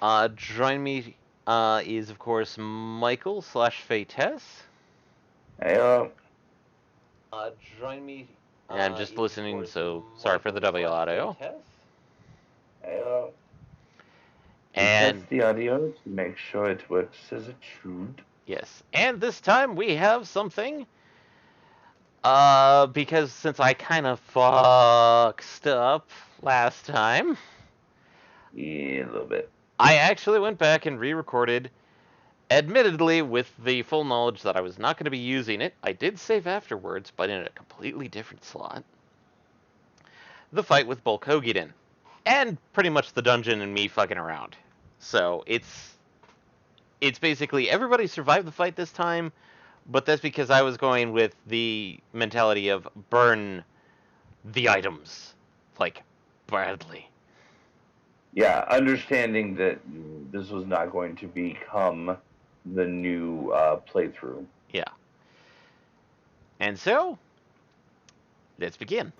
Join me is, of course, Michael slash Fates. Hey, Join me and I'm just listening, so sorry for the double audio. hey, we And test the audio to make sure it works as it should. yes, and this time we have something. Because since I kind of fucked up last time, Yeah, a little bit. I actually went back and re-recorded. Admittedly, with the full knowledge that I was not going to be using it, I did save afterwards, but in a completely different slot. The fight with Bulk Hogan, and pretty much the dungeon and me fucking around. So it's basically everybody survived the fight this time, but that's because I was going with the mentality of burn the items, like badly. Yeah, understanding that this was not going to become the new playthrough. Yeah. And so, let's begin.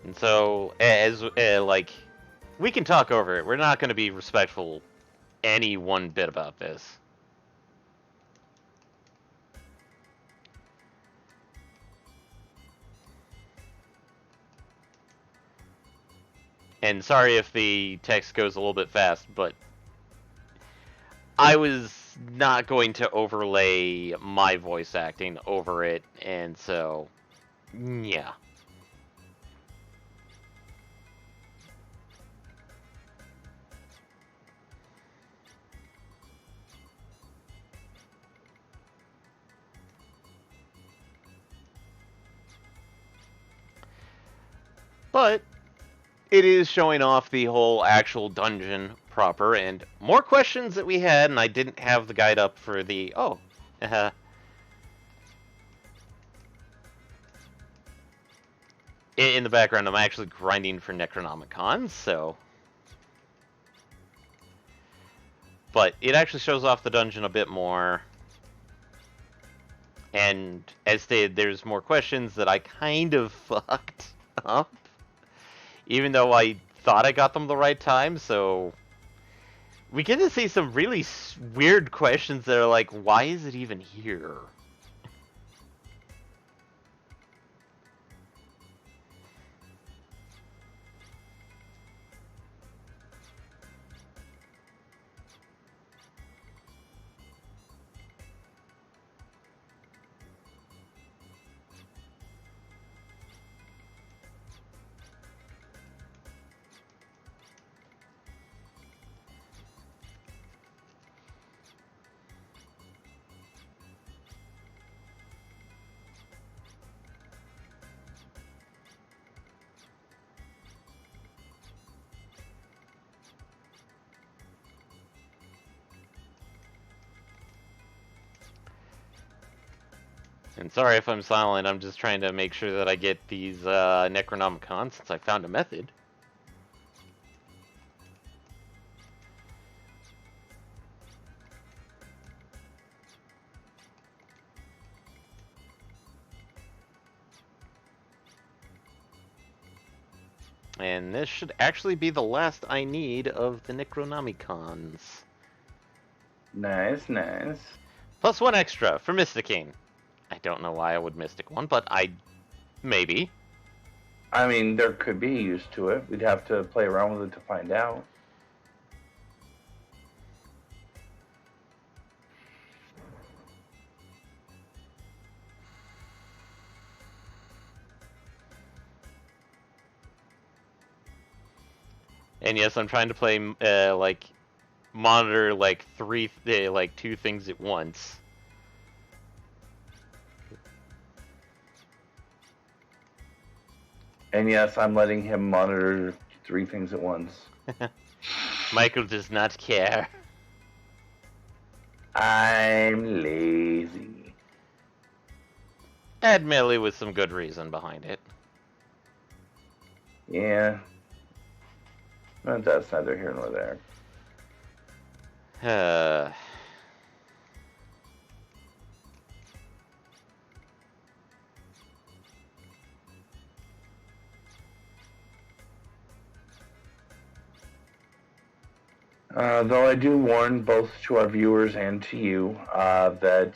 And so, as like, we can talk over it. We're not going to be respectful any one bit about this. And sorry if the text goes a little bit fast, but I was not going to overlay my voice acting over it, and so, yeah. But it is showing off the whole actual dungeon proper, and more questions that we had, and I didn't have the guide up for the uh, in the background. I'm actually grinding for Necronomicon, so but it actually shows off the dungeon a bit more. And as stated, there's more questions that I kind of fucked up, even though I thought I got them the right time. So we get to see some really weird questions that are like, why is it even here? And sorry if I'm silent, I'm just trying to make sure that I get these Necronomicons since I found a method. And this should actually be the last I need of the Necronomicons. Nice, nice. Plus one extra for Mysticing. I don't know why I would Mystic one, but maybe. I mean, there could be use to it. We'd have to play around with it to find out. And yes, I'm trying to play like monitor like two things at once. And yes, I'm letting him monitor 3 things at once. Michael does not care. I'm lazy. Admittedly, with some good reason behind it. Yeah. But that's neither here nor there. Though I do warn both to our viewers and to you that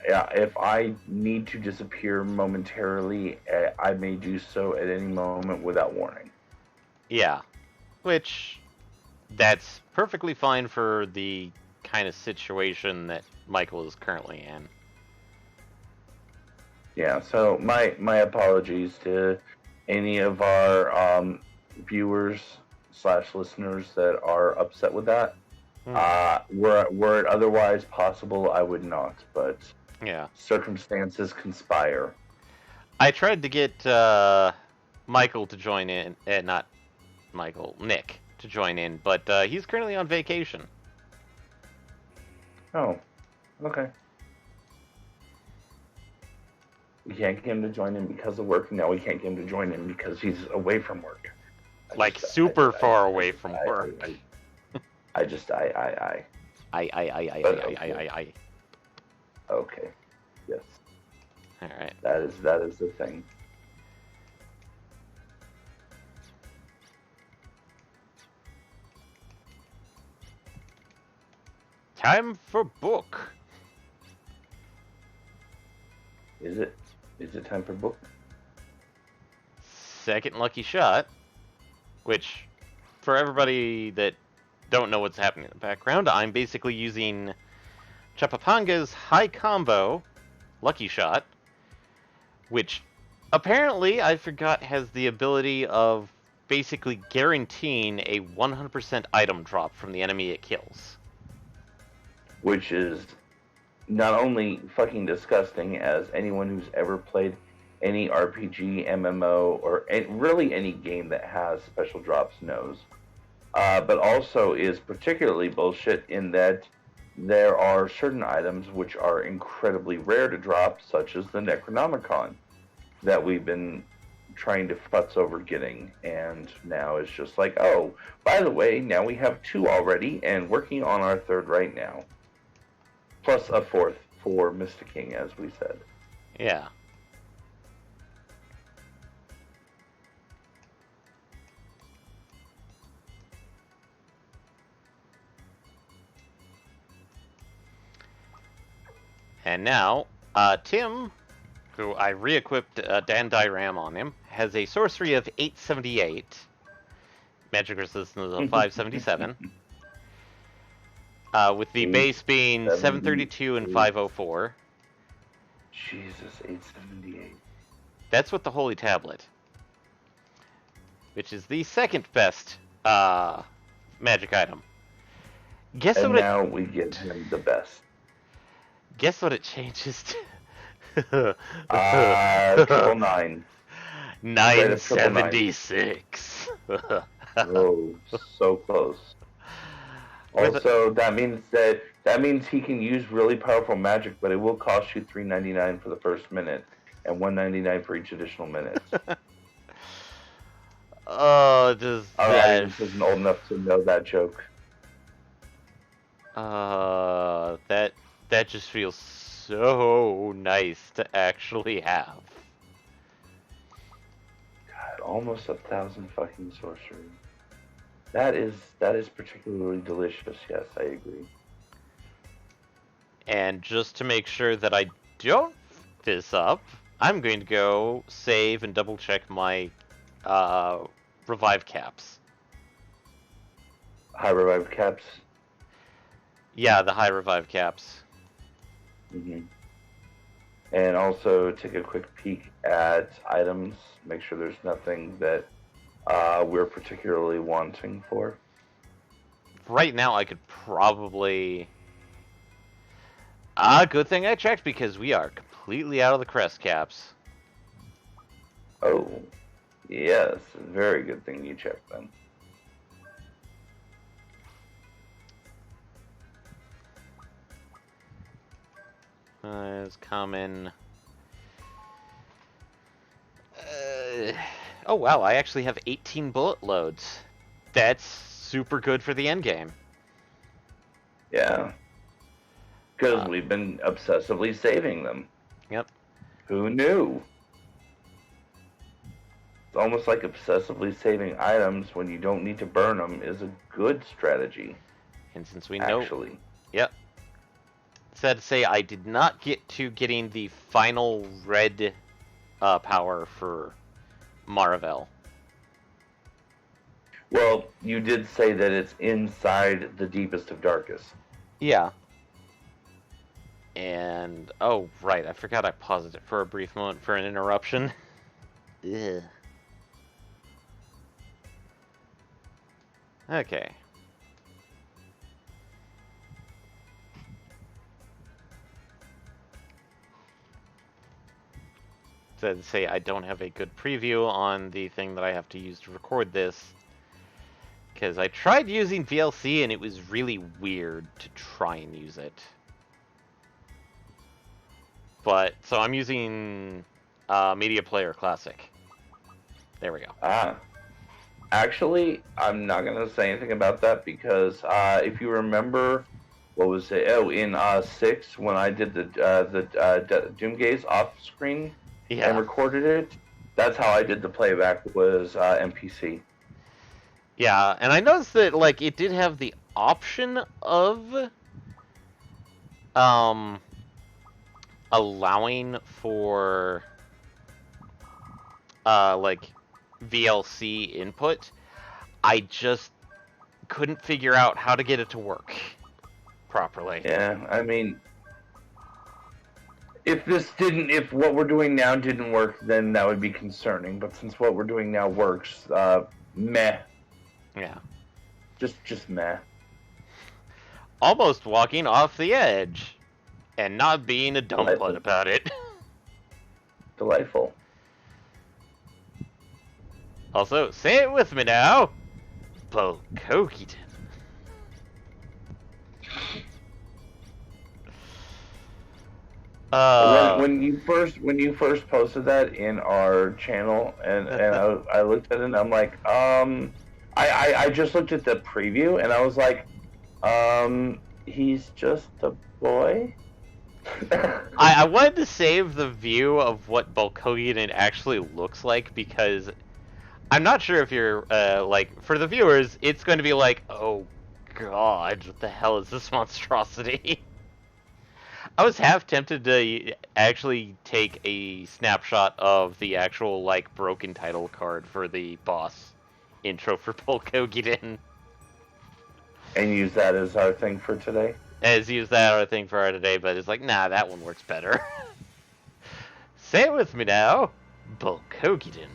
if I need to disappear momentarily, I may do so at any moment without warning. Yeah, which that's perfectly fine for the kind of situation that Michael is currently in. Yeah, so my apologies to any of our viewers / listeners that are upset with that. Were it otherwise possible, I would not, but Yeah. circumstances conspire. I tried to get Michael to join in, not Michael, Nick to join in, but he's currently on vacation. Oh, okay. We can't get him to join in because of work. Now we can't get him to join in because he's away from work. Like super far away from work. I. Okay. Yes. All right. That is the thing. Time for book. Is it time for book? Second lucky shot, which for everybody that don't know what's happening in the background, I'm basically using Chapapanga's high combo lucky shot, which apparently I forgot has the ability of basically guaranteeing a 100% item drop from the enemy it kills. Which is not only fucking disgusting, as anyone who's ever played any RPG, MMO, or really any game that has special drops knows, but also is particularly bullshit in that there are certain items which are incredibly rare to drop, such as the Necronomicon, that we've been trying to futz over getting, and now it's just like, oh, by the way, now we have 2 already, and working on our 3rd right now. Plus a 4th for Mr. King, as we said. Yeah. And now, Tim, who I re-equipped Dandai Ram on him, has a sorcery of 878, magic resistance of 577, with the base being 732 and 504. Jesus, 878. That's with the Holy Tablet, which is the second best magic item. Guess and what now we give him the best. Guess what it changes to? 999. 976. Oh, so close. Also, that means he can use really powerful magic, but it will cost you $3.99 for the first minute and $1.99 for each additional minute. Oh, does our audience isn't old enough to know that joke. That just feels so nice to actually have. God, almost 1,000 fucking sorcery. That is particularly delicious. Yes, I agree. And just to make sure that I don't f this up, I'm going to go save and double check my revive caps. High revive caps? Yeah, the high revive caps. Mm-hmm. And also take a quick peek at items. Make sure there's nothing that we're particularly wanting for. Right now, I could probably... good thing I checked, because we are completely out of the crest caps. Oh, yes. Very good thing you checked then. It's common. Oh wow, I actually have 18 bullet loads. That's super good for the end game. Yeah. Because we've been obsessively saving them. Yep. Who knew? It's almost like obsessively saving items when you don't need to burn them is a good strategy. And since we know, actually. yep, sad to say, I did not get to getting the final red power for Maravel. Well, you did say that it's inside the deepest of darkest. Yeah. And, oh, right, I forgot I paused it for a brief moment for an interruption. Ugh. Okay. To say I don't have a good preview on the thing that I have to use to record this. Because I tried using VLC and it was really weird to try and use it. But, so I'm using Media Player Classic. There we go. Actually, I'm not going to say anything about that because if you remember, what was it? Oh, in 6, when I did the Doomgaze off screen and recorded it, that's how I did the playback, was MPC. Yeah, and I noticed that, like, it did have the option of allowing for like VLC input. I just couldn't figure out how to get it to work properly. Yeah, I mean, if what we're doing now didn't work, then that would be concerning. But since what we're doing now works, meh. Yeah. Just meh. Almost walking off the edge, and not being a dumb butt about it. Delightful. Also, say it with me now. Bolkogiton. When you first posted that in our channel, and I looked at it, and I'm like, I just looked at the preview, and I was like, he's just a boy. I wanted to save the view of what Bolkogiton actually looks like, because I'm not sure if you're, like, for the viewers, it's going to be like, oh god, what the hell is this monstrosity? I was half tempted to actually take a snapshot of the actual, like, broken title card for the boss intro for Bolkogiton. And use that as our thing for today? Use that our thing for today, but it's like, nah, that one works better. Say it with me now. Bolkogiton.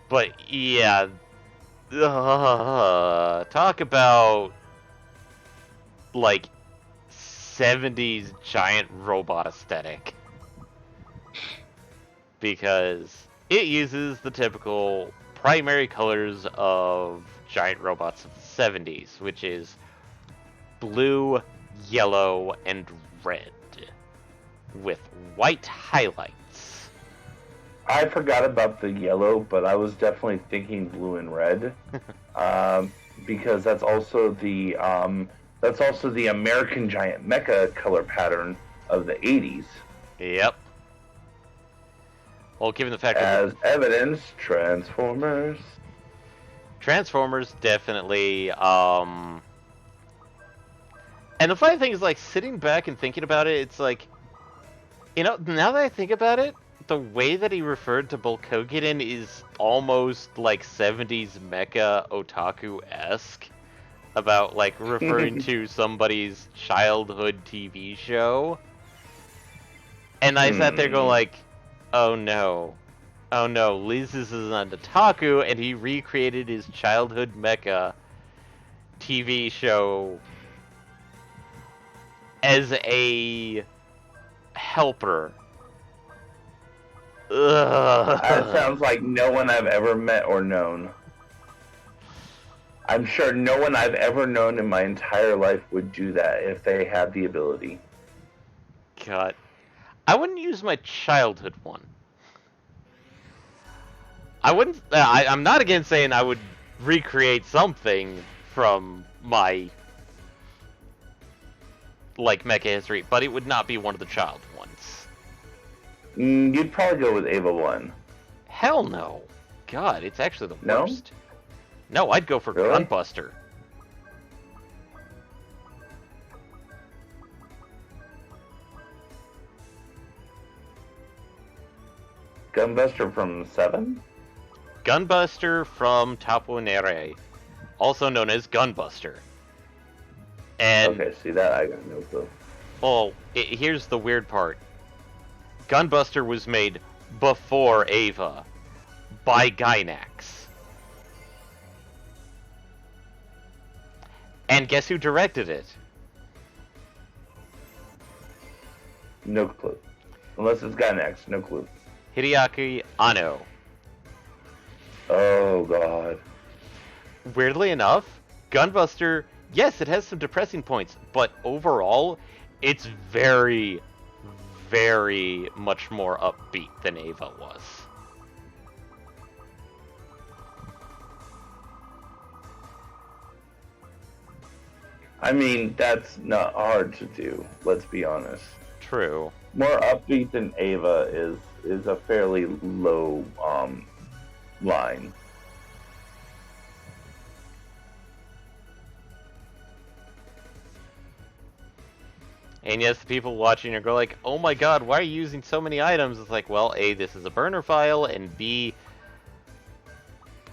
But, yeah. Talk about, like, 70s giant robot aesthetic. Because it uses the typical primary colors of giant robots of the 70s, which is blue, yellow, and red, with white highlights. I forgot about the yellow, but I was definitely thinking blue and red, because that's also the American Giant Mecha color pattern of the 80s. Yep. Well, given the fact as evidence, Transformers. Transformers definitely. And the funny thing is, like, sitting back and thinking about it, it's like, you know, now that I think about it, the way that he referred to Bolkogiton is almost like 70s mecha otaku-esque, about, like, referring to somebody's childhood TV show. And I sat there going, like, oh no, Liz is an otaku, and he recreated his childhood mecha TV show as a helper. Ugh. That sounds like no one I've ever met or known. I'm sure no one I've ever known in my entire life would do that if they had the ability. God. I wouldn't use my childhood one. I wouldn't. I'm not against saying I would recreate something from my, like, mecha history, but it would not be one of the child ones. You'd probably go with Ava 1. Hell no. God, it's actually the worst. No, I'd go for Really? Gunbuster. Gunbuster from 7? Gunbuster from Tapo Nere, also known as Gunbuster. And, Okay, see that? I got no clue. oh, here's the weird part. Gunbuster was made before Ava by Gynax. And guess who directed it? No clue. Unless it's Gynax, no clue. Hideaki Anno. Oh, God. Weirdly enough, Gunbuster, yes, it has some depressing points, but overall, it's very, very much more upbeat than Ava was. I mean, that's not hard to do, let's be honest. True. More upbeat than Ava is a fairly low line. And yes, the people watching are going like, oh my god, why are you using so many items? It's like, well, A, this is a burner file, and B,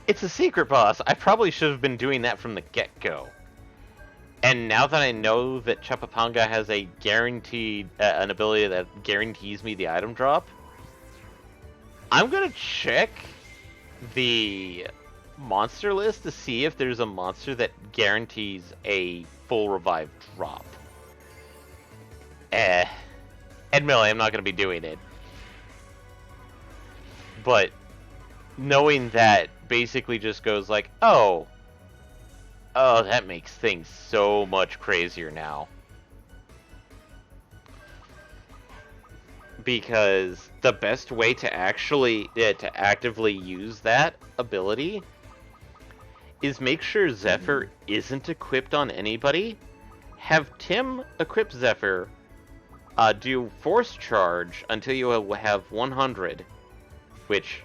it's a secret boss. I probably should have been doing that from the get-go. And now that I know that Chupapanga has a guaranteed, an ability that guarantees me the item drop, I'm gonna check the monster list to see if there's a monster that guarantees a full revive drop. Admittedly, I'm not gonna be doing it. But knowing that basically just goes like, oh, that makes things so much crazier now. Because the best way to actually, to actively use that ability is make sure Zephyr isn't equipped on anybody. Have Tim equip Zephyr, do Force Charge until you have 100, which,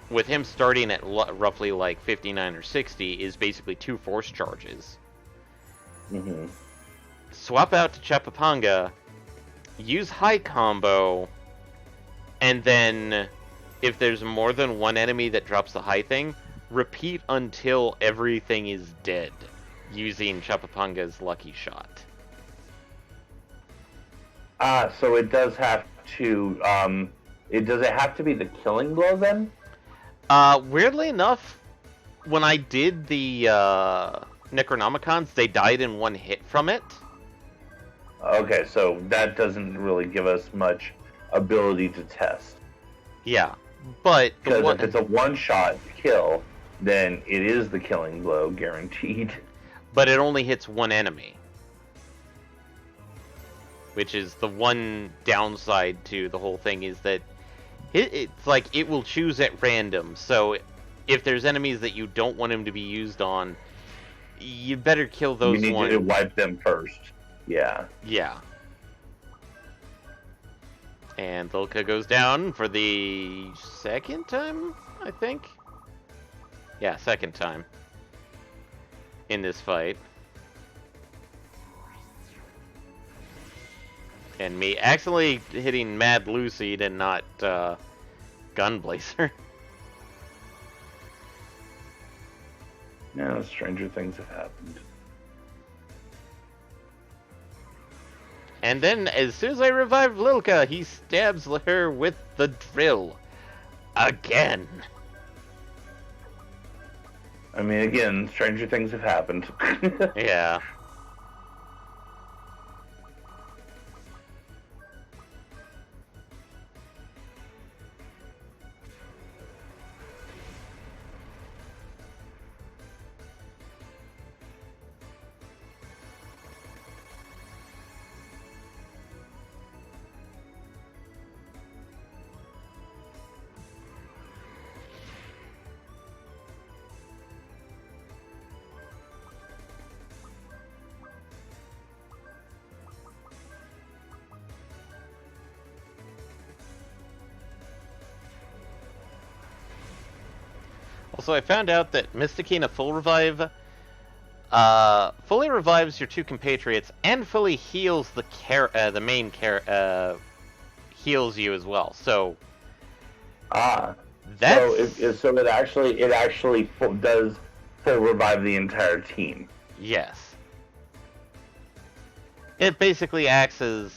with him starting at roughly like 59 or 60, is basically 2 Force Charges. Mm-hmm. Swap out to Chupapanga, use High Combo, and then if there's more than one enemy that drops the high thing, repeat until everything is dead, using Chupapanga's Lucky Shot. So it does have to, does it have to be the killing blow then? Weirdly enough, when I did the Necronomicons, they died in one hit from it. Okay, so that doesn't really give us much ability to test. Yeah, but because if it's a one-shot kill, then it is the killing blow guaranteed. But it only hits one enemy, which is the one downside to the whole thing, is that it's like it will choose at random. So if there's enemies that you don't want him to be used on, you better kill those ones. You need to wipe them first. Yeah. Yeah. And Thulka goes down for the second time, I think? Yeah, second time in this fight. And me accidentally hitting Mad Lucy and not Gunblazer. Yeah, stranger things have happened. And then, as soon as I revive Lilka, he stabs her with the drill. Again. I mean, again, stranger things have happened. Yeah. Also, I found out that Mysticine Full Revive fully revives your two compatriots and fully heals the main heals you as well. So Ah, so that's it actually does full revive the entire team. yes. It basically acts as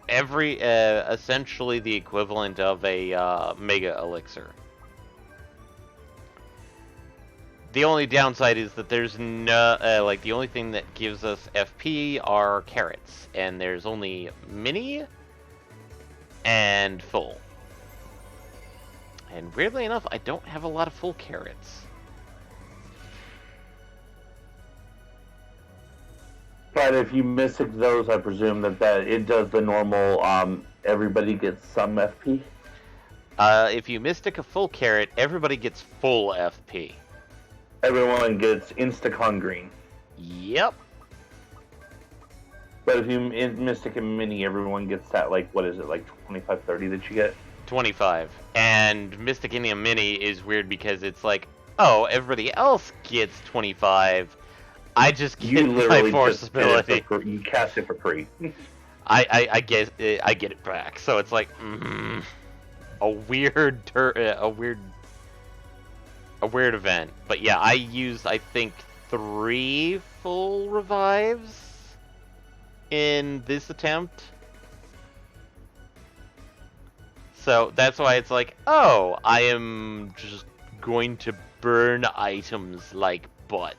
essentially the equivalent of a mega elixir. The only downside is that there's no like the only thing that gives us FP are carrots, and there's only mini and full. And weirdly enough, I don't have a lot of full carrots. But if you mystic those, I presume that it does the normal. Everybody gets some FP. If you mystic a full carrot, everybody gets full FP. Everyone gets Instacon green. Yep. But if you mystic a mini, everyone gets that, like, what is it, like 25, 30 that you get? 25. And mysticing a mini is weird because it's like, oh, everybody else gets 25. I just get my force ability. You cast it for free. I get it back. So it's like a weird event. But yeah, I used I think 3 full revives in this attempt. So that's why it's like, oh, I am just going to burn items like butts.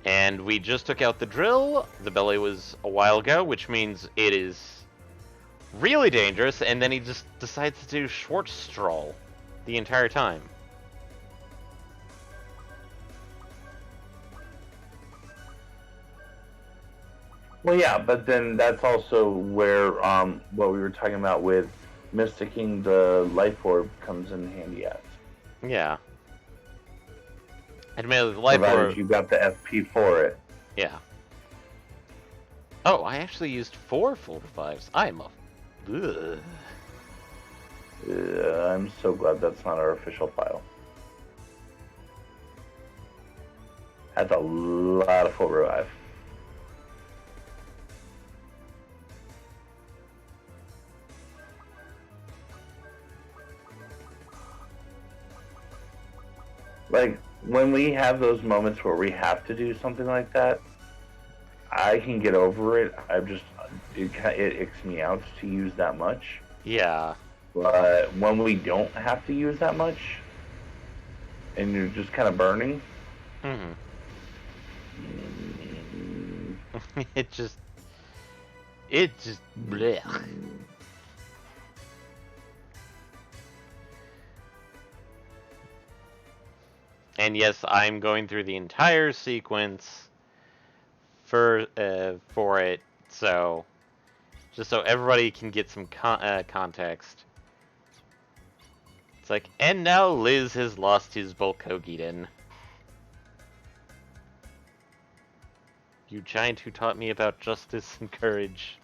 And we just took out the drill. The belly was a while ago, which means it is really dangerous. And then he just decides to do short stroll the entire time. Well, yeah, but then that's also where what we were talking about with mysticking the life orb comes in handy at. Yeah. Admittedly, the life provided orb. You got the FP for it. Yeah. Oh, I actually used 4 full revives. I'm a. Ugh. I'm so glad that's not our official file. That's a lot of full revive. Like, when we have those moments where we have to do something like that, I can get over it. It icks me out to use that much. Yeah. But when we don't have to use that much, and you're just kind of burning, it just blech. And yes, I'm going through the entire sequence for it, so just so everybody can get some context. It's like, and now Liz has lost his Volkogiden. You giant who taught me about justice and courage.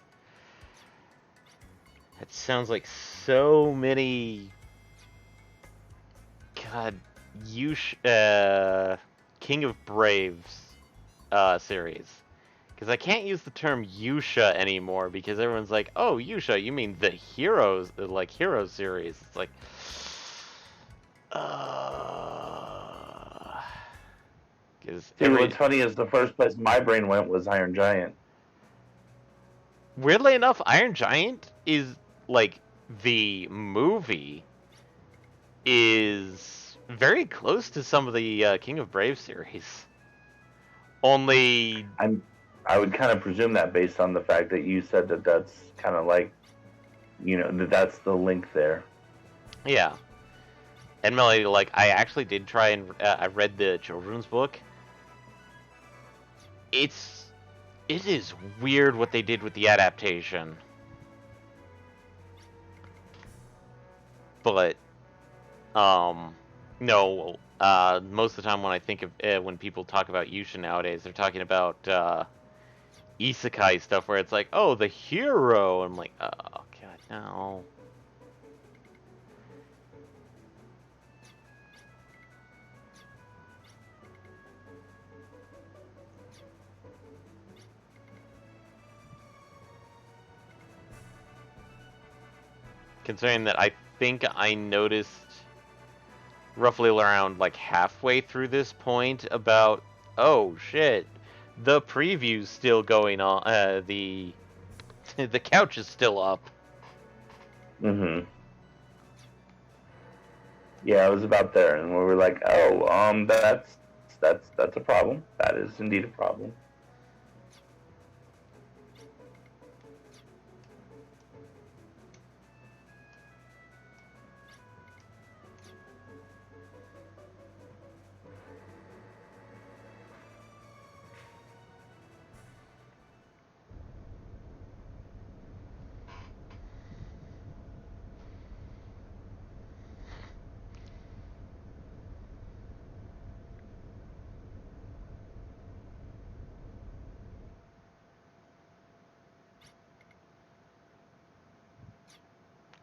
That sounds like so many. God, King of Braves series. Because I can't use the term Yusha anymore because everyone's like, oh, Yusha, you mean the Heroes, Heroes series. It's like, what's funny is the first place my brain went was Iron Giant. Weirdly enough, Iron Giant is, like, the movie is very close to some of the King of Braves series. Only... I would kind of presume that based on the fact that you said that that's kind of like, that's the link there. Yeah. And Melody, like, I actually did try and I read the children's book. It is weird what they did with the adaptation. But, no, Most of the time when I think of when people talk about Yusha nowadays, they're talking about isekai stuff where it's like, oh, the hero. I'm like, oh god, no. Considering that I think I noticed roughly around like halfway through this point about, oh shit, the preview's still going on. The the couch is still up. Mm-hmm. Yeah, I was about there, and we were like, "Oh, that's a problem. That is indeed a problem."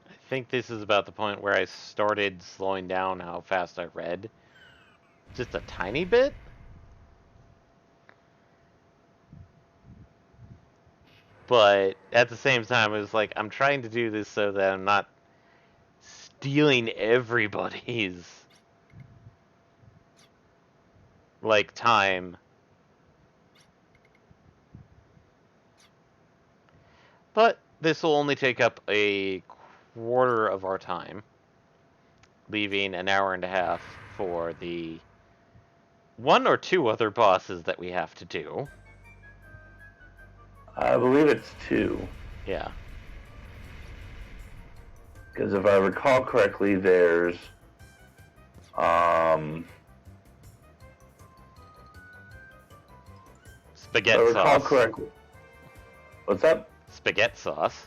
I think this is about the point where I started slowing down how fast I read. Just a tiny bit. But at the same time, it was like, I'm trying to do this so that I'm not stealing everybody's, like, time. But this will only take up a quarter of our time, leaving an hour and a half for the one or two other bosses that we have to do. I believe it's 2. Yeah. Because if I recall correctly, there's Spaghetti if I recall sauce. correctly. What's up? Spaghetti sauce.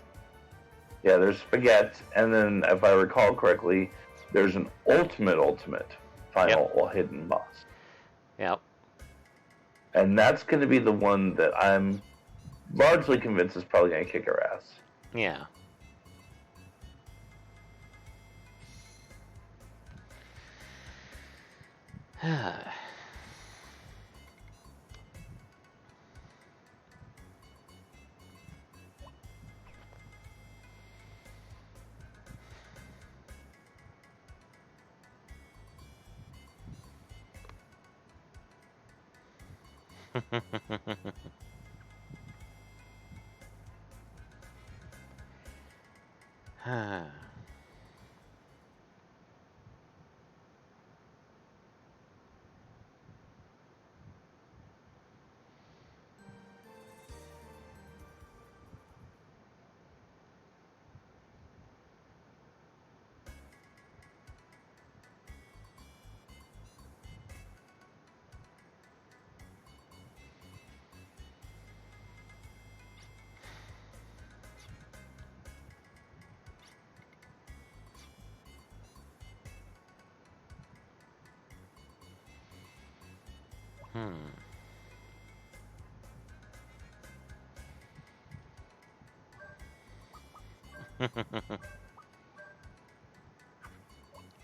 Yeah, there's spaghetti, and then if I recall correctly, there's an ultimate final hidden boss. Yep. And that's going to be the one that I'm largely convinced is probably going to kick our ass. Yeah.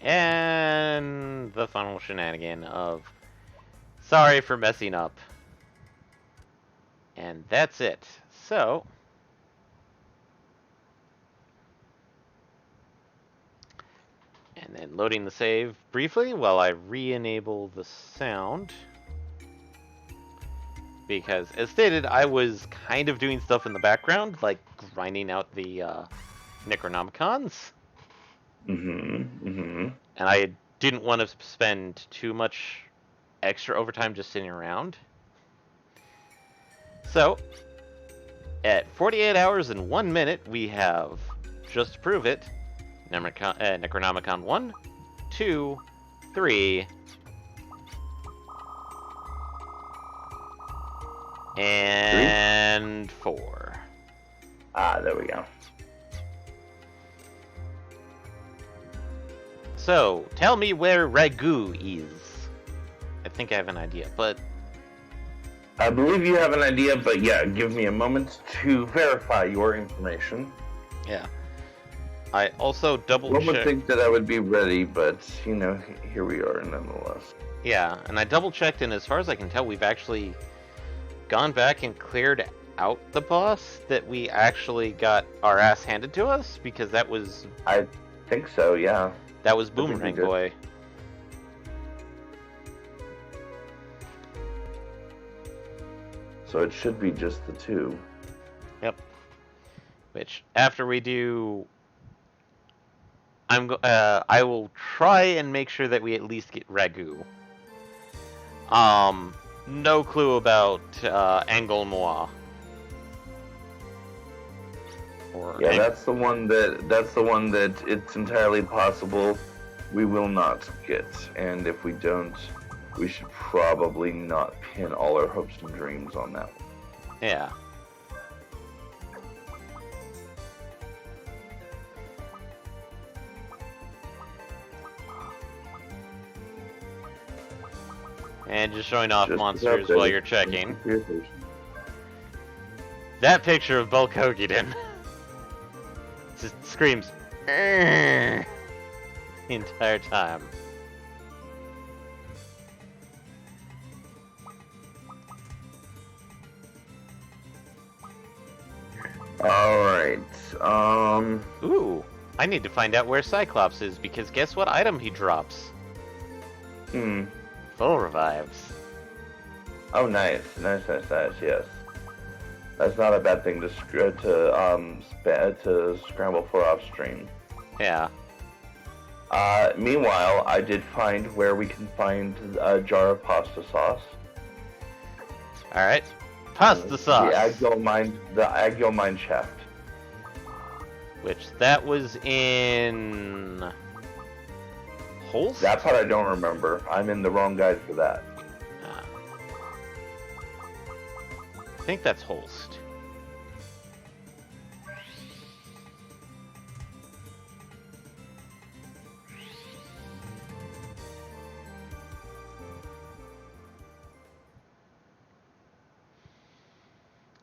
And the final shenanigan of sorry for messing up. And that's it. So, and then loading the save briefly while I re-enable the sound. Because, as stated, I was kind of doing stuff in the background, like grinding out the Necronomicons. And I didn't want to spend too much extra overtime just sitting around. So, at 48 hours and 1 minute, we have, just to prove it, Necronomicon 1, 2, 3, and 4. Ah, there we go. So, tell me where Ragu is. I think I have an idea, but I believe you have an idea, but yeah, give me a moment to verify your information. yeah. I also double One would checked. think that I would be ready, but, you know, here we are nonetheless. Yeah, and I double checked, and as far as I can tell, we've actually gone back and cleared out the boss that we actually got our ass handed to us, because that was I think so, yeah. that was think we Boomerang did. Boy. So it should be just the two. Yep. Which after we do, I will try and make sure that we at least get Ragu. No clue about Angle Moi. Or Yeah, that's the one that it's entirely possible we will not get. And if we don't, we should probably not pin all our hopes and dreams on that one. Yeah. And just showing off Just monsters about while that. you're checking. That picture of Bulk Hogan just screams "Urgh" the entire time. Alright, Ooh, I need to find out where Cyclops is, because guess what item he drops? Full revives. Oh, nice, yes. That's not a bad thing to scramble for off stream. Yeah. Meanwhile, I did find where we can find a jar of pasta sauce. Alright. Pasta sauce. The Aguil mine shaft. Which, that was in... Holst? That part I don't remember. I'm in the wrong guide for that. I think that's Holst.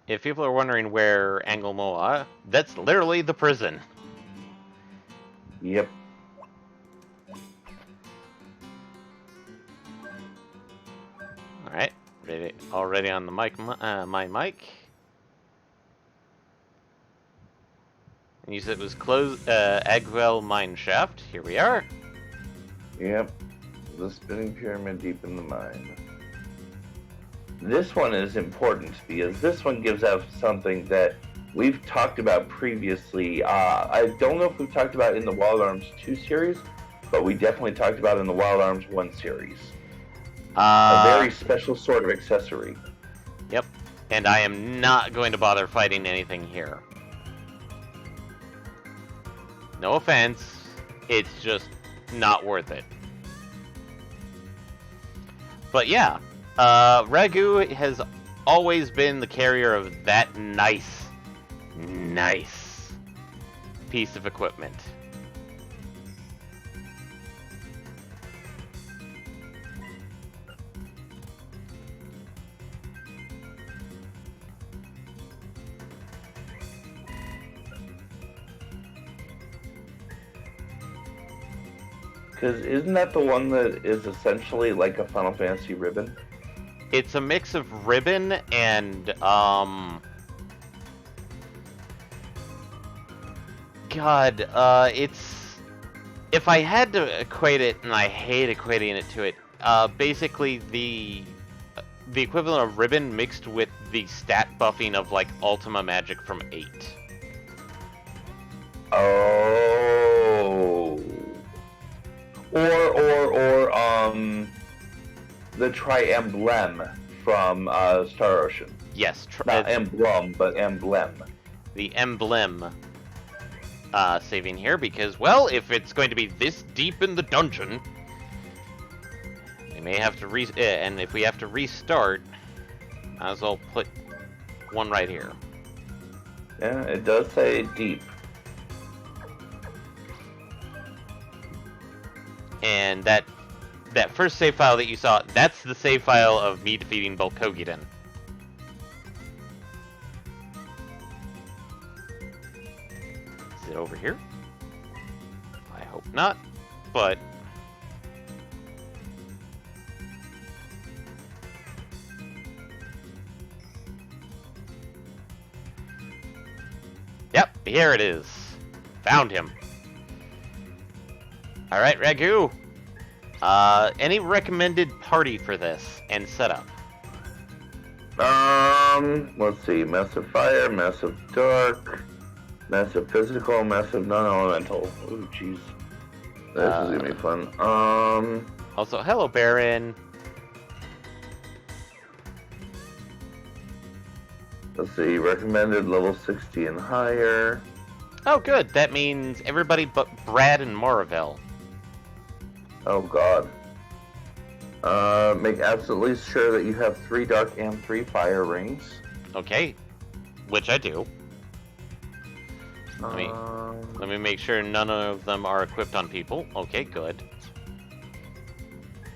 If people are wondering where Angle Moa, that's literally the prison. Yep. Alright, already on the mic, my mic. And you said it was closed, Agwell Mine Shaft. Here we are. Yep. The spinning pyramid deep in the mine. This one is important because this one gives out something that we've talked about previously. I don't know if we've talked about it in the Wild Arms 2 series, but we definitely talked about it in the Wild Arms 1 series. A very special sort of accessory. Yep. And I am not going to bother fighting anything here. No offense, it's just not worth it. But yeah, Ragu has always been the carrier of that nice piece of equipment. Because isn't that the one that is essentially like a Final Fantasy ribbon? It's a mix of ribbon and, God, it's... If I had to equate it, and I hate equating it to it, basically the equivalent of ribbon mixed with the stat buffing of, like, Ultima Magic from 8. Oh. Or the Tri-Emblem from Star Ocean. Yes. Not emblem, but emblem. The emblem saving here, because, well, if it's going to be this deep in the dungeon, we may have to and if we have to restart, might as well put one right here. Yeah, it does say deep. And that that first save file that you saw, that's the save file of me defeating Volkogiden. Is it over here? I hope not, but... Yep, here it is. Found him. Alright, Ragu. Any recommended party for this and setup? Let's see. Massive fire, massive dark, massive physical, massive non-elemental. Ooh, jeez. This is gonna be fun. Also, hello, Baron. Let's see. Recommended level 60 and higher. Oh, good. That means everybody but Brad and Moraville. Oh, God. Make absolutely sure that you have 3 dark and 3 fire rings. Okay. Which I do. Let me make sure none of them are equipped on people. Okay, good.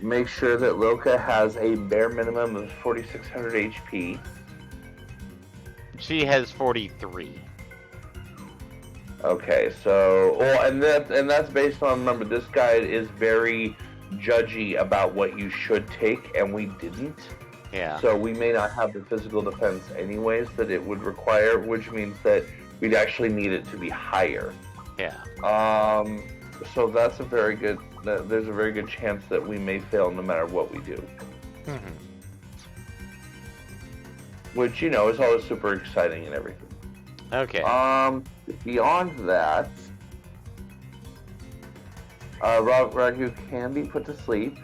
Make sure that Lilka has a bare minimum of 4,600 HP. She has 43. Okay, so and that's based on, remember, this guide is very judgy about what you should take, and we didn't. Yeah. So we may not have the physical defense anyways that it would require, which means that we'd actually need it to be higher. Yeah. So that's a very good. There's a very good chance that we may fail no matter what we do. Mm-hmm. Which, you know, is always super exciting and everything. Okay. Beyond that, Ragu can be put to sleep.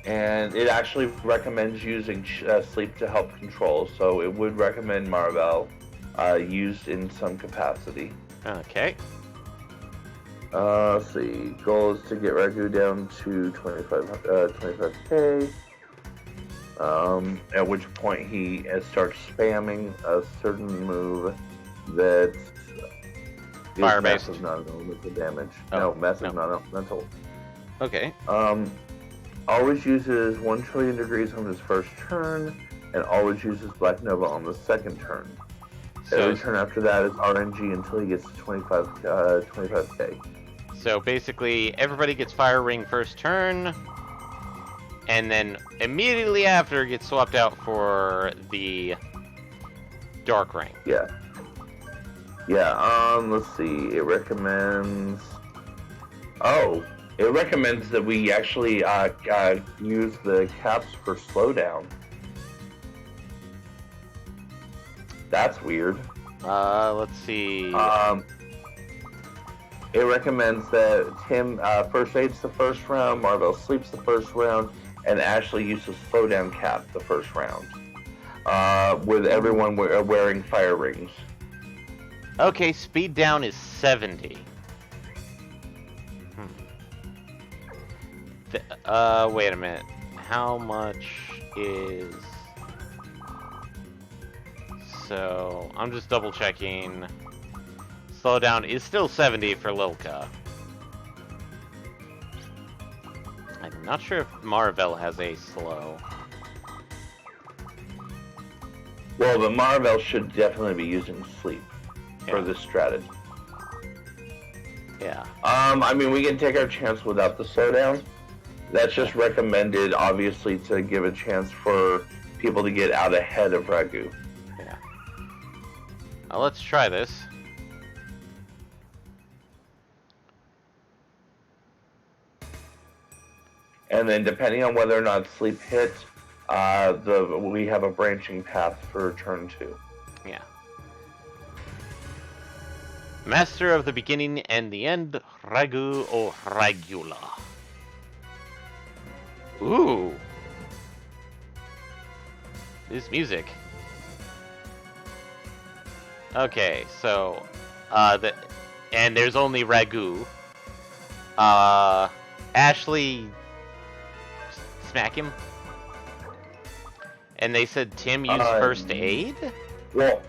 And it actually recommends using sleep to help control, so it would recommend Marvel used in some capacity. Okay. Let's see. Goal is to get Ragu down to 25k. At which point he starts spamming a certain move that is Fire-based. massive non-elemental damage. Oh, no, massive no. non-elemental. Okay. Always uses 1 trillion degrees on his first turn, and always uses Black Nova on the second turn. So, Every turn after that is RNG until he gets to 25k. So basically, everybody gets Fire Ring first turn, and then immediately after gets swapped out for the Dark Ring. Yeah. Yeah, let's see. It recommends... Oh, it recommends that we actually use the caps for slowdown. That's weird. Let's see. It recommends that Tim first aids the first round, Marvel sleeps the first round, and Ashley uses slowdown cap the first round. With everyone wearing fire rings. Okay, speed down is 70. Wait a minute. How much is... So, I'm just double checking. Slowdown is still 70 for Lilka. I'm not sure if Marvel has a slow. Well, but Marvel should definitely be using sleep for this strategy. Yeah. I mean, we can take our chance without the slowdown. That's just recommended, obviously, to give a chance for people to get out ahead of Ragu. Yeah. Now let's try this. And then, depending on whether or not sleep hits, we have a branching path for turn 2. Yeah. Master of the beginning and the end, Ragu or Ragula. Ooh. This music. Okay, so, and there's only Ragu. Ashley, smack him. And they said Tim used first aid? Well,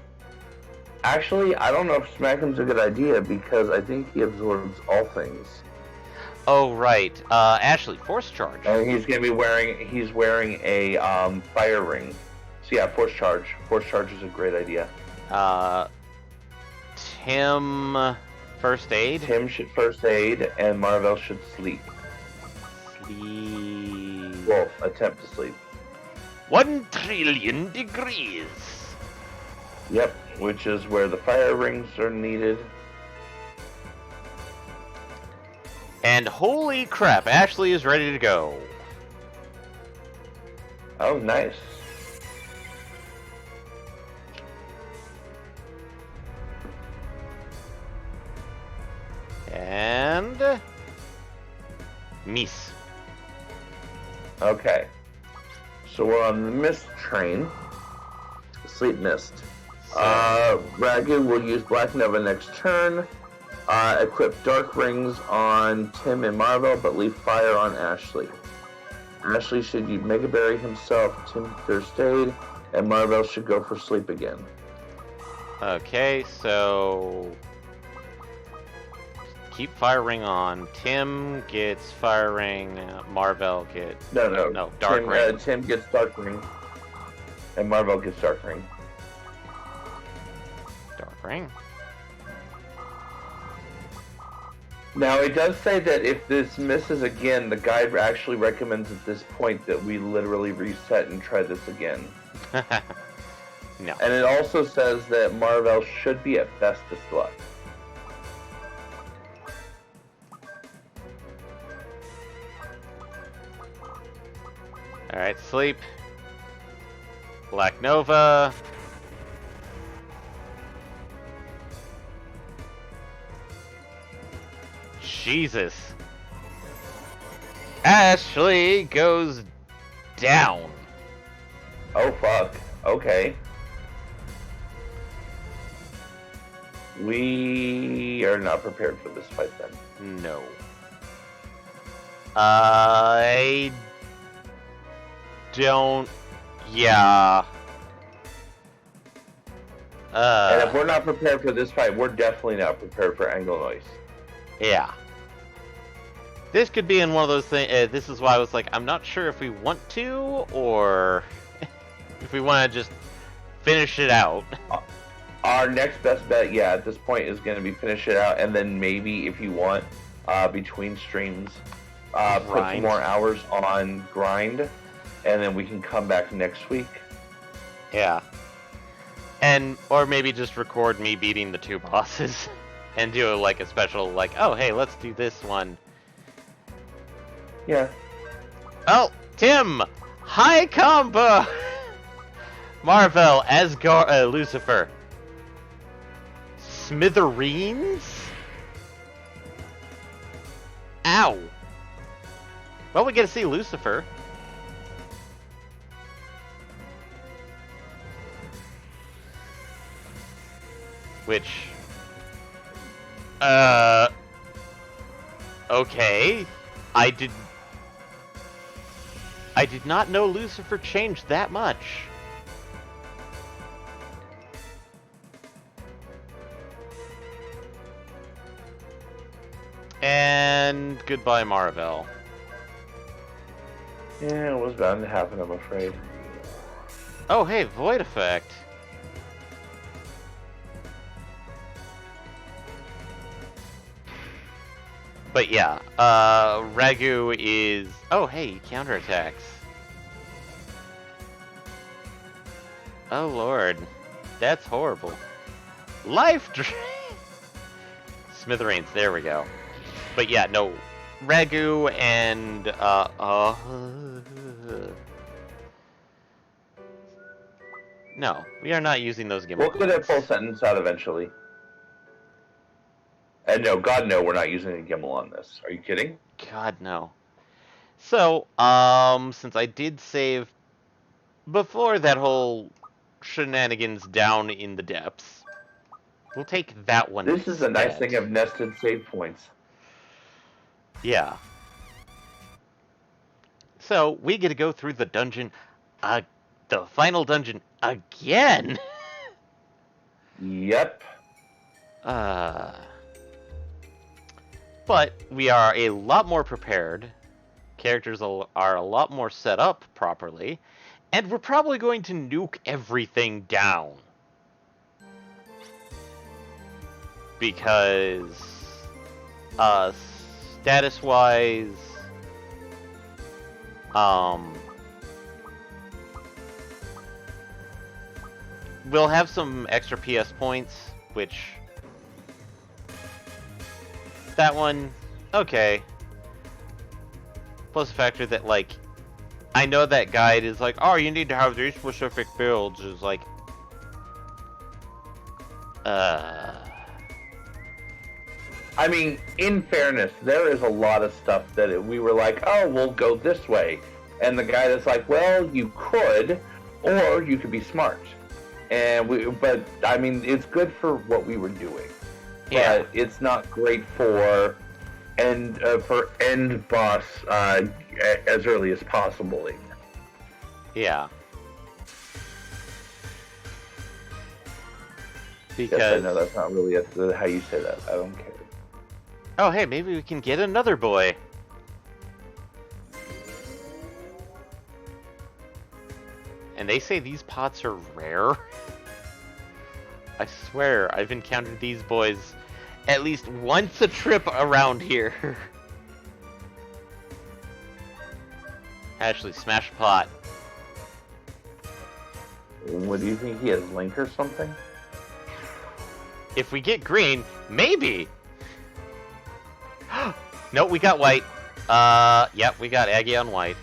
Actually, I don't know if smack him's a good idea because I think he absorbs all things. Oh, right. Ashley, force charge. And he's wearing a fire ring. So yeah, force charge. Force charge is a great idea. Tim, first aid. Tim should first aid, and Marvel should sleep. Sleep. Well, attempt to sleep. 1 trillion degrees. Yep, which is where the fire rings are needed. And holy crap, Ashley is ready to go. Oh, nice. And miss. Okay. So we're on the mist train. Sleep mist. Ragu will use Black Nova next turn. Equip Dark Rings on Tim and Marvel, but leave Fire on Ashley. Ashley should use Mega Berry himself, Tim first aid, and Marvel should go for sleep again. Okay, so keep Fire Ring on. Tim gets Fire Ring. Marvel gets No, Dark Ring. Tim gets Dark Ring, and Marvel gets Dark Ring. Dark Ring. Now, it does say that if this misses again, the guide actually recommends at this point that we literally reset and try this again. No. And it also says that Marvel should be at bestest luck. Alright, sleep. Black Nova. Jesus. Ashley goes down. Oh, fuck. Okay. We are not prepared for this fight then. No. I don't. Yeah. And if we're not prepared for this fight, we're definitely not prepared for Angle Noise. Yeah. This could be in one of those things. This is why I was like, I'm not sure if we want to or if we want to just finish it out. Our next best bet, yeah, at this point is going to be finish it out, and then maybe if you want, between streams, put some more hours on grind, and then we can come back next week. Yeah. And, or maybe just record me beating the 2 bosses and do like a special, like, oh, hey, let's do this one. Yeah. Oh, Tim! High combo! Marvel, Asgard, Lucifer. Smithereens? Ow! Well, we get to see Lucifer. Which... Okay. I did not know Lucifer changed that much. And goodbye, Marvel. Yeah, it was bound to happen, I'm afraid. Oh, hey, Void Effect. But yeah, Ragu is... Oh, hey, counterattacks. Oh, Lord. That's horrible. Life Drain! Smithereens, there we go. But yeah, no. Ragu and, No, we are not using those gimmicks. We'll get that full sentence out eventually. And no, God no, we're not using a gimbal on this. Are you kidding? God, no. So, since I did save before that whole shenanigans down in the depths, we'll take that one This is a nice instead. thing of nested save points. Yeah. So, we get to go through the dungeon, the final dungeon again! Yep. Uh, but we are a lot more prepared. Characters are a lot more set up properly. And we're probably going to nuke everything down. Because, status-wise, we'll have some extra PS points, which... That one, okay. Plus the factor that, like, I know that guide is like, oh, you need to have these specific builds. Is like, I mean, in fairness, there is a lot of stuff that we were like, oh, we'll go this way. And the guy that's like, well, you could, or you could be smart. But I mean, it's good for what we were doing. yeah. But it's not great for end boss as early as possible. Yeah. Yes, I know that's not really how you say that. I don't care. Oh, hey, maybe we can get another boy. And they say these pots are rare. I swear, I've encountered these boys at least once a trip around here. Ashley, smash a pot. What do you think, he has Link or something? If we get green, maybe. Nope, we got white. Yep, we got Aggie on white.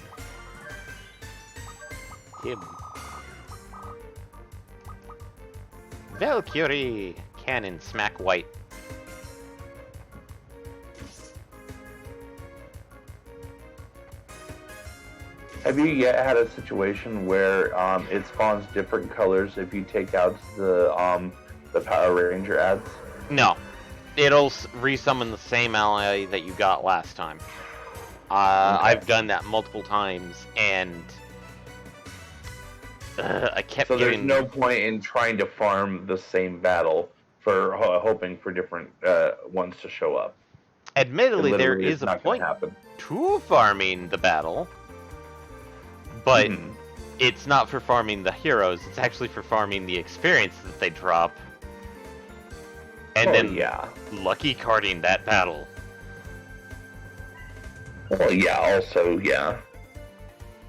Him. Valkyrie! Cannon, smack white. Have you yet had a situation where it spawns different colors if you take out the Power Ranger ads? No. It'll resummon the same ally that you got last time. Okay. I've done that multiple times, and I kept So getting... there's no point in trying to farm the same battle for hoping for different ones to show up. Admittedly, there is a point to farming the battle, but it's not for farming the heroes. It's actually for farming the experience that they drop. And then lucky carding that battle. Well, yeah, also, yeah.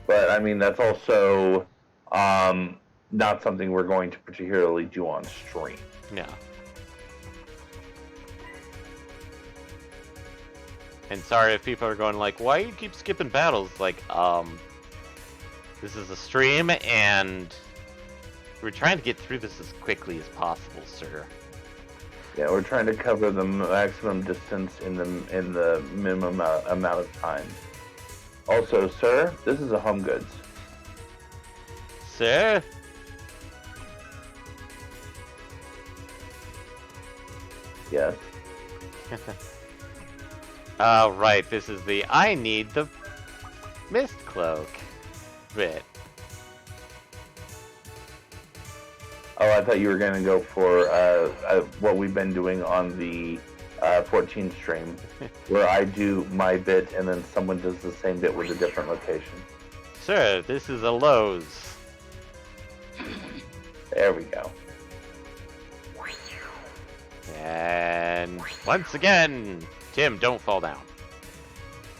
But, I mean, that's also not something we're going to particularly do on stream. Yeah. And sorry if people are going like, why you keep skipping battles? Like, this is a stream, and we're trying to get through this as quickly as possible, sir. Yeah, we're trying to cover the maximum distance in the minimum amount of time. Also, sir, this is a Home Goods. Sir? Yes. Oh, right, this is the I need the mist cloak bit. Oh, I thought you were going to go for what we've been doing on the 14 stream, where I do my bit and then someone does the same bit with a different location. Sir, this is a Lowe's. There we go. And once again, Tim, don't fall down.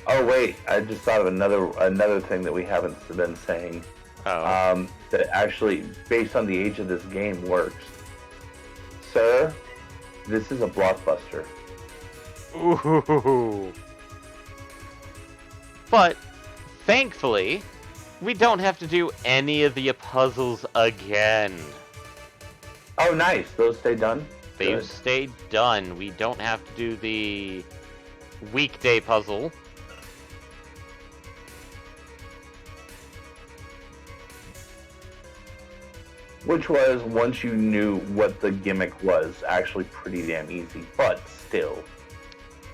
Oh wait, I just thought of another thing that we haven't been saying. Oh. That actually, based on the age of this game, works. Sir, this is a blockbuster. Ooh. But, thankfully, we don't have to do any of the puzzles again. Oh, nice. Those stay done? They've stayed done. We don't have to do the weekday puzzle. Which was, once you knew what the gimmick was, actually pretty damn easy, but still.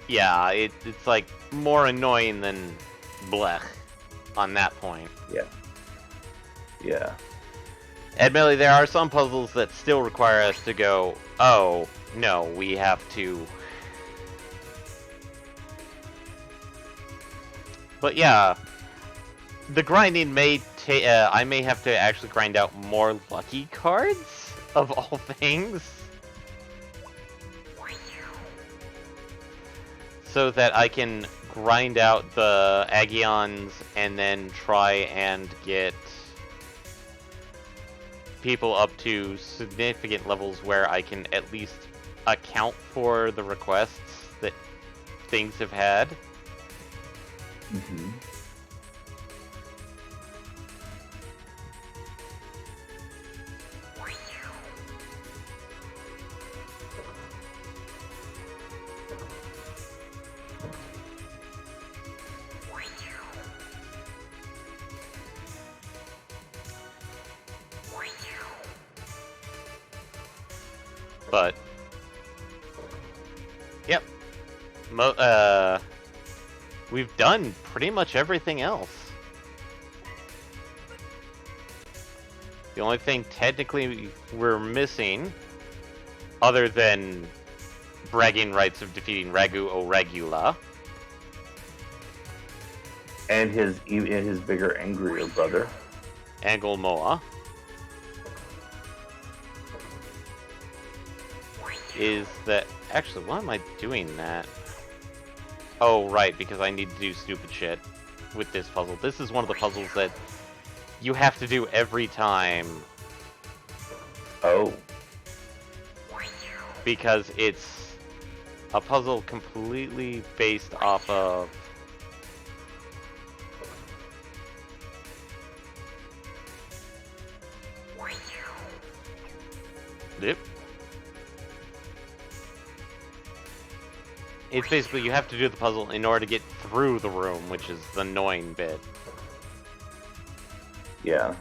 Yeah, it's like more annoying than blech on that point. Yeah. Yeah. Admittedly, there are some puzzles that still require us to go Oh, no, we have to... But yeah, the grinding may take... I may have to actually grind out more lucky cards, of all things. So that I can grind out the Agions and then try and get people up to significant levels where I can at least account for the requests that things have had. Mm-hmm. But yep, we've done pretty much everything else. The only thing technically we're missing, other than bragging rights of defeating Ragu o Ragula, And his bigger, angrier brother, Angle Moa, is that... Actually, why am I doing that? Oh, right, because I need to do stupid shit with this puzzle. This is one of the puzzles that you have to do every time. Oh. Because it's a puzzle completely based off of... Yep. It's basically you have to do the puzzle in order to get through the room, which is the annoying bit. Yeah.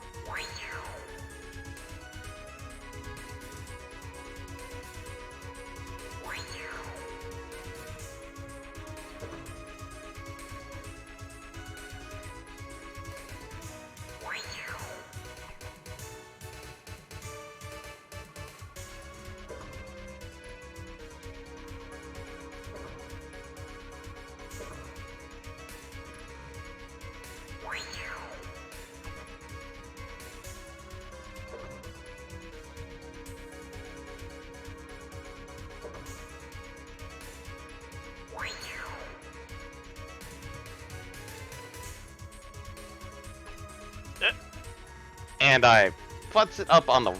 And I futz it up on the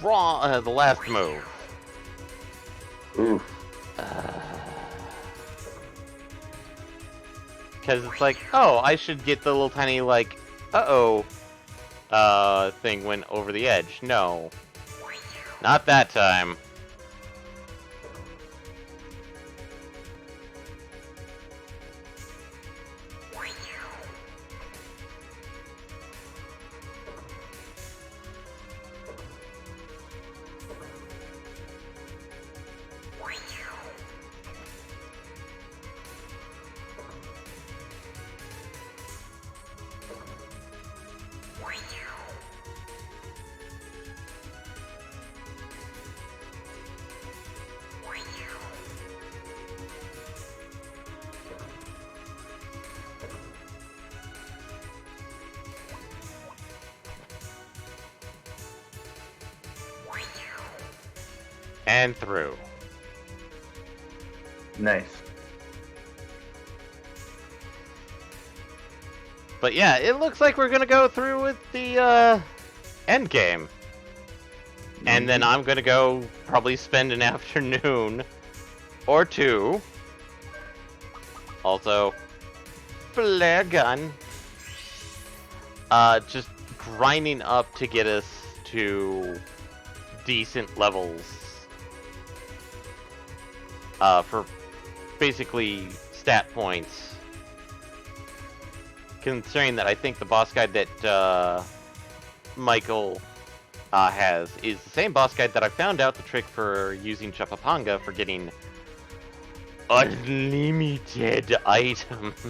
wrong, the last move. Oof. Because it's like, oh, I should get the little tiny, like, uh-oh, thing went over the edge. No. Not that time. And through. Nice. But yeah, it looks like we're gonna go through with the end game. And then I'm gonna go probably spend an afternoon or two. Also, flare gun. Just grinding up to get us to decent levels. For basically stat points. Considering that I think the boss guide that Michael has is the same boss guide that I found out the trick for using Chupapanga for getting unlimited items.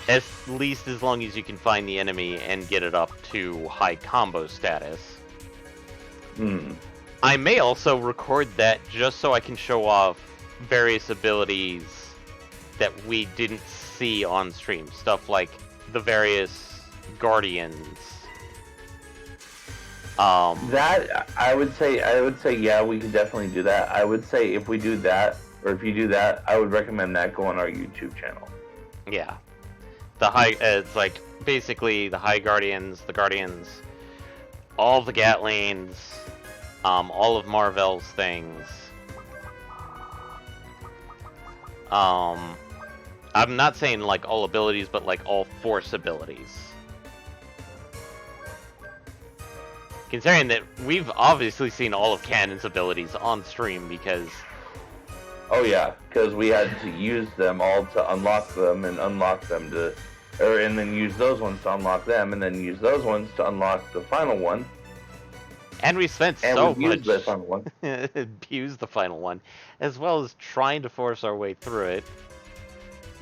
At least as long as you can find the enemy and get it up to high combo status. Hmm. I may also record that just so I can show off various abilities that we didn't see on stream. Stuff like the various guardians. That I would say, yeah, we could definitely do that. I would say if we do that, or if you do that, I would recommend that go on our YouTube channel. Yeah. The high, it's like basically the high guardians, the guardians, all the Gatlings, all of Marvel's things. I'm not saying like all abilities, but like all force abilities. Considering that we've obviously seen all of Canon's abilities on stream because... Oh yeah, because we had to use them all to unlock them and unlock them to... and then use those ones to unlock them, and then use those ones to unlock the final one. And we spent and so we much... used the final one. Use the final one, as well as trying to force our way through it.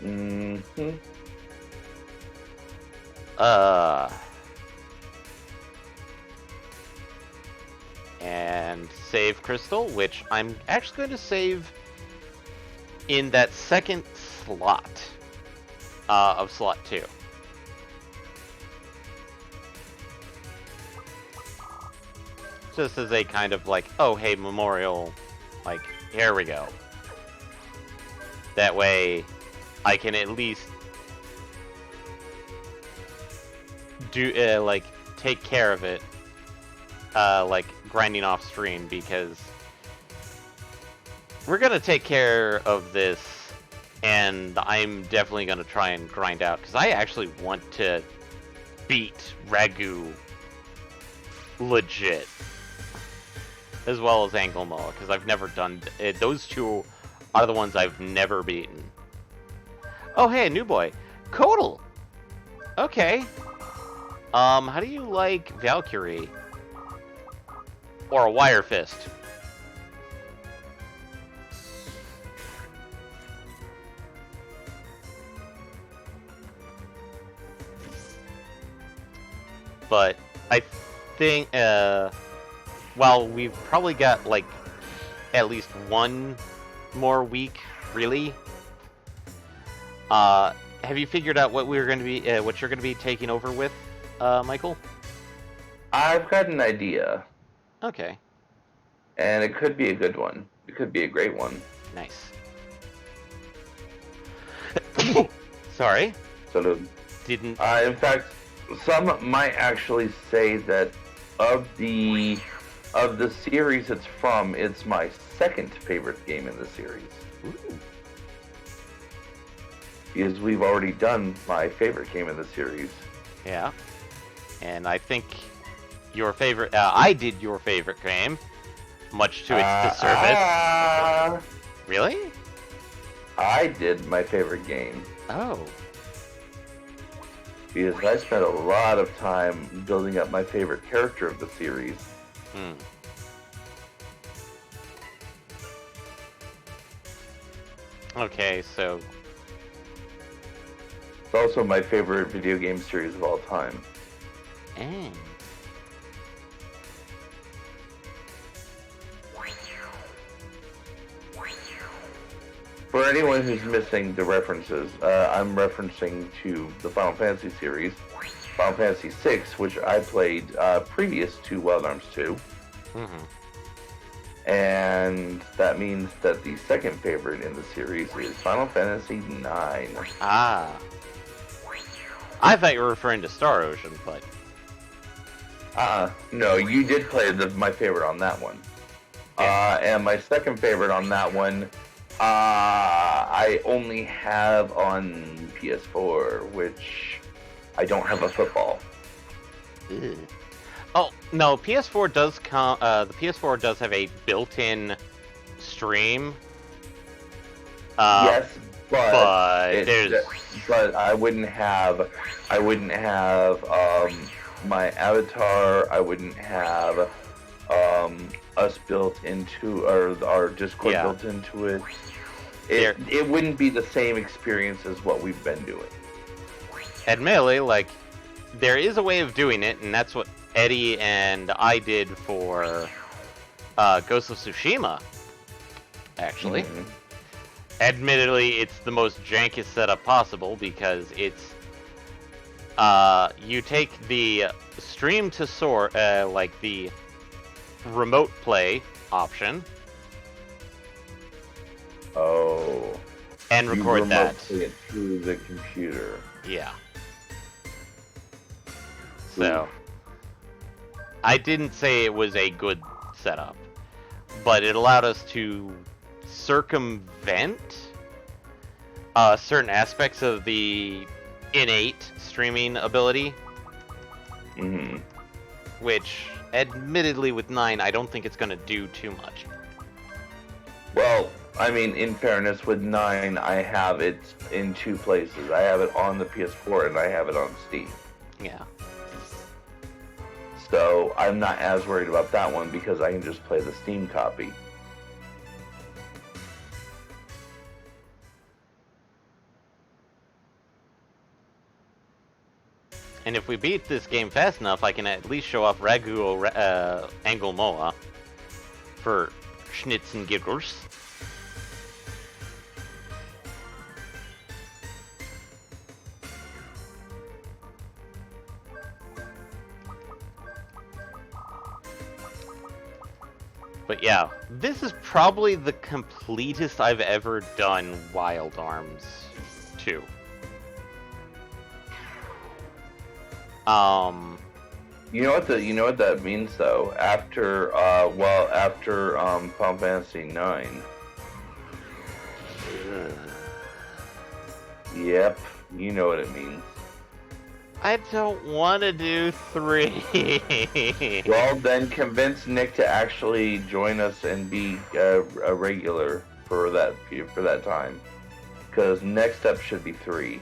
Mm-hmm. And save Crystal, which I'm actually going to save in that second slot of slot 2. Just as a kind of like, oh hey, memorial, like, here we go. That way, I can at least do, like, take care of it, like, grinding off stream, because we're gonna take care of this, and I'm definitely gonna try and grind out, because I actually want to beat Ragu legit, as well as Anglemoa, because I've never done it. Those two are the ones I've never beaten. Oh hey, a new boy, Kodal. Okay. How do you like Valkyrie? Or a Wire Fist? But I think, well, we've probably got like at least one more week, really. Have you figured out what we're going to be, what you're going to be taking over with, Michael? I've got an idea. Okay. And it could be a good one. It could be a great one. Nice. Sorry. So didn't. In fact, some might actually say that of the series it's from, it's my second favorite game in the series. Ooh. Because we've already done my favorite game in the series. Yeah. And I think your favorite... I did your favorite game, much to its disservice. Really? I did my favorite game. Oh. Because I spent a lot of time building up my favorite character of the series. Hmm. Okay, so... It's also my favorite video game series of all time. Eh. For anyone who's missing the references, I'm referencing to the Final Fantasy series, Final Fantasy VI, which I played previous to Wild Arms 2. Mm-hmm. And that means that the second favorite in the series is Final Fantasy IX. Ah. I thought you were referring to Star Ocean, but... No, you did play my favorite on that one. Yeah. And my second favorite on that one, I only have on PS4, which I don't have a football. Ew. Oh, no, PS4 does come, the PS4 does have a built-in stream. Yes, but I wouldn't have my avatar, I wouldn't have us built into, or our Discord built into it. It wouldn't be the same experience as what we've been doing. Admittedly, like, there is a way of doing it, and that's what Eddie and I did for Ghost of Tsushima, actually. Mhm. Admittedly, it's the most jankest setup possible because it's you take the stream to source, like the remote play option, Oh, and you record remote that. play it through the computer. Yeah. So, I didn't say it was a good setup, but it allowed us to circumvent certain aspects of the innate streaming ability, Mm-hmm. which, admittedly, with 9, I don't think it's going to do too much. Well, I mean, in fairness, with 9, I have it in 2 places. I have it on the PS4 and I have it on Steam. Yeah. So I'm not as worried about that one because I can just play the Steam copy. And if we beat this game fast enough, I can at least show off Ragu Angle Moa for Schnitz and Giggles. But yeah, this is probably the completest I've ever done Wild Arms 2. You know what that means though? After Final Fantasy 9. Yep, you know what it means. I don't want to do 3. Well, then convince Nick to actually join us and be a regular for that time, because next step should be 3.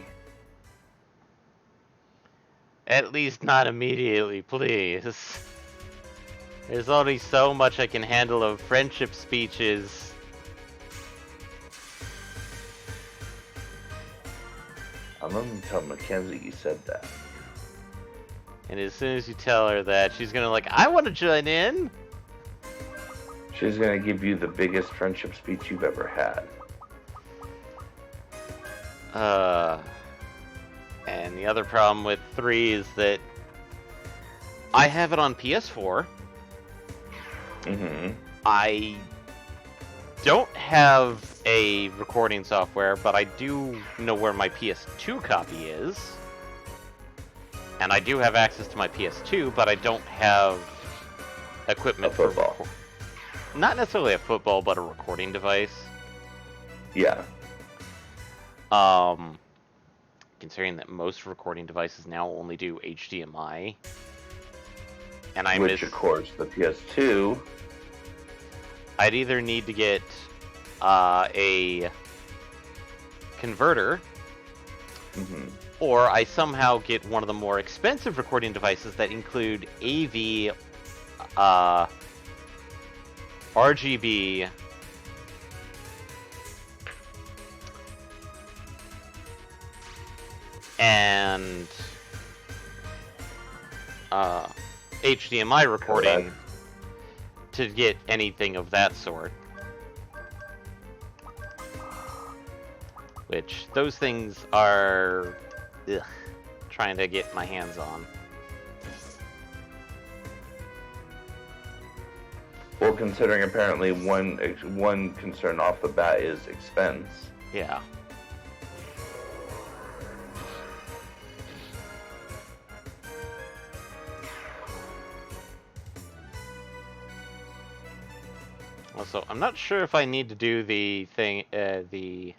At least not immediately, please. There's only so much I can handle of friendship speeches. I'm gonna tell Mackenzie you said that. And as soon as you tell her that, she's gonna like, I want to join in! She's gonna give you the biggest friendship speech you've ever had. And the other problem with 3 is that I have it on PS4. Mm-hmm. I don't have a recording software, but I do know where my PS2 copy is. And I do have access to my PS2, but I don't have equipment for football. not necessarily a football, but a recording device. Yeah. Considering that most recording devices now only do HDMI, and Which, of course, the PS2. I'd either need to get a converter, Mm-hmm. or I somehow get one of the more expensive recording devices that include AV, RGB, and HDMI recording to get anything of that sort. Which, those things are trying to get my hands on. Well, considering apparently one concern off the bat is expense. Yeah. Also, I'm not sure if I need to do the thing, the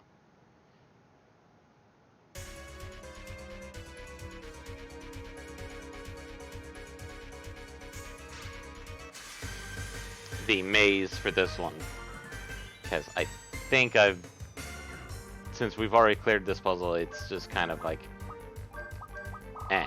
maze for this one, because I think since we've already cleared this puzzle, it's just kind of like, eh.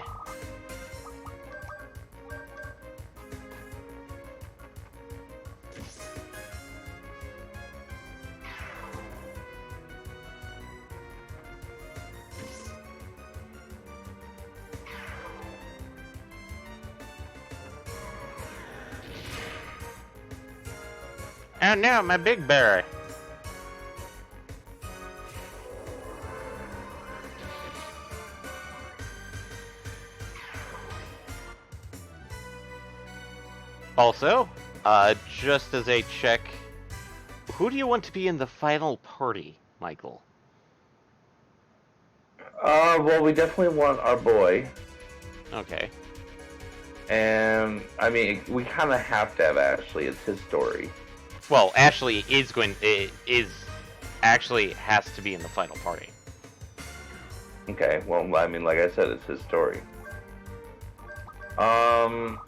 Oh no, my big berry. Also, just as a check, who do you want to be in the final party, Michael? Well, we definitely want our boy. Okay. And, I mean, we kind of have to have Ashley. It's his story. Well, Ashley actually has to be in the final party. Okay, well, I mean, like I said, it's his story. So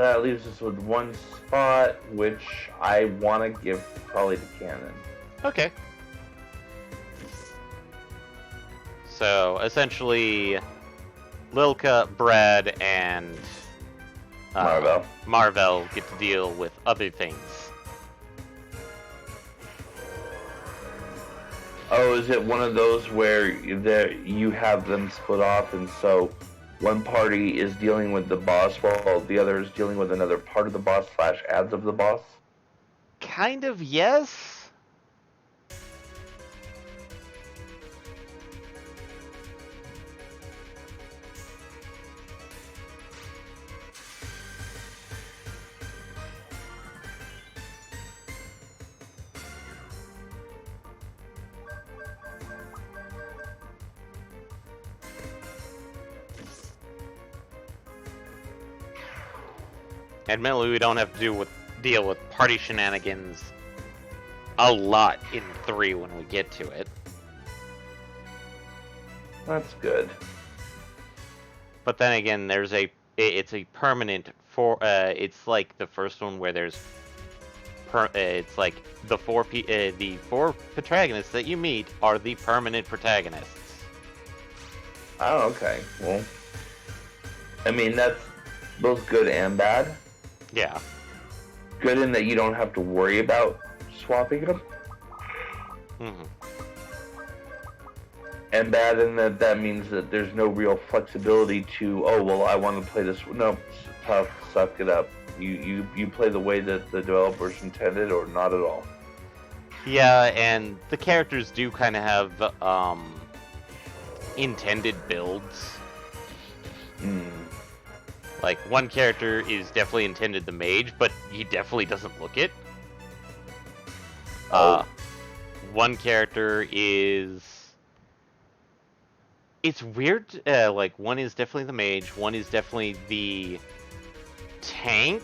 that leaves us with one spot, which I want to give probably to Cannon. Okay. So, essentially, Lilka, Brad, and Marvel get to deal with other things. Oh, is it one of those where you have them split off, and so one party is dealing with the boss while the other is dealing with another part of the boss / ads of the boss? Kind of, yes. Admittedly, we don't have to deal with party shenanigans a lot in 3 when we get to it. That's good. But then again, it's a permanent it's like the first one where there's it's like the four protagonists that you meet are the permanent protagonists. Oh, okay. Well, I mean, that's both good and bad. Yeah. Good in that you don't have to worry about swapping them. Mm-hmm. And bad in that means that there's no real flexibility to, oh, well, I want to play this. No, tough, suck it up. You play the way that the developers intended, or not at all. Yeah, and the characters do kind of have intended builds. Like, one character is definitely intended the mage, but he definitely doesn't look it. One character is... It's weird, like, one is definitely the mage, one is definitely the tank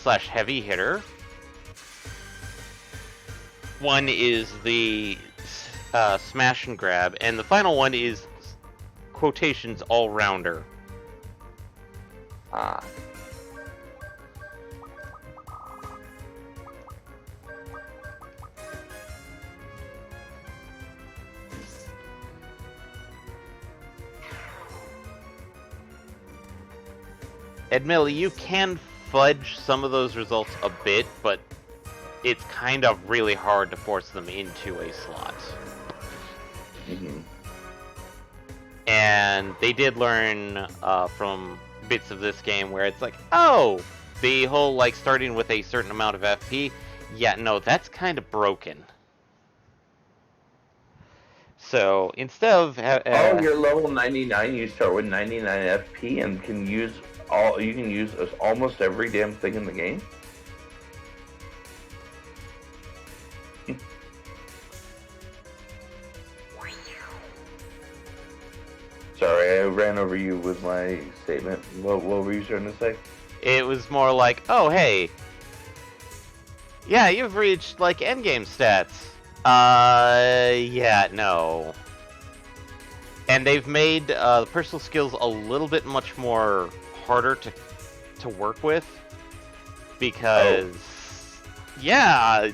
/ heavy hitter. One is the smash and grab, and the final one is, quotations, all-rounder. Admittedly, you can fudge some of those results a bit, but it's kind of really hard to force them into a slot. Mm-hmm. And they did learn from bits of this game where it's like, oh, the whole, like, starting with a certain amount of FP, yeah, no, that's kind of broken. So, instead of... you're level 99, you start with 99 FP and can use almost every damn thing in the game? Sorry, I ran over you with my statement. What were you trying to say? It was more like, oh, hey, yeah, you've reached, like, endgame stats. Yeah, no. And they've made personal skills a little bit much more harder to work with. Because, yeah,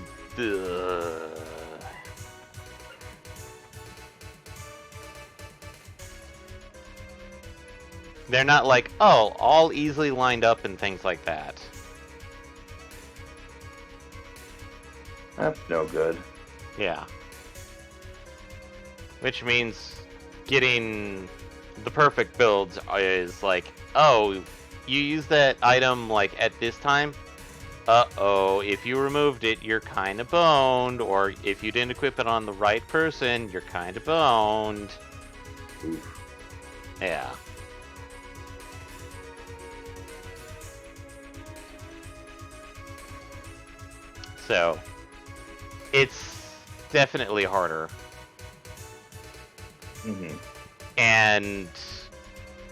they're not like, oh, all easily lined up and things like that. That's no good. Yeah. Which means getting the perfect builds is like, oh, you use that item like at this time? Uh-oh, if you removed it, you're kind of boned, or if you didn't equip it on the right person, you're kind of boned. Oof. Yeah. So, it's definitely harder. Mm-hmm. And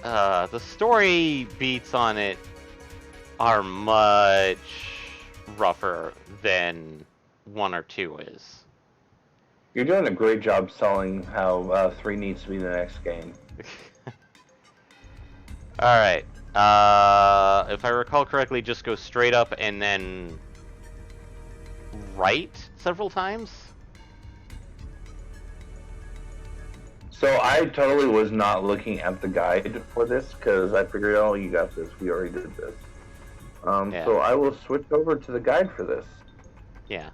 the story beats on it are much rougher than 1 or 2 is. You're doing a great job selling how 3 needs to be the next game. Alright. If I recall correctly, just go straight up and then right several times? So I totally was not looking at the guide for this because I figured, oh, you got this. We already did this. Yeah. So I will switch over to the guide for this. Yeah.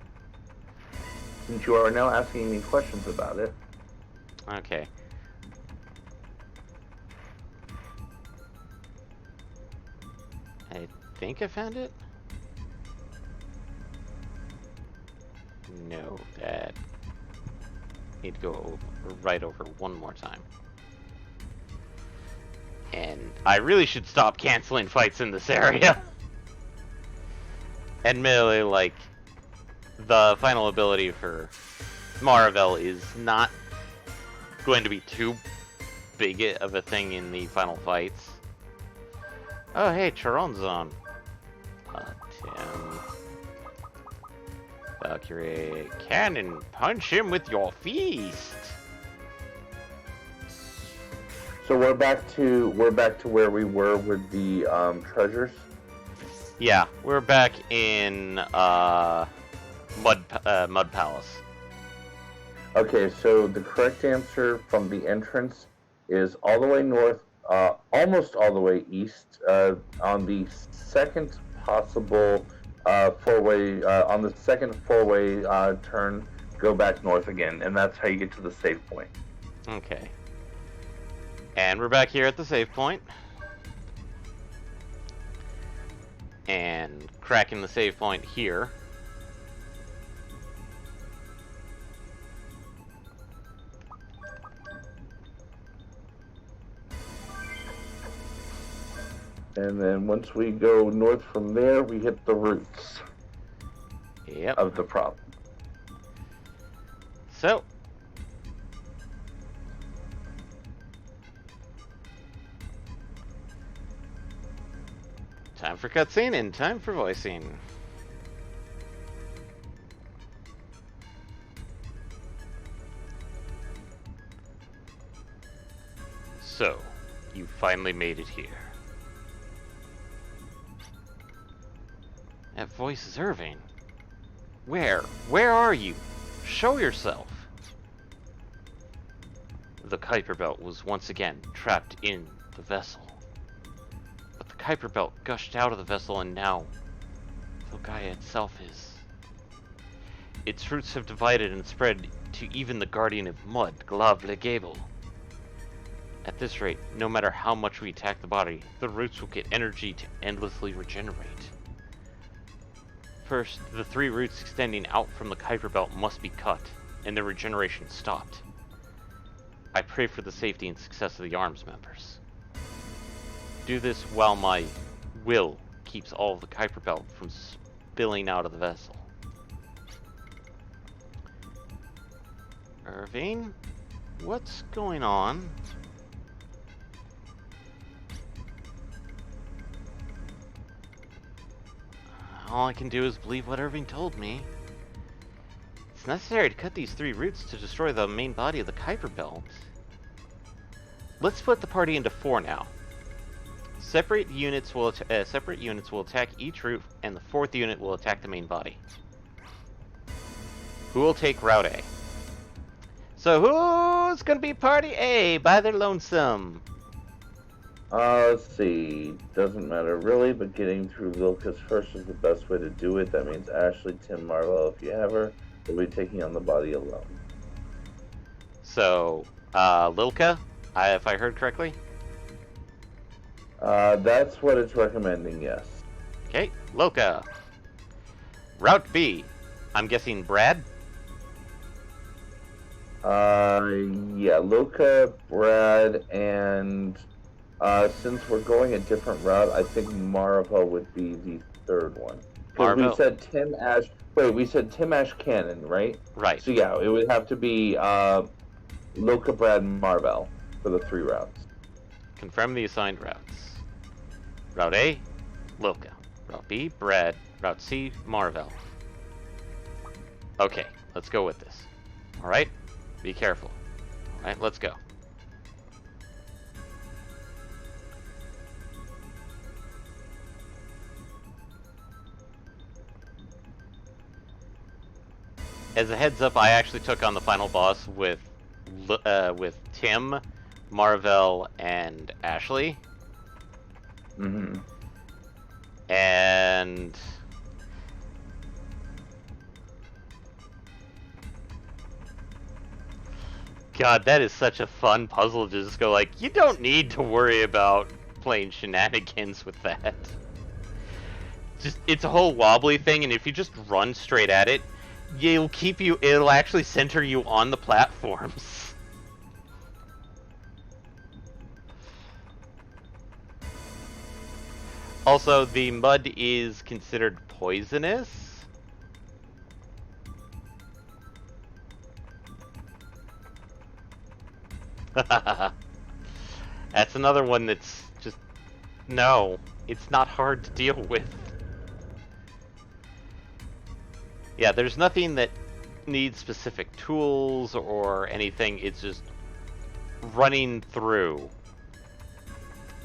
Since you are now asking me questions about it. Okay. I think I found it? No, that... Need to go right over one more time. And I really should stop canceling fights in this area. Admittedly, like, the final ability for Maravel is not going to be too big of a thing in the final fights. Oh, hey, Charon Zone. Tim. Valkyrie. Cannon, punch him with your fist. So we're back to where we were with the treasures. Yeah, we're back in Mud Palace. Okay, so the correct answer from the entrance is all the way north, almost all the way east, on the second possible four-way, on the second four-way turn, go back north again, and that's how you get to the save point. Okay. And we're back here at the save point. And cracking the save point here. And then once we go north from there, we hit the roots of the problem. So, time for cutscene and time for voicing. So, you finally made it here. That voice is Irving. Where? Where are you? Show yourself! The Kuiper Belt was once again trapped in the vessel. But the Kuiper Belt gushed out of the vessel and now Gaia itself is. Its roots have divided and spread to even the Guardian of Mud, Glavle Gable. At this rate, no matter how much we attack the body, the roots will get energy to endlessly regenerate. First, the 3 roots extending out from the Kuiper Belt must be cut, and their regeneration stopped. I pray for the safety and success of the arms members. Do this while my will keeps all of the Kuiper Belt from spilling out of the vessel. Irving? What's going on? All I can do is believe what Irving told me. It's necessary to cut these 3 roots to destroy the main body of the Kuiper Belt. Let's split the party into 4 now. Separate units will attack each root, and the 4th unit will attack the main body. Who will take Route A? So who's gonna be Party A by their lonesome? Let's see. Doesn't matter really, but getting through Lilka's first is the best way to do it. That means Ashley, Tim, Marvel, if you have her, will be taking on the body alone. So, Lilka, if I heard correctly? That's what it's recommending, yes. Okay, Lilka. Route B. I'm guessing Brad? Yeah, Luca, Brad, and since we're going a different route, I think Marvel would be the third one. Because we Marvel? said Tim Ash. Wait, we said Tim Ash Cannon, right? Right. So yeah, it would have to be Luca, Brad, and Marvel for the 3 routes. Confirm the assigned routes. Route A, Loka. Route B, Brad. Route C, Marvel. Okay, let's go with this. Alright? Be careful. Alright, let's go. As a heads up, I actually took on the final boss with Tim, Marvel, and Ashley. Mm-hmm. And God, that is such a fun puzzle to just go like, you don't need to worry about playing shenanigans with that. Just, it's a whole wobbly thing, and if you just run straight at it, it'll actually center you on the platforms. Also, the mud is considered poisonous. That's another one that's just, no, it's not hard to deal with. Yeah, there's nothing that needs specific tools or anything. It's just running through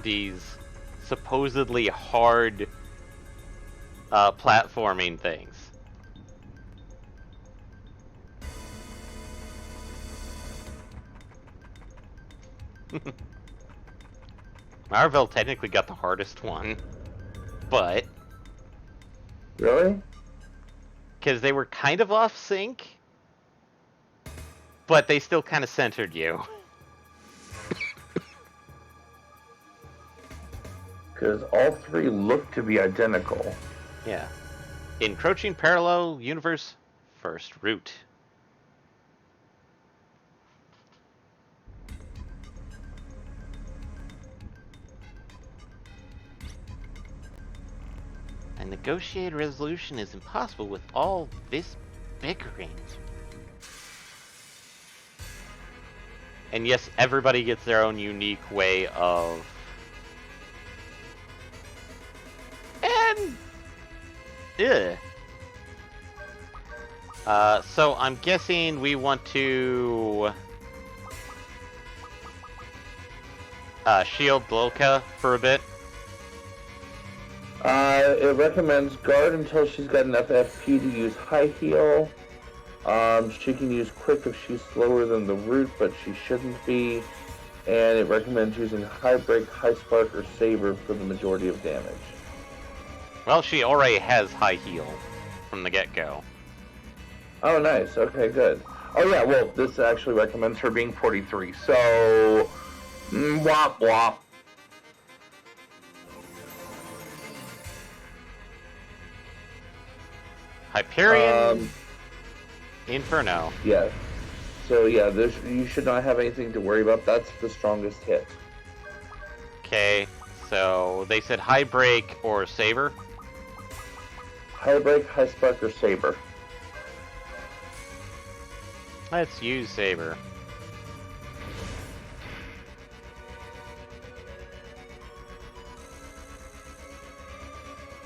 these supposedly hard platforming things. Marvel technically got the hardest one, but Really? because they were kind of off sync, but they still kind of centered you. Because all 3 look to be identical. Yeah. Encroaching parallel universe, first route. A negotiated resolution is impossible with all this bickering. And yes, everybody gets their own unique way of... And... Ugh. So I'm guessing we want to... shield Loka for a bit. It recommends guard until she's got enough FP to use high heal. She can use quick if she's slower than the root, but she shouldn't be. And it recommends using high break, high spark, or saber for the majority of damage. Well, she already has high heal from the get-go. Oh, nice. Okay, good. Oh, yeah, well, this actually recommends her being 43, so... wop wop. Hyperion Inferno. Yeah. So, yeah, you should not have anything to worry about. That's the strongest hit. Okay, so they said high break or saber. High break, high spark, or saber. Let's use saber.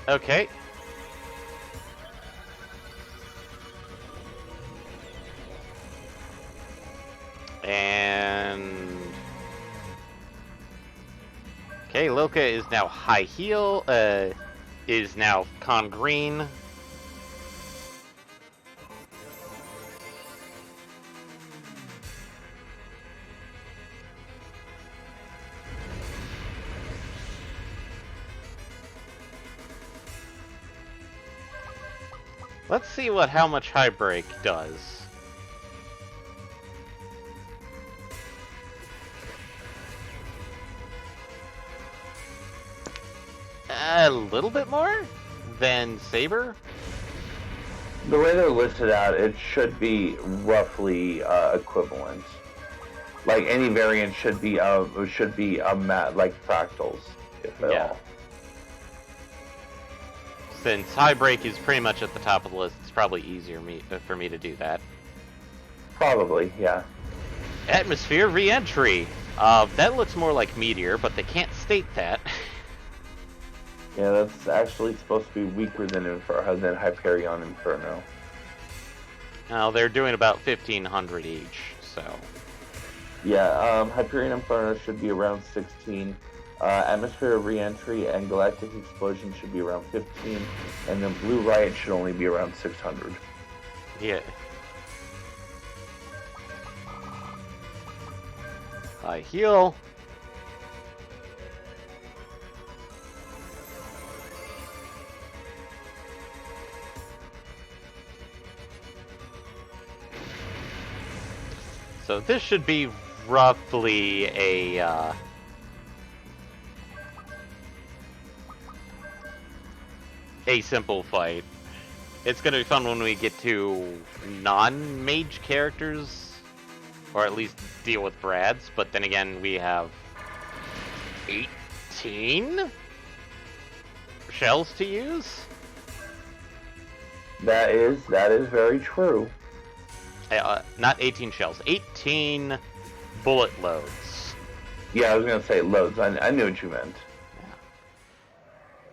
Okay. And... Okay, Loka is now high heal, is now con green. Let's see how much high break does. A little bit more than saber. the way they're listed out, it should be roughly equivalent. Like any variant should be like fractals, if at all. Since Highbreak is pretty much at the top of the list, it's probably easier for me to do that. Probably, yeah. Atmosphere Reentry. That looks more like Meteor, but they can't state that. Yeah, that's actually supposed to be weaker than Hyperion Inferno. Now, they're doing about 1,500 each, so... Yeah, Hyperion Inferno should be around 16. Atmosphere Reentry and Galactic Explosion should be around 15. And then Blue Riot should only be around 600. Yeah. I heal. So this should be roughly a simple fight. It's gonna be fun when we get to non-mage characters, or at least deal with Brads, but then again, we have 18 shells to use? That is very true. Not 18 shells, 18 bullet loads. Yeah, I was gonna say loads. I knew what you meant. Yeah.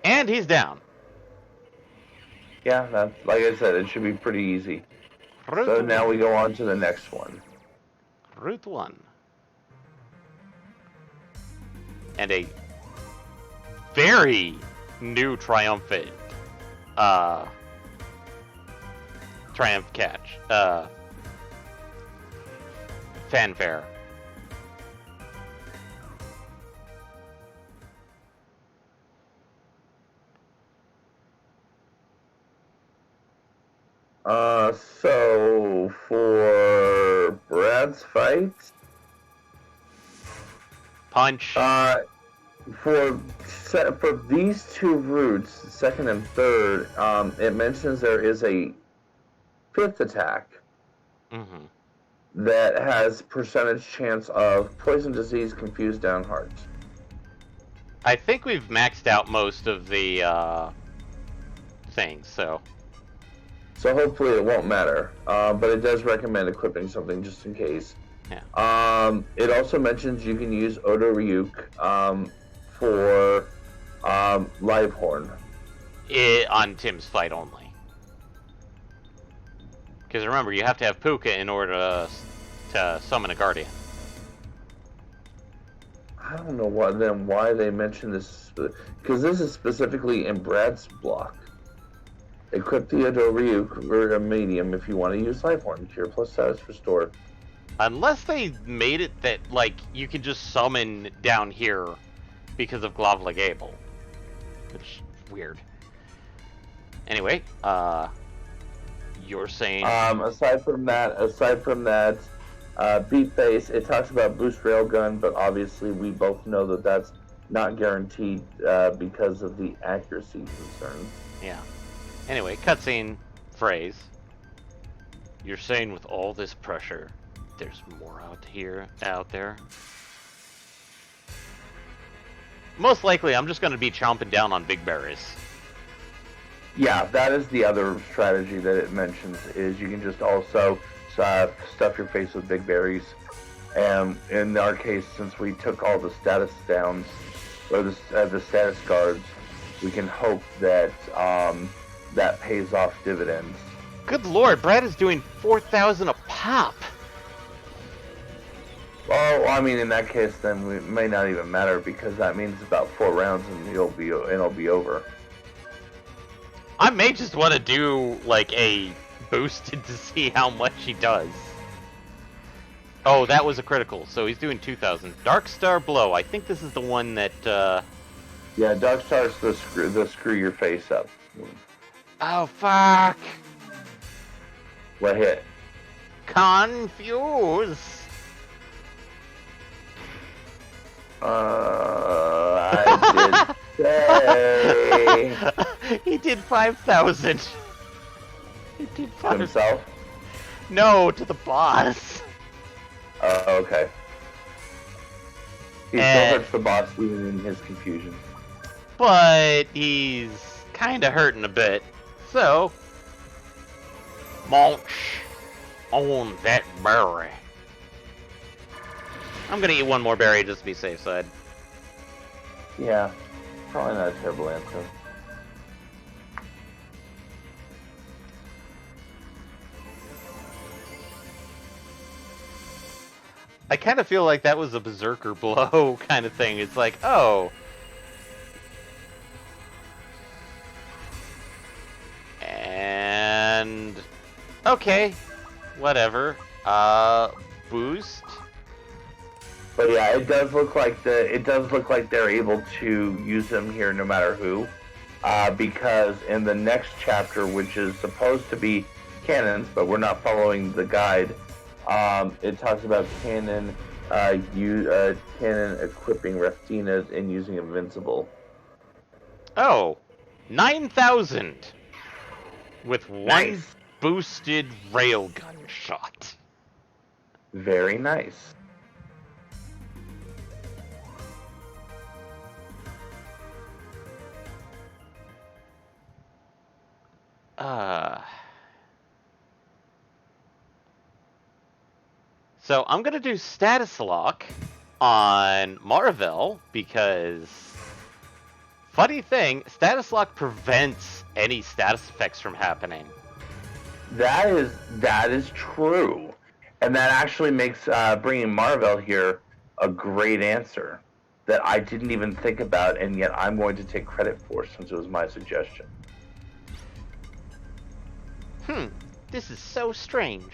And he's down. Yeah, that's, like I said, it should be pretty easy. So now we go on to the next one. Route 1. And a very new triumphant triumph catch. Fanfare. So for Brad's fight, Punch. For these two routes, second and third, it mentions there is a fifth attack that has percentage chance of poison, disease, confused, down, heart. I think we've maxed out most of the things, so... So hopefully it won't matter, but it does recommend equipping something just in case. Yeah. It also mentions you can use Odo Ryuk for Live Horn. On Tim's fight only. Because remember, you have to have Puka in order to summon a Guardian. I don't know why they mentioned this, because this is specifically in Brad's block. Equip the Odo Ryuk or a medium if you want to use Life Horn. Cure plus status restored. Unless they made it that, like, you can just summon down here because of Glavla Gable. Which is weird. Anyway, you're saying... Aside from that, Beat Base, it talks about Boost Railgun, but obviously we both know that that's not guaranteed because of the accuracy concerns. Yeah. Anyway, cutscene phrase. You're saying with all this pressure, there's more out there? Most likely, I'm just going to be chomping down on big berries. Yeah, that is the other strategy that it mentions, is you can just also stuff your face with big berries. And in our case, since we took all the status downs, or the status guards, we can hope that that pays off dividends. Good lord, Brad is doing 4,000 a pop. Well, I mean, in that case, then it may not even matter, because that means about 4 rounds and it'll be over. I may just want to do like a boosted to see how much he does. Oh, that was a critical, so he's doing 2,000. Dark Star Blow. I think this is the one that. Yeah, Dark Star's the screw your face up. Oh fuck! What hit? Confuse. I did say. He did 5,000. He 55. Himself? No, to the boss. Oh, okay. He still And- hurts the boss even in his confusion. But he's kind of hurting a bit. So, munch on that berry. I'm gonna eat one more berry just to be safe side. Yeah, probably not a terrible answer. I kind of feel like that was a berserker blow kind of thing. It's like, oh. And okay, whatever. Boost. But yeah, it does look like they're able to use him here no matter who, because in the next chapter, which is supposed to be Canon's, but we're not following the guide. It talks about Canon equipping Raftinas and using Invincible. Oh, 9,000 with one Nice. boosted railgun shot. Very nice. So I'm gonna do status lock on Marvel because funny thing, status lock prevents any status effects from happening. That is true, and that actually makes bringing Marvel here a great answer that I didn't even think about, and yet I'm going to take credit for since it was my suggestion. This is so strange.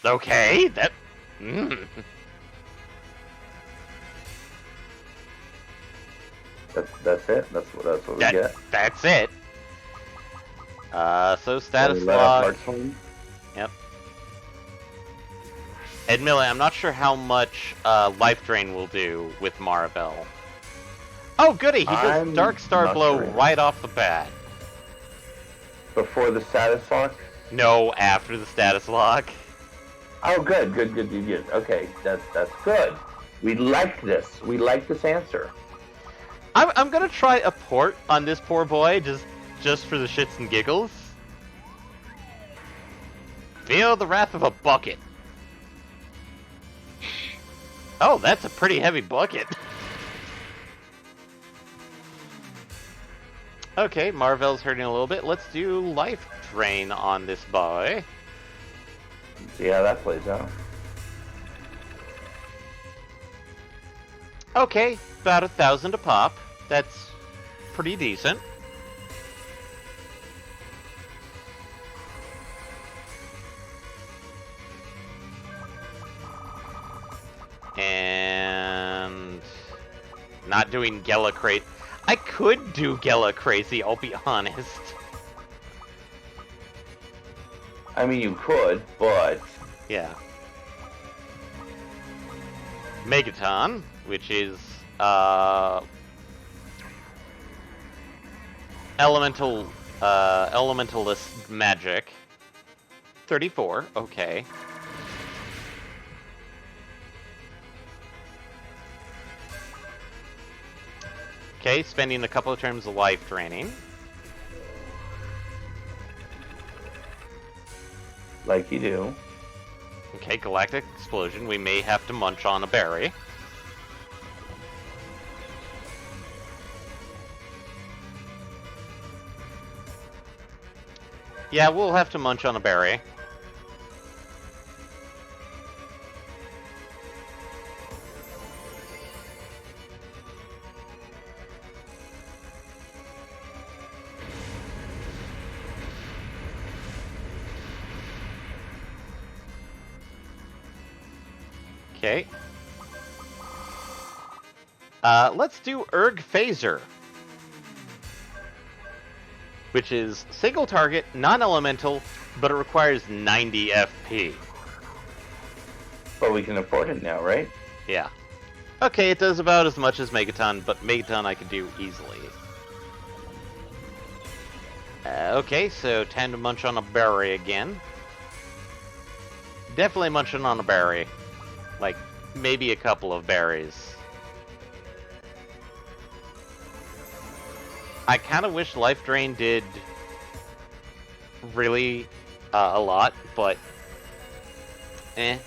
Okay, that. That's it. That's what we get. That's it. So status Let out lock. Marksman. Yep. Admittedly, I'm not sure how much life drain will do with Marvel. Oh, goody! He does I'm Dark Star not Blow sure. right off the bat. Before the status lock. No, after the status lock. Oh, good. Okay, that's good. We like this. We like this answer. I'm gonna try a port on this poor boy just for the shits and giggles. Feel the wrath of a bucket. Oh, that's a pretty heavy bucket. Okay, Marvel's hurting a little bit. Let's do life drain on this boy. See how that plays out. Okay, about 1,000 a pop. That's pretty decent. And not doing Gela Crazy. I could do Gela Crazy, I'll be honest. I mean, you could, but Yeah. Megaton, which is elementalist magic. 34, okay. Okay, spending a couple of turns of life draining. like you do. Okay, Galactic Explosion. We may have to munch on a berry. Yeah, we'll have to munch on a berry. Okay. Let's do Erg Phaser. Which is single target, non-elemental, but it requires 90 FP. But we can afford it now, right? Yeah. Okay, it does about as much as Megaton, but Megaton I could do easily. Okay, so time to munch on a berry again. Definitely munching on a berry. Like, maybe a couple of berries. I kind of wish Life Drain did really a lot, but eh.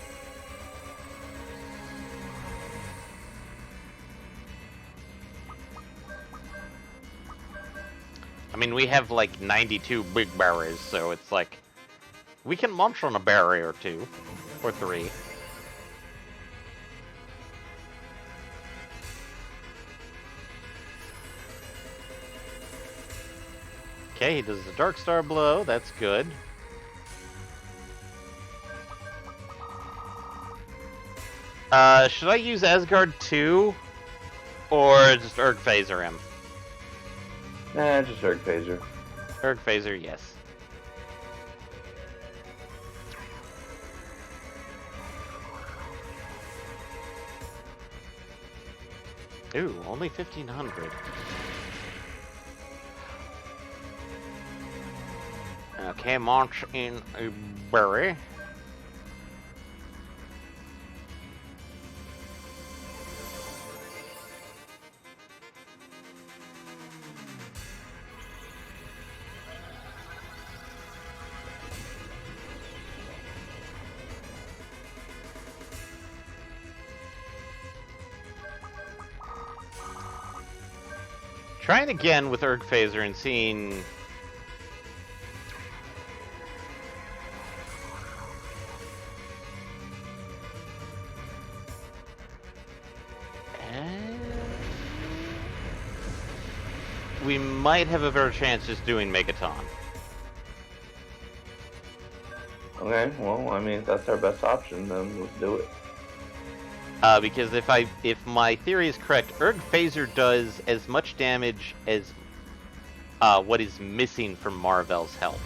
I mean, we have like 92 big berries, so it's like we can munch on a berry or two, or three. Okay, he does the Dark Star blow. That's good. Should I use Asgard 2 or just Erg Phaser him? Nah, just Erg Phaser. Erg Phaser, yes. Ooh, only 1,500. Okay, launch in a berry. Trying again with Erg Phaser and seeing. We might have a better chance just doing Megaton. Okay, well, I mean, if that's our best option, then let's do it. Because if my theory is correct, Erg Phaser does as much damage as what is missing from Marvel's health.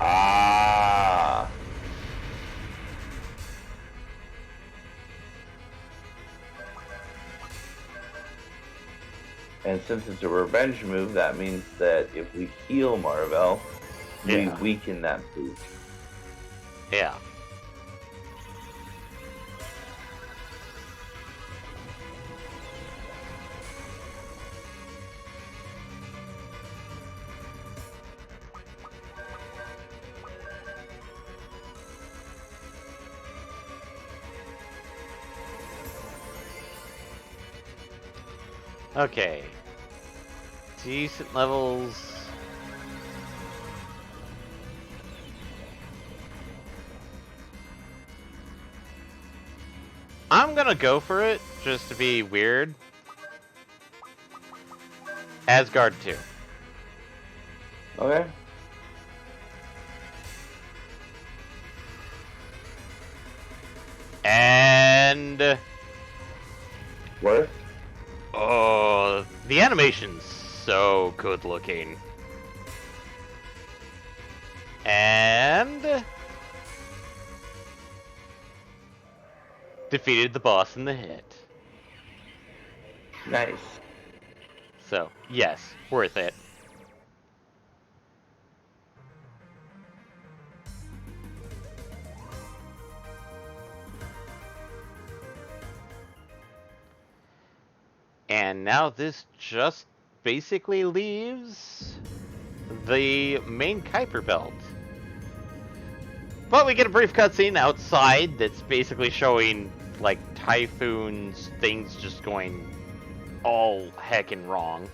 Ah. And since it's a revenge move, that means that if we heal Marvel, we weaken that boost. Yeah. Okay. Decent levels. I'm gonna go for it, just to be weird. Asgard 2. Okay. And... What? Oh, the animation's so good looking. And... defeated the boss in the hit. Nice. So, yes, worth it. And now this just basically leaves the main Kuiper belt. But we get a brief cutscene outside that's basically showing, like, typhoons, things just going all heckin' wrong.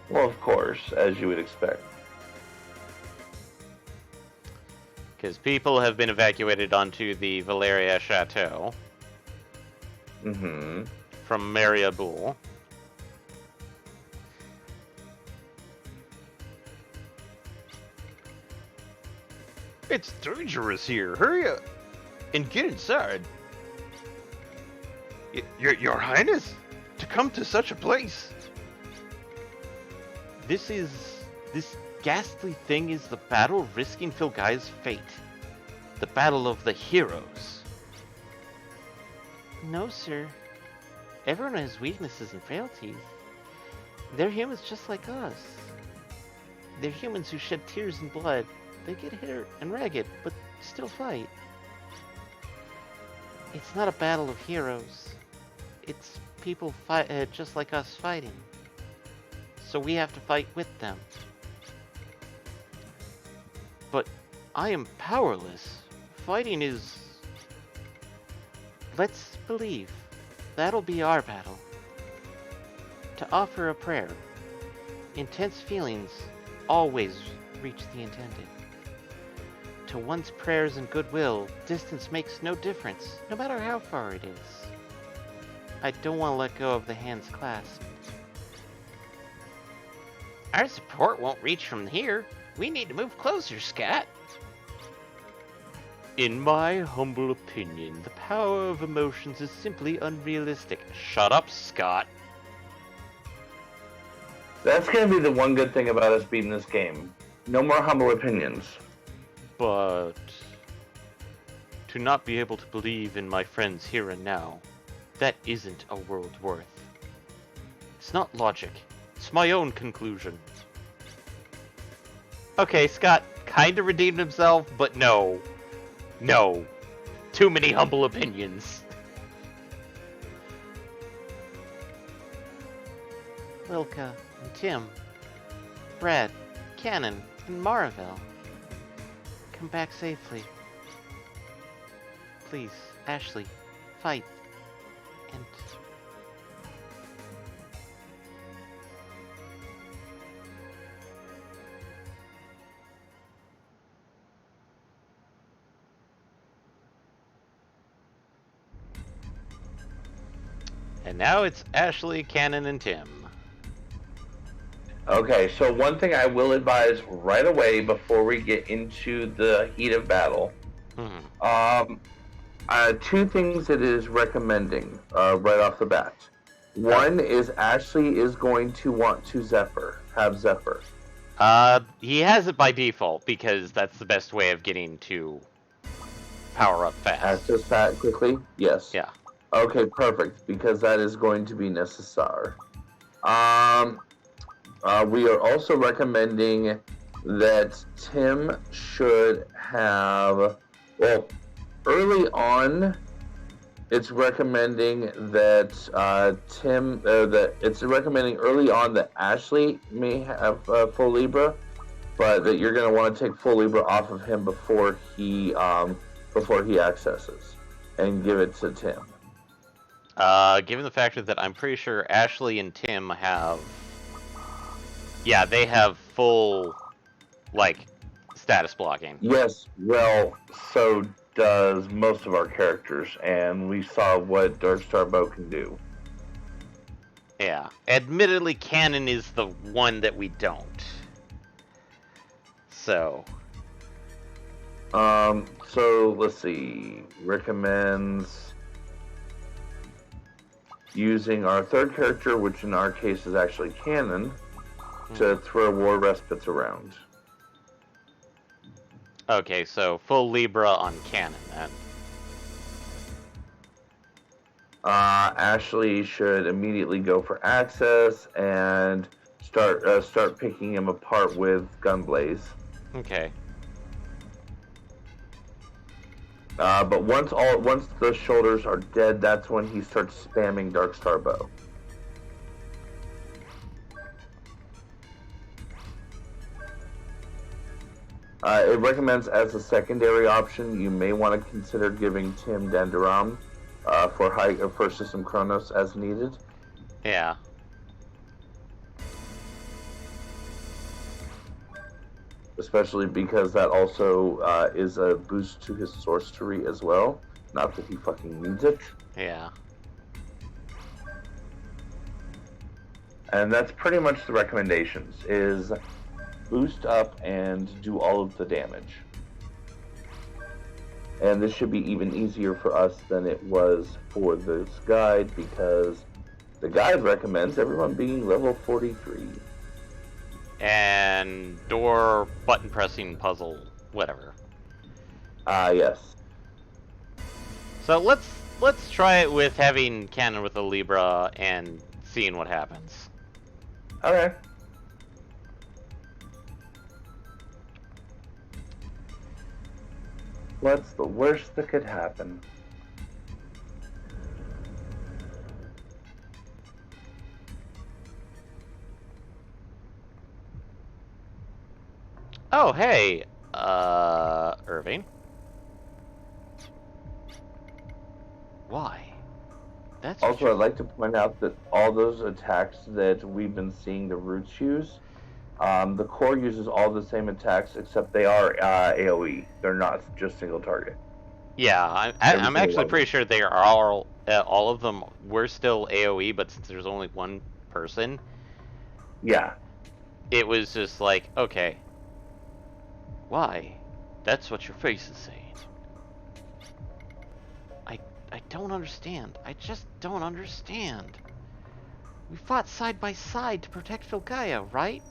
Well, of course, as you would expect. Because people have been evacuated onto the Valeria Chateau. Mm-hmm. From Mariabul. It's dangerous here. Hurry up and get inside. Your Highness? To come to such a place? This ghastly thing is the battle risking Filgai's fate. The battle of the heroes. No, sir. Everyone has weaknesses and frailties. They're humans just like us. They're humans who shed tears and blood. They get hurt and ragged, but still fight. It's not a battle of heroes. It's people fight just like us fighting. So we have to fight with them. But I am powerless. Fighting is... Let's believe. That'll be our battle. To offer a prayer. Intense feelings always reach the intended. To one's prayers and goodwill, distance makes no difference, no matter how far it is. I don't want to let go of the hands clasped. Our support won't reach from here. We need to move closer, Scott. In my humble opinion, the power of emotions is simply unrealistic. Shut up, Scott. That's going to be the one good thing about us beating this game. No more humble opinions. But... to not be able to believe in my friends here and now, that isn't a world worth. It's not logic. It's my own conclusion. Okay, Scott kinda redeemed himself, but no. No. Too many humble opinions. Lilka and Tim, Brad, Cannon, and Maravel. Come back safely. Please, Ashley, fight. And... and now it's Ashley, Cannon, and Tim. Okay, so one thing I will advise right away before we get into the heat of battle. Two things it is recommending right off the bat. One is Ashley is going to want to have Zephyr. He has it by default because that's the best way of getting to power up fast. Access that quickly? Yes. Yeah. Okay, perfect, because that is going to be necessary. We are also recommending that Tim should have, well, early on, it's recommending that it's recommending early on that Ashley may have full Libra, but that you're going to want to take full Libra off of him before he accesses, and give it to Tim. Given the factor that I'm pretty sure Ashley and Tim have... yeah, they have full, like, status blocking. Yes, well, so does most of our characters, and we saw what Darkstar Bow can do. Yeah. Admittedly, Cannon is the one that we don't. So... so, let's see. Recommends using our third character, which in our case is actually Cannon, to throw war respites around. Okay, so full Libra on Cannon, then. Ashley should immediately go for access and start picking him apart with Gunblaze. Okay. But once the shoulders are dead, that's when he starts spamming Darkstar Bow. It recommends as a secondary option, you may want to consider giving Tim Dandaram for System Chronos as needed. Yeah. Especially because that also is a boost to his sorcery as well. Not that he fucking needs it. Yeah. And that's pretty much the recommendations, is boost up and do all of the damage. And this should be even easier for us than it was for this guide, because the guide recommends everyone being level 43. And door button pressing puzzle, whatever. Yes. So let's try it with having Cannon with a Libra and seeing what happens. Okay. What's the worst that could happen? Oh, hey, Irving. Why? That's what Also, you're... I'd like to point out that all those attacks that we've been seeing the Roots use, the core uses all the same attacks, except they are AoE. They're not just single target. Yeah, Every I'm single actually one of pretty them. sure they are all of them were still AoE, but since there's only one person, Yeah. it was just like, okay, why? That's what your face is saying. I I don't understand. I just don't understand. We fought side by side to protect Filgaia, right?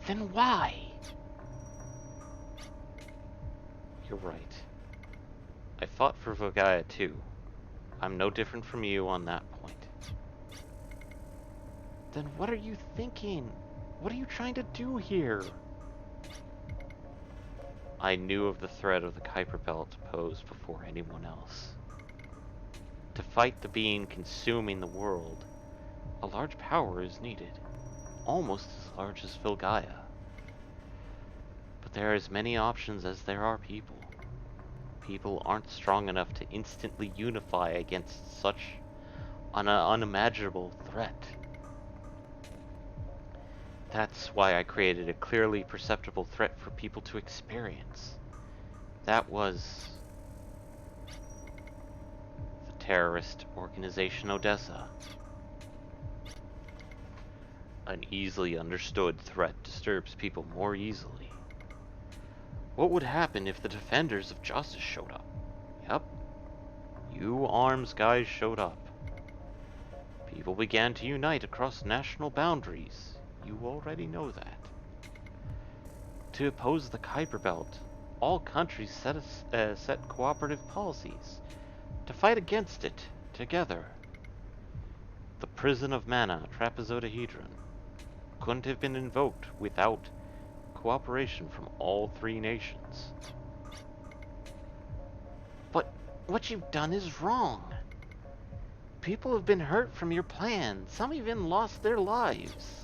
Then why? You're right. I fought for Filgaia too. I'm no different from you on that point. Then what are you thinking? What are you trying to do here? I knew of the threat of the Kuiper Belt posed before anyone else. To fight the being consuming the world, a large power is needed, almost as large as Filgaia. But there are as many options as there are people. People aren't strong enough to instantly unify against such an unimaginable threat. That's why I created a clearly perceptible threat for people to experience. That was the terrorist organization Odessa. An easily understood threat disturbs people more easily. What would happen if the defenders of justice showed up? Yep, you arms guys showed up. People began to unite across national boundaries. You already know that. To oppose the Kuiper Belt, all countries set cooperative policies. To fight against it, together. The prison of mana, trapezoidahedron, couldn't have been invoked without cooperation from all three nations. But what you've done is wrong. People have been hurt from your plan. Some even lost their lives.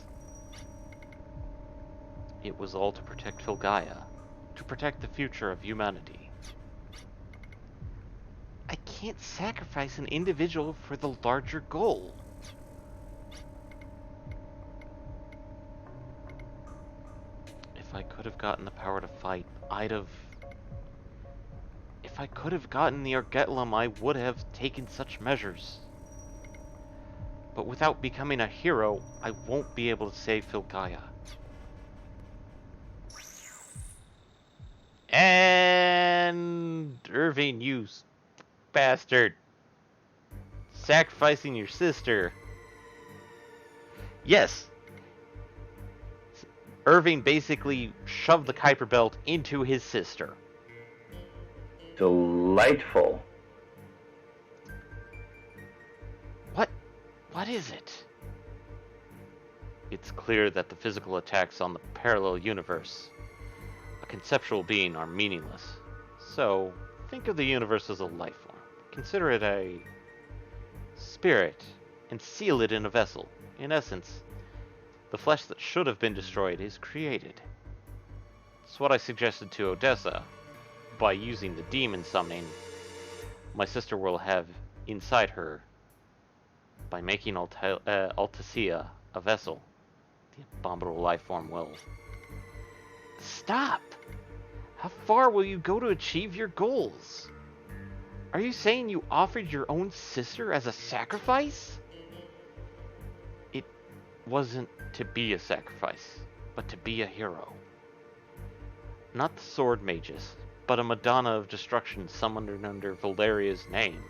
It was all to protect Filgaia, to protect the future of humanity. I can't sacrifice an individual for the larger goal. If I could have gotten the power to fight, I'd have... If I could have gotten the Argetlum, I would have taken such measures. But without becoming a hero, I won't be able to save Filgaia. And... Irving, you bastard. Sacrificing your sister. Yes. Irving basically shoved the Kuiper Belt into his sister. Delightful. What is it? It's clear that the physical attacks on the parallel universe, a conceptual being, are meaningless. So, think of the universe as a life form. Consider it a spirit, and seal it in a vessel. In essence, the flesh that should have been destroyed is created. It's what I suggested to Odessa. By using the demon summoning, my sister will have inside her, by making Altacia a vessel, the abominable life form will... Stop! How far will you go to achieve your goals? Are you saying you offered your own sister as a sacrifice? It wasn't to be a sacrifice, but to be a hero. Not the sword mages, but a Madonna of Destruction summoned under Valeria's name.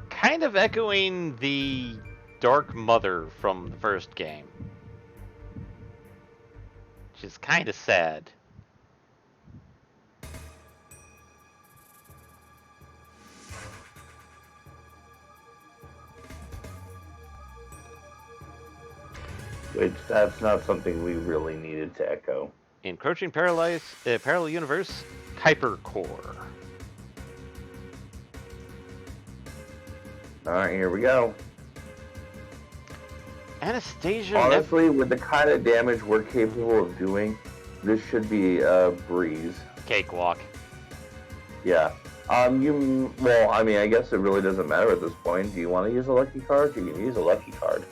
Kind of echoing the Dark Mother from the first game. Which is kind of sad. Which, that's not something we really needed to echo. Encroaching Parallel Universe, Kuiper Core. Alright, here we go. Anastasia Honestly, with the kind of damage we're capable of doing, this should be a breeze. Cakewalk. Yeah. Well, I mean, I guess it really doesn't matter at this point. Do you want to use a lucky card? You can use a lucky card.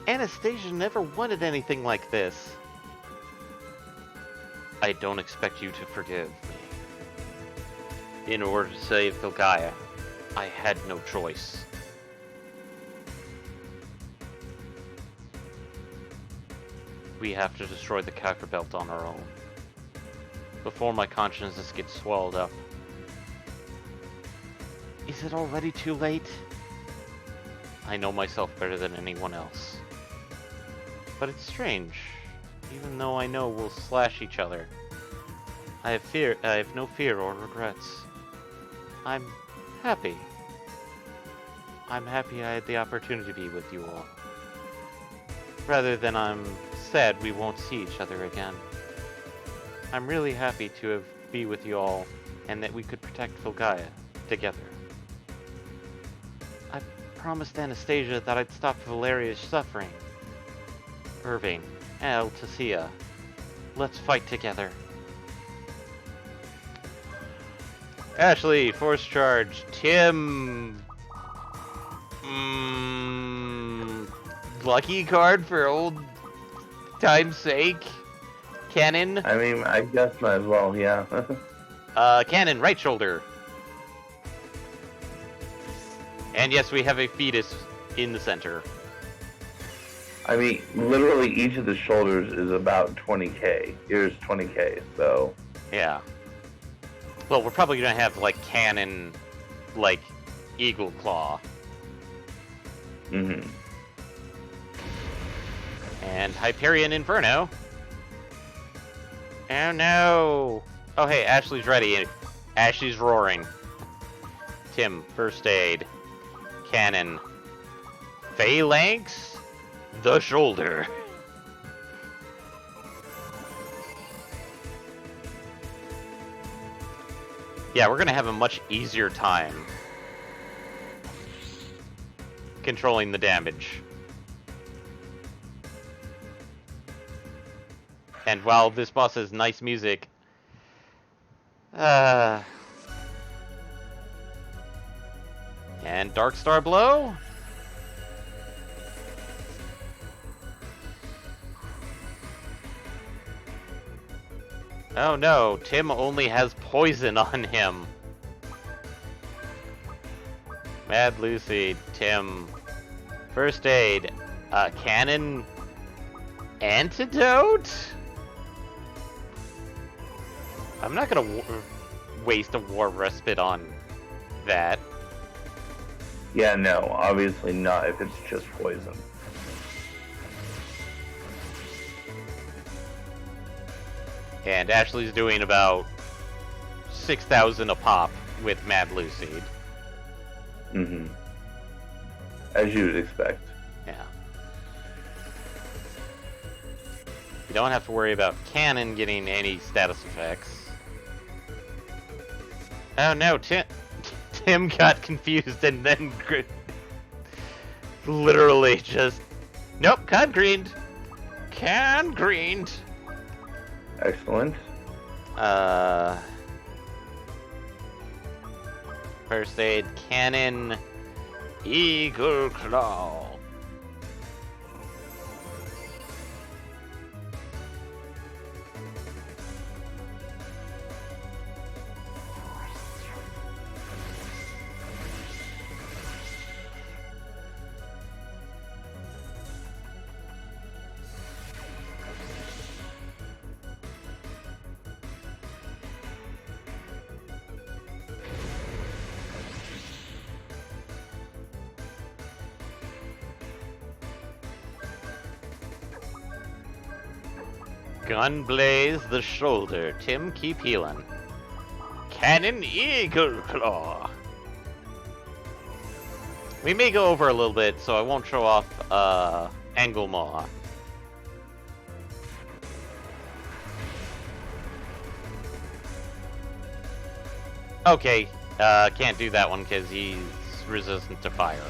Anastasia never wanted anything like this. I don't expect you to forgive me. In order to save Filgaia, I had no choice. We have to destroy the Kuiper Belt on our own, before my consciousness gets swallowed up. Is it already too late? I know myself better than anyone else. But it's strange. Even though I know we'll slash each other, I have no fear or regrets. I'm happy. I'm happy I had the opportunity to be with you all. Rather than I'm sad we won't see each other again. I'm really happy to be with you all, and that we could protect Filgaia together. I promised Anastasia that I'd stop Valeria's suffering. Irving, Altacia, let's fight together. Ashley, Force Charge, Tim... lucky card for old time's sake? Cannon? I mean, I guess might as well, yeah. Cannon, right shoulder. And yes, we have a fetus in the center. I mean, literally each of the shoulders is about 20k. Here's 20k, so... Yeah. Well, we're probably gonna have, like, cannon, like, Eagle Claw. Mm-hmm. And Hyperion Inferno. Oh no! Oh hey, Ashley's ready. Ashley's roaring. Tim, first aid. Cannon. Phalanx? The shoulder. Yeah, we're gonna have a much easier time controlling the damage. And while this boss has nice music, and Dark Star Blow? Oh no, Tim only has poison on him. Mad Lucy, Tim. First aid. Cannon. Antidote? I'm not gonna waste a War Respite on that. Yeah, no, obviously not if it's just poison. And Ashley's doing about 6,000 a pop with Mad Lucy. Mm-hmm. As you would expect. Yeah. You don't have to worry about Cannon getting any status effects. Oh no, Tim got confused and then literally just... Nope, con-greened. Con-greened. Excellent. First aid, Cannon, Eagle Claw. Gun blaze the shoulder. Tim, keep healing. Cannon Eagle Claw. We may go over a little bit, so I won't show off Angle Maw. Okay, can't do that one because he's resistant to fire.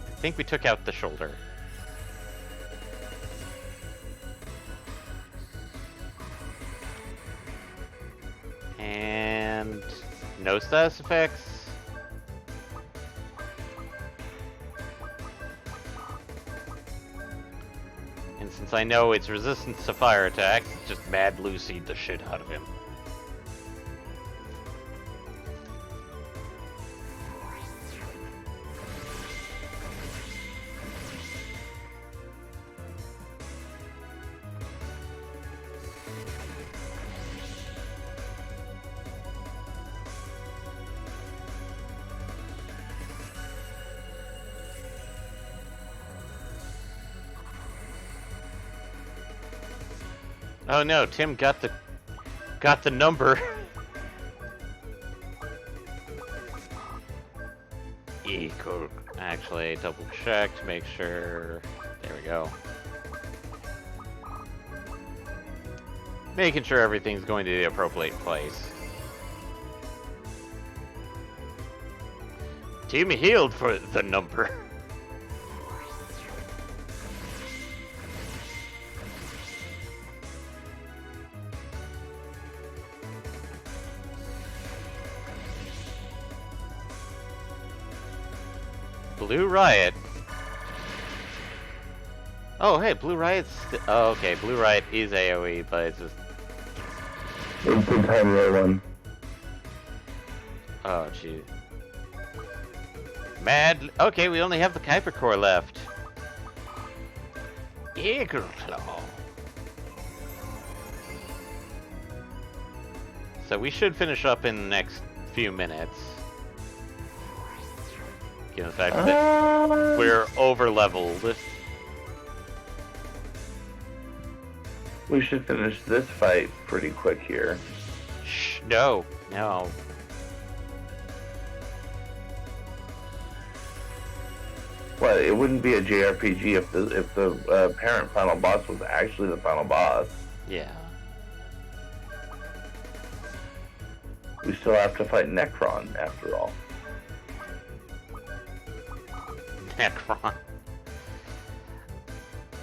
I think we took out the shoulder. And no status effects. And since I know it's resistance to fire attacks, just Mad Lucy the shit out of him. Oh no, Tim got the number. Equal. Actually, double check to make sure. There we go. Making sure everything's going to the appropriate place. Team healed for the number. Blue Riot. Oh, hey, Blue Riot's... oh, okay, Blue Riot is AoE, but it's just... It's the tiny one. oh, gee. Mad... okay, we only have the Kuiper Core left. Eagle Claw. So we should finish up in the next few minutes. Given the fact that we're over-leveled. We should finish this fight pretty quick here. Shh, no, no. Well, it wouldn't be a JRPG if the parent final boss was actually the final boss. Yeah. We still have to fight Necron after all. Necron.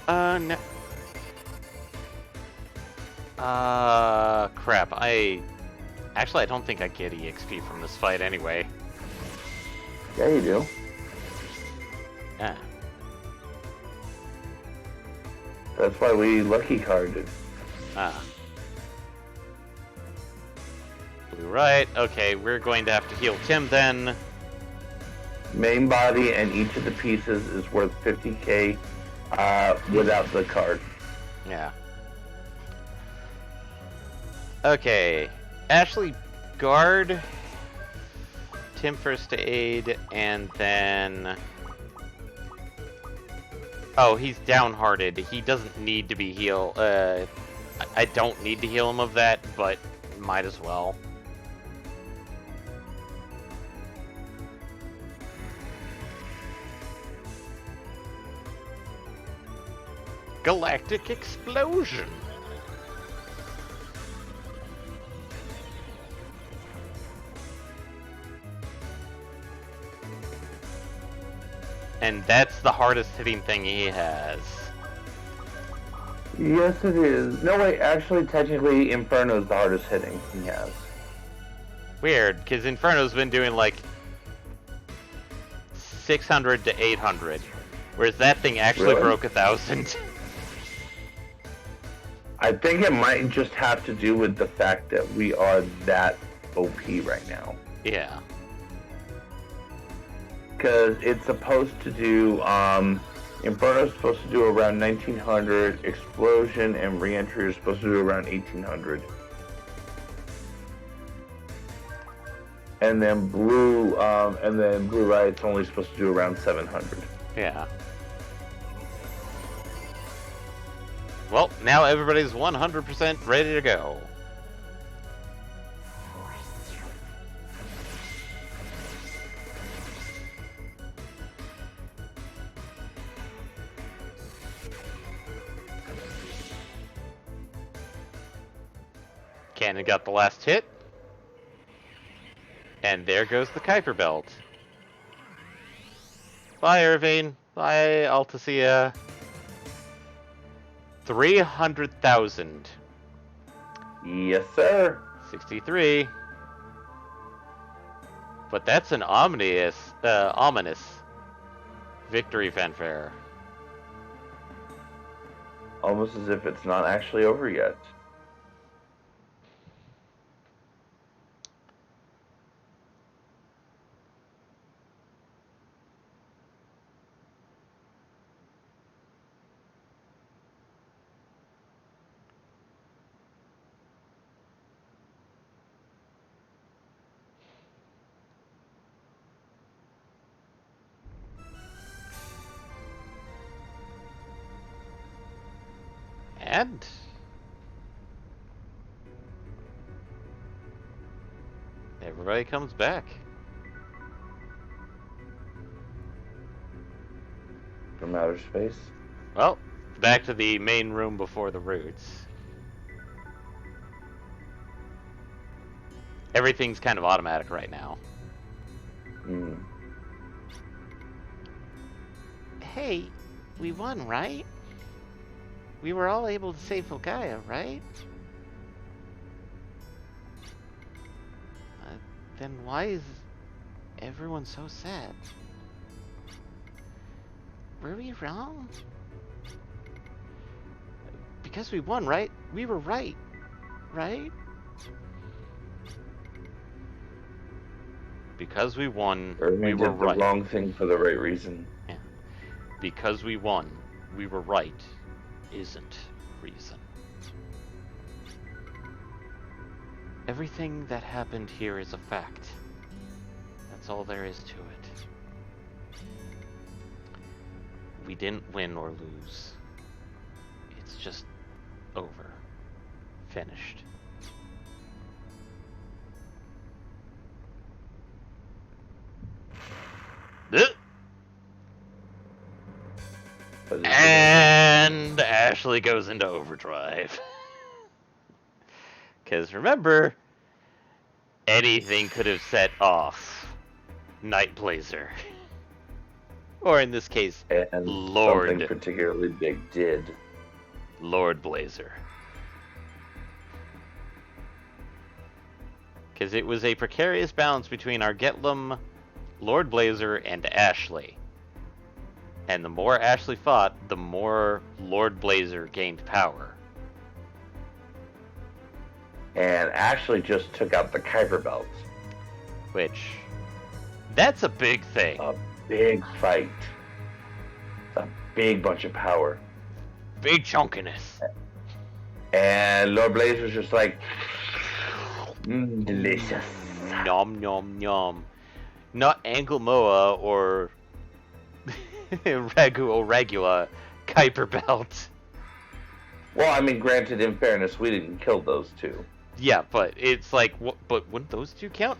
No. Crap. Actually, I don't think I get EXP from this fight anyway. Yeah, you do. Ah. That's why we lucky carded. Ah. Blue right. Okay, we're going to have to heal Tim then. Main body and each of the pieces is worth 50k without the card. Yeah. Okay. Ashley, guard. Tim first aid, and then... oh, he's downhearted. He doesn't need to be healed. I don't need to heal him of that, but might as well. Galactic explosion. And that's the hardest hitting thing he has. Yes, it is. No, wait, actually, technically, Inferno is the hardest hitting he has. Weird, because Inferno's been doing like 600 to 800, whereas that thing actually Really? broke 1,000. I think it might just have to do with the fact that we are that OP right now. Yeah. Because it's supposed to do, Inferno's supposed to do around 1900, Explosion and Reentry are supposed to do around 1800. And then Blue Riot's only supposed to do around 700. Yeah. Well, now everybody's 100% ready to go. Cannon got the last hit. And there goes the Kuiper Belt. Bye, Irving. Bye, Altacia. 300,000. Yes, sir. 63. But that's an ominous victory fanfare. Almost as if it's not actually over yet. And everybody comes back. From outer space. Well, back to the main room before the roots. Everything's kind of automatic right now. Hey, we won, right? We were all able to save Fulgaia, right? Then why is everyone so sad? Were we wrong? Because we won, right? We were right, right? Because we won, we were did the right. wrong thing for the right reason. Yeah. Because we won, we were right. Isn't reason. Everything that happened here is a fact. That's all there is to it. We didn't win or lose. It's just over. Finished. And Ashley goes into overdrive. Because remember, anything could have set off Night Blazer. Or in this case, and Lord. Something particularly big did. Lord Blazer. Because it was a precarious balance between Argetlum, Lord Blazer, and Ashley. And the more Ashley fought, the more Lord Blazer gained power. And Ashley just took out the Kuiper Belt. Which, that's a big thing. A big fight. It's a big bunch of power. Big chunkiness. And Lord Blazer's just like, delicious. Nom nom nom. Not Anglemoa or Regula Kuiper Belt. Well, I mean, granted, in fairness, we didn't kill those two. Yeah, but it's like, but wouldn't those two count?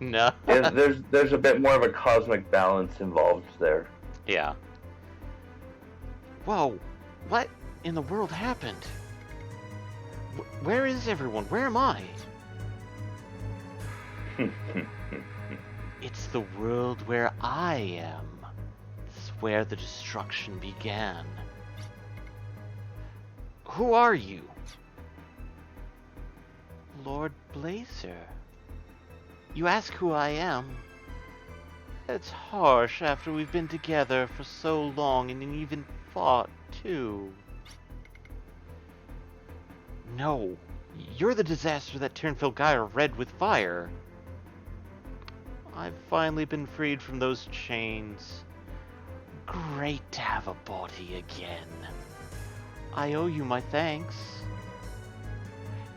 No. There's a bit more of a cosmic balance involved there. Yeah. Whoa, what in the world happened? Where is everyone? Where am I? It's the world where I am. It's where the destruction began. Who are you? Lord Blazer. You ask who I am? It's harsh after we've been together for so long and even fought, too. No, you're the disaster that turned Fulgaia red with fire. I've finally been freed from those chains. Great to have a body again. I owe you my thanks.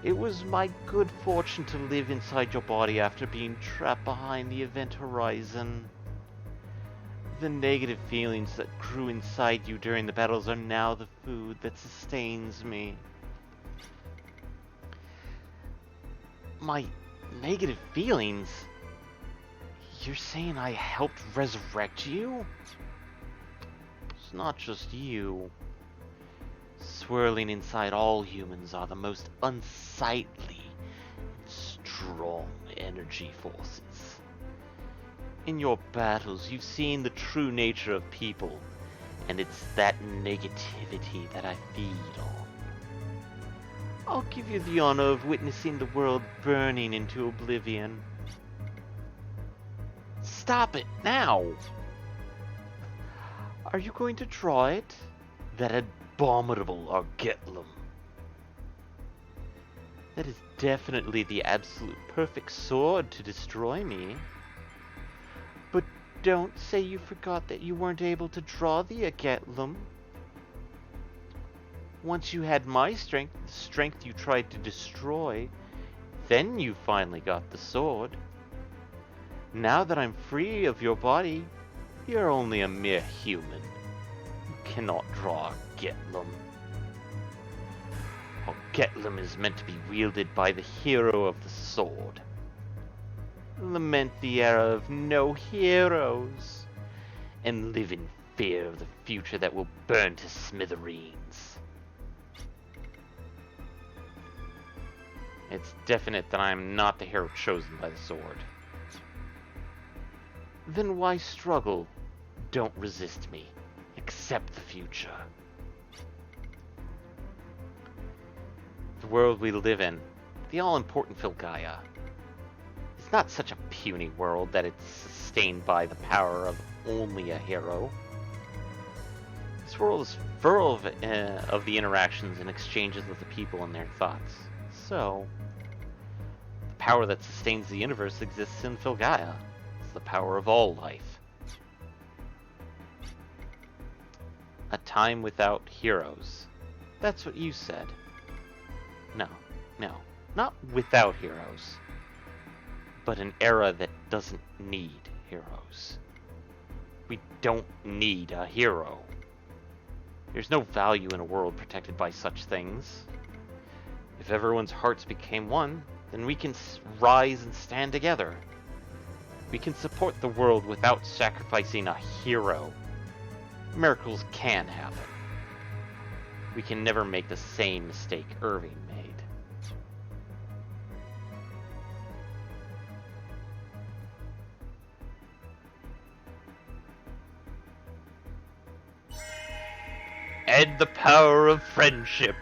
It was my good fortune to live inside your body after being trapped behind the event horizon. The negative feelings that grew inside you during the battles are now the food that sustains me. My negative feelings? You're saying I helped resurrect you? It's not just you. swirling inside all humans are the most unsightly and strong energy forces. In your battles, you've seen the true nature of people, and it's that negativity that I feed on. I'll give you the honor of witnessing the world burning into oblivion. Stop it, now! Are you going to draw it? That abominable Argetlum. That is definitely the absolute perfect sword to destroy me. But don't say you forgot that you weren't able to draw the Argetlum. Once you had my strength, the strength you tried to destroy, then you finally got the sword. Now that I'm free of your body, you're only a mere human. You cannot draw Argetlum. Argetlum is meant to be wielded by the hero of the sword. Lament the era of no heroes, and live in fear of the future that will burn to smithereens. It's definite that I am not the hero chosen by the sword. Then why struggle? Don't resist me. Accept the future. The world we live in, the all-important Filgaia, is not such a puny world that it's sustained by the power of only a hero. This world is full of the interactions and exchanges of the people and their thoughts. So, the power that sustains the universe exists in Filgaia. It's the power of all life. A time without heroes. That's what you said. No, not without heroes, but an era that doesn't need heroes. We don't need a hero. There's no value in a world protected by such things. If everyone's hearts became one, then we can rise and stand together. We can support the world without sacrificing a hero. Miracles can happen. We can never make the same mistake Irving made. And the power of friendship.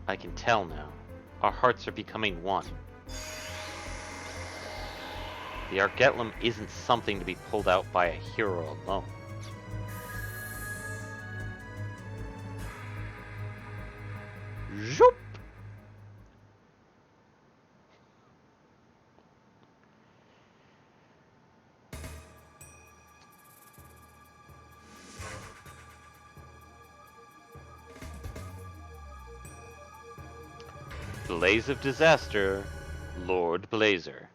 I can tell now. Our hearts are becoming one. The Argetlum isn't something to be pulled out by a hero alone. Zoop! Blaze of Disaster, Lord Blazer.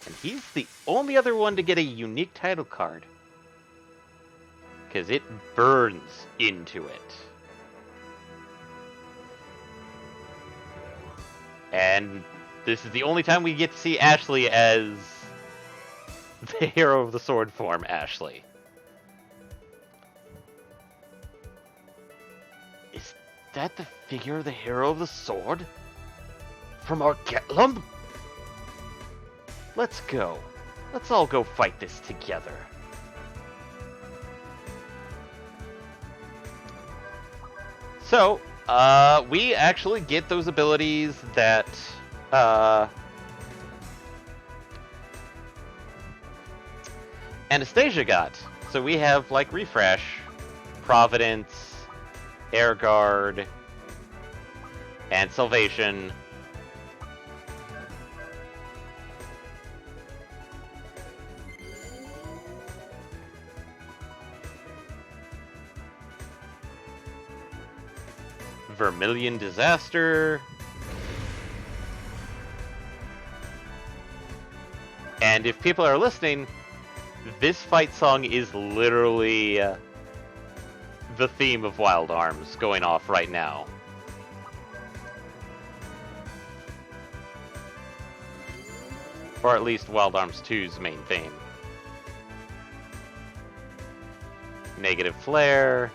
And he's the only other one to get a unique title card. Because it burns into it. And this is the only time we get to see Ashley as the hero of the sword form, Ashley. Is that the figure of the hero of the sword? From Argetlum? Let's go. Let's all go fight this together. So, we actually get those abilities that, Anastasia got. So we have, like, Refresh, Providence, Air Guard, and Salvation. Vermilion Disaster. And if people are listening, this fight song is literally the theme of Wild Arms going off right now. Or at least Wild Arms 2's main theme. Negative flare.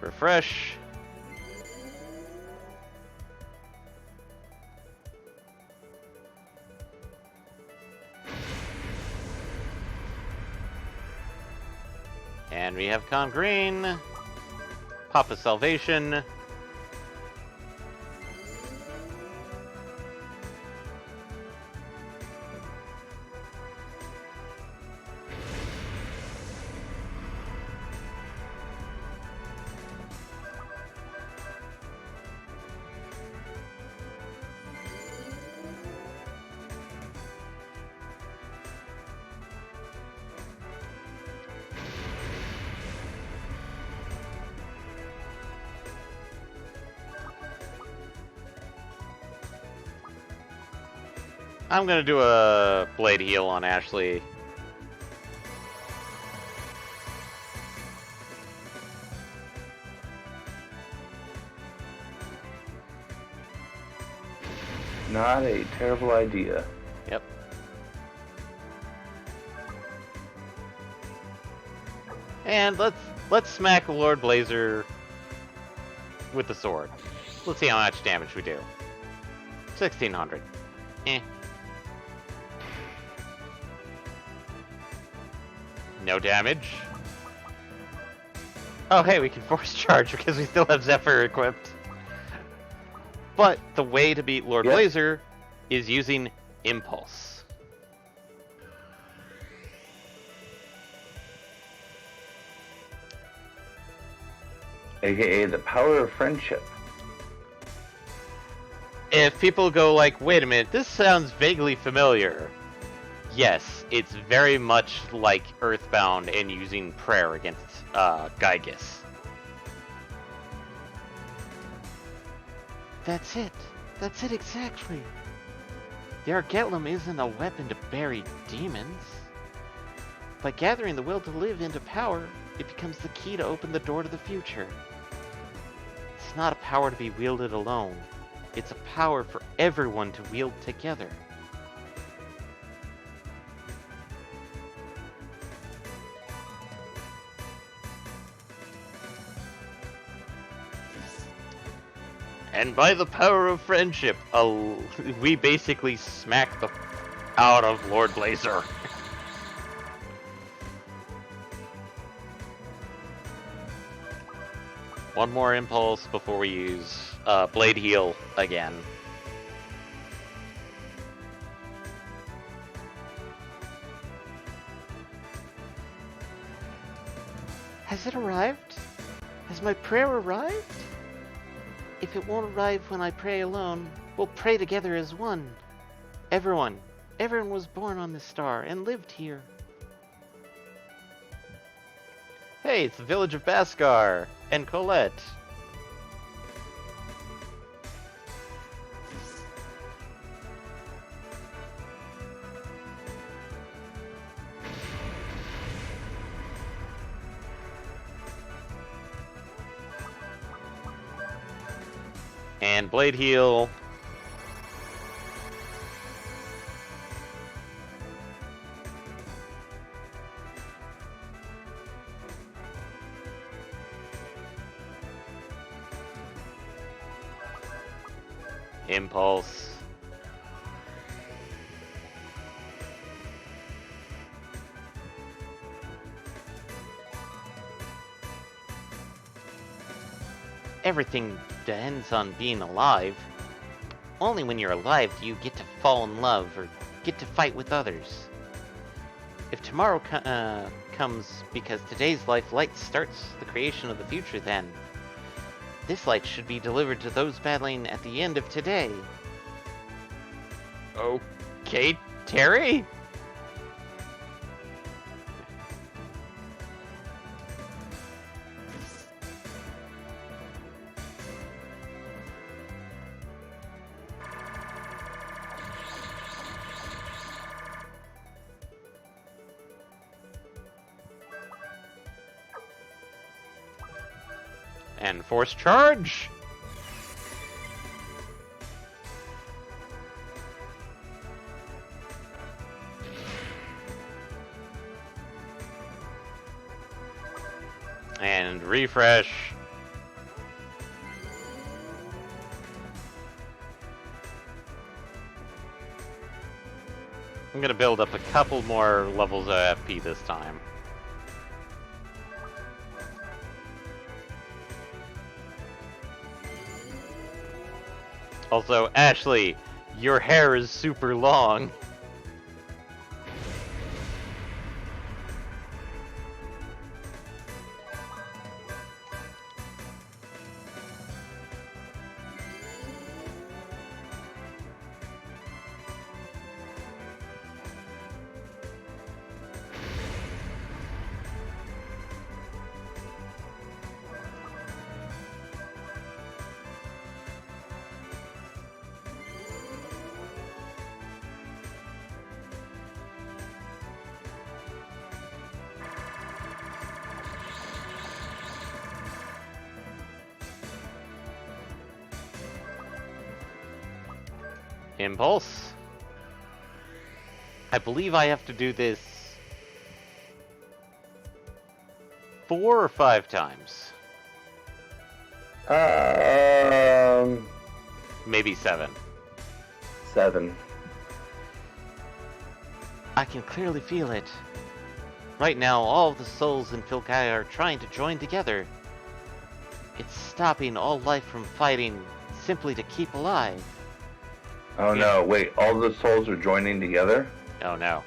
Refresh. And we have Con Green. Pop of Salvation. I'm gonna do a Blade Heal on Ashley. Not a terrible idea. Yep. And let's smack Lord Blazer with the sword. Let's see how much damage we do. 1600. Eh. No damage. Oh hey, we can force charge because we still have Zephyr equipped. But the way to beat Lord Blazer is using Impulse. AKA the power of friendship. If people go like, wait a minute, this sounds vaguely familiar. Yes, it's very much like Earthbound and using prayer against Gygus. That's it. That's it exactly. The Argetlum isn't a weapon to bury demons. By gathering the will to live into power, it becomes the key to open the door to the future. It's not a power to be wielded alone. It's a power for everyone to wield together. And by the power of friendship, we basically smack the out of Lord Blazer. One more impulse before we use Blade Heal again. Has it arrived? Has my prayer arrived? If it won't arrive when I pray alone, we'll pray together as one. Everyone was born on this star and lived here. Hey, it's the village of Baskar and Colette. And Blade Heal. Impulse. Everything depends on being alive. Only when you're alive do you get to fall in love or get to fight with others. If tomorrow comes because today's life light starts the creation of the future, then this light should be delivered to those battling at the end of today. Okay, Terry? And force charge! And refresh. I'm gonna build up a couple more levels of FP this time. Also, Ashley, your hair is super long. Impulse. I believe I have to do this 4 or 5 times. Maybe 7. 7. I can clearly feel it. Right now, all of the souls in Filkai are trying to join together. It's stopping all life from fighting simply to keep alive. Oh no, wait, all the souls are joining together? Oh no.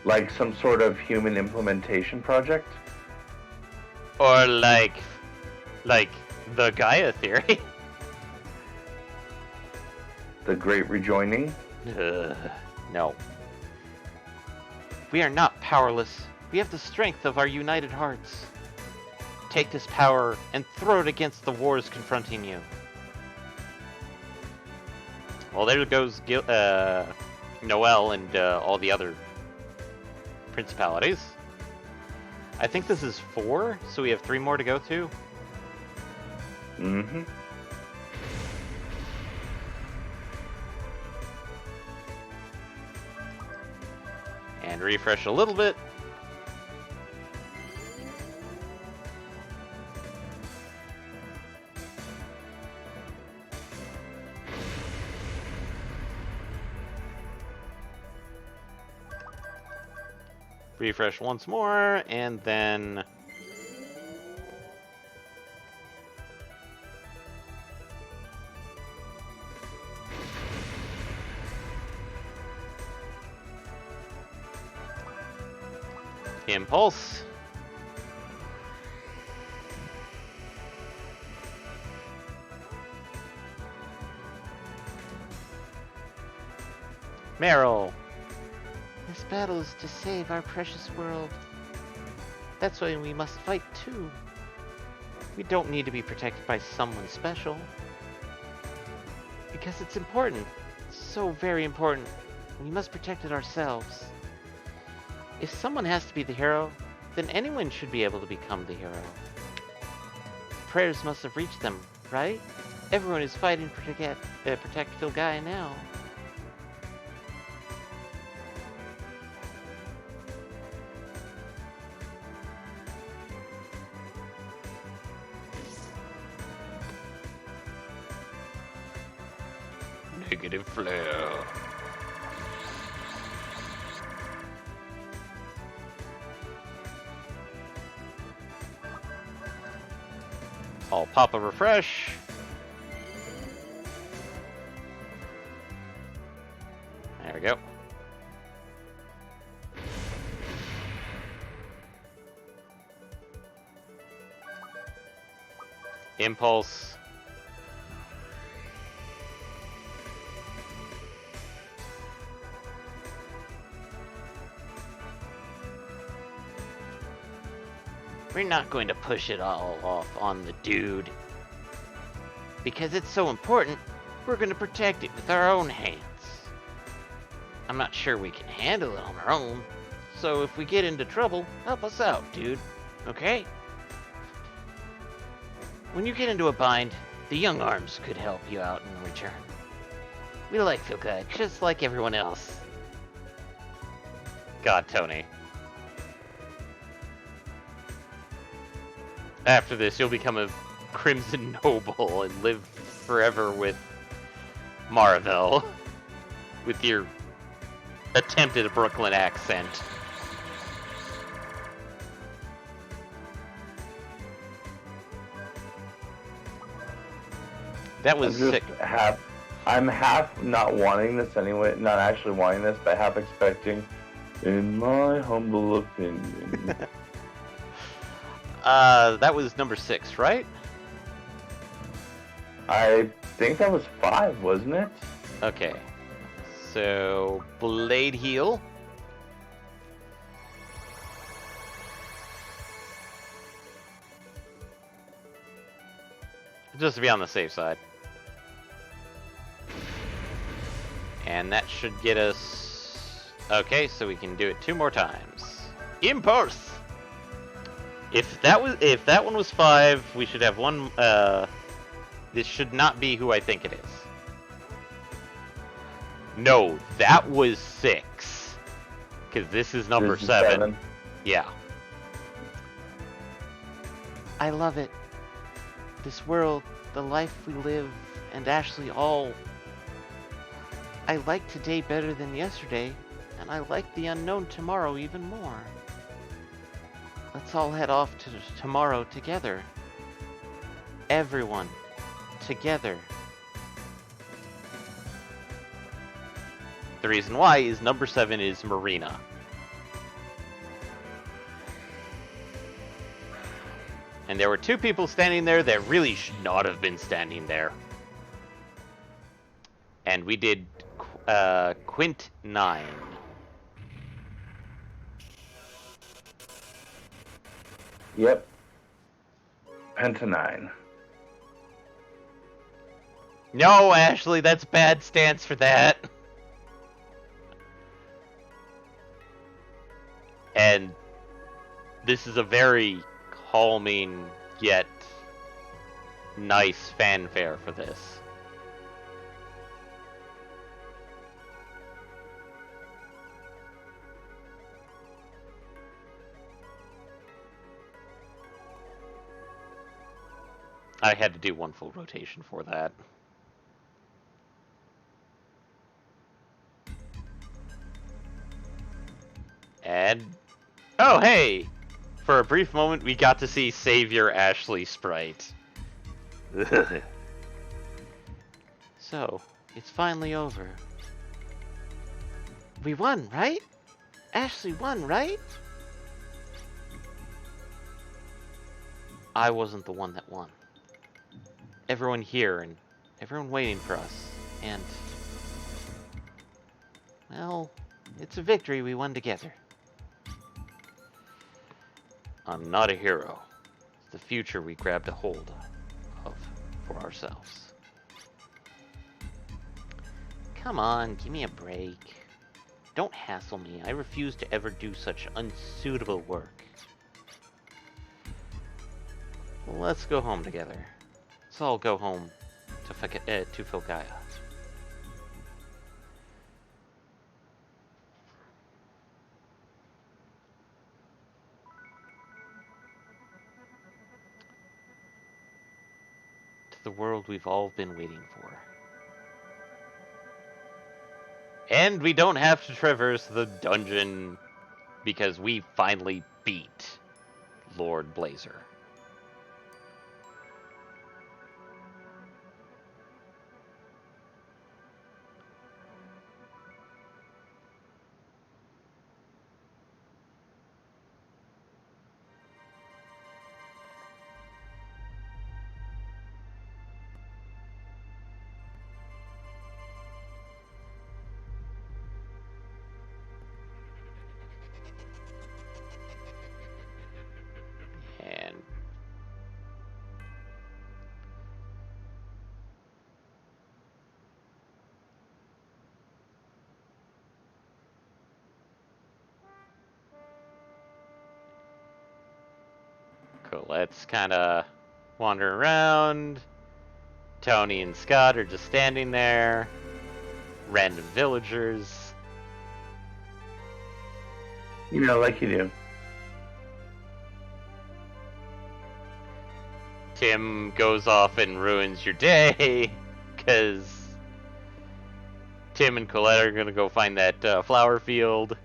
Like some sort of human implementation project? Or like the Gaia theory. The Great Rejoining? No. We are not powerless. We have the strength of our united hearts. Take this power and throw it against the wars confronting you. Well, there goes Noel and all the other principalities. I think this is 4, so we have 3 more to go to. Mm-hmm. And refresh a little bit. Refresh once more, and then impulse. Meryl. This battle is to save our precious world. That's why we must fight too. We don't need to be protected by someone special. Because it's important. So very important. We must protect it ourselves. If someone has to be the hero, then anyone should be able to become the hero. Prayers must have reached them, right? Everyone is fighting to protect Filgaia now. Negative flare. I'll pop a refresh. There we go. Impulse. We're not going to push it all off on the dude. Because it's so important, we're going to protect it with our own hands. I'm not sure we can handle it on our own, so if we get into trouble, help us out, dude. Okay? When you get into a bind, the young arms could help you out in return. We like Phil Guy, just like everyone else. God, Tony. After this, you'll become a Crimson Noble and live forever with Marvel. With your attempt at a Brooklyn accent. That was sick. I'm half not wanting this anyway, not actually wanting this, but half expecting, in my humble opinion. That was number 6, right? I think that was 5, wasn't it? Okay. So, Blade Heal. Just to be on the safe side. And that should get us... Okay, so we can do it 2 more times. Impulse! If that one was 5, we should have one... This should not be who I think it is. No, that was 6. Because this is number 7. Yeah. I love it. This world, the life we live, and Ashley all... I like today better than yesterday, and I like the unknown tomorrow even more. Let's all head off to tomorrow together. Everyone. Together. The reason why is number 7 is Marina. And there were 2 people standing there that really should not have been standing there. And we did Quint 9. Yep. Penta 9. No, Ashley, that's bad stance for that. And this is a very calming yet nice fanfare for this. I had to do one full rotation for that. And... oh, hey! For a brief moment, we got to see Savior Ashley Sprite. So, it's finally over. We won, right? Ashley won, right? I wasn't the one that won. Everyone here and everyone waiting for us. And... well, it's a victory we won together. I'm not a hero. It's the future we grabbed a hold of for ourselves. Come on, give me a break. Don't hassle me. I refuse to ever do such unsuitable work. Let's go home together. Let's all go home to Filgaia. To the world we've all been waiting for. And we don't have to traverse the dungeon because we finally beat Lord Blazer. And cool, let's kind of wander around. Tony and Scott are just standing there. Random villagers. Like you do. Tim goes off and ruins your day, because Tim and Colette are going to go find that flower field.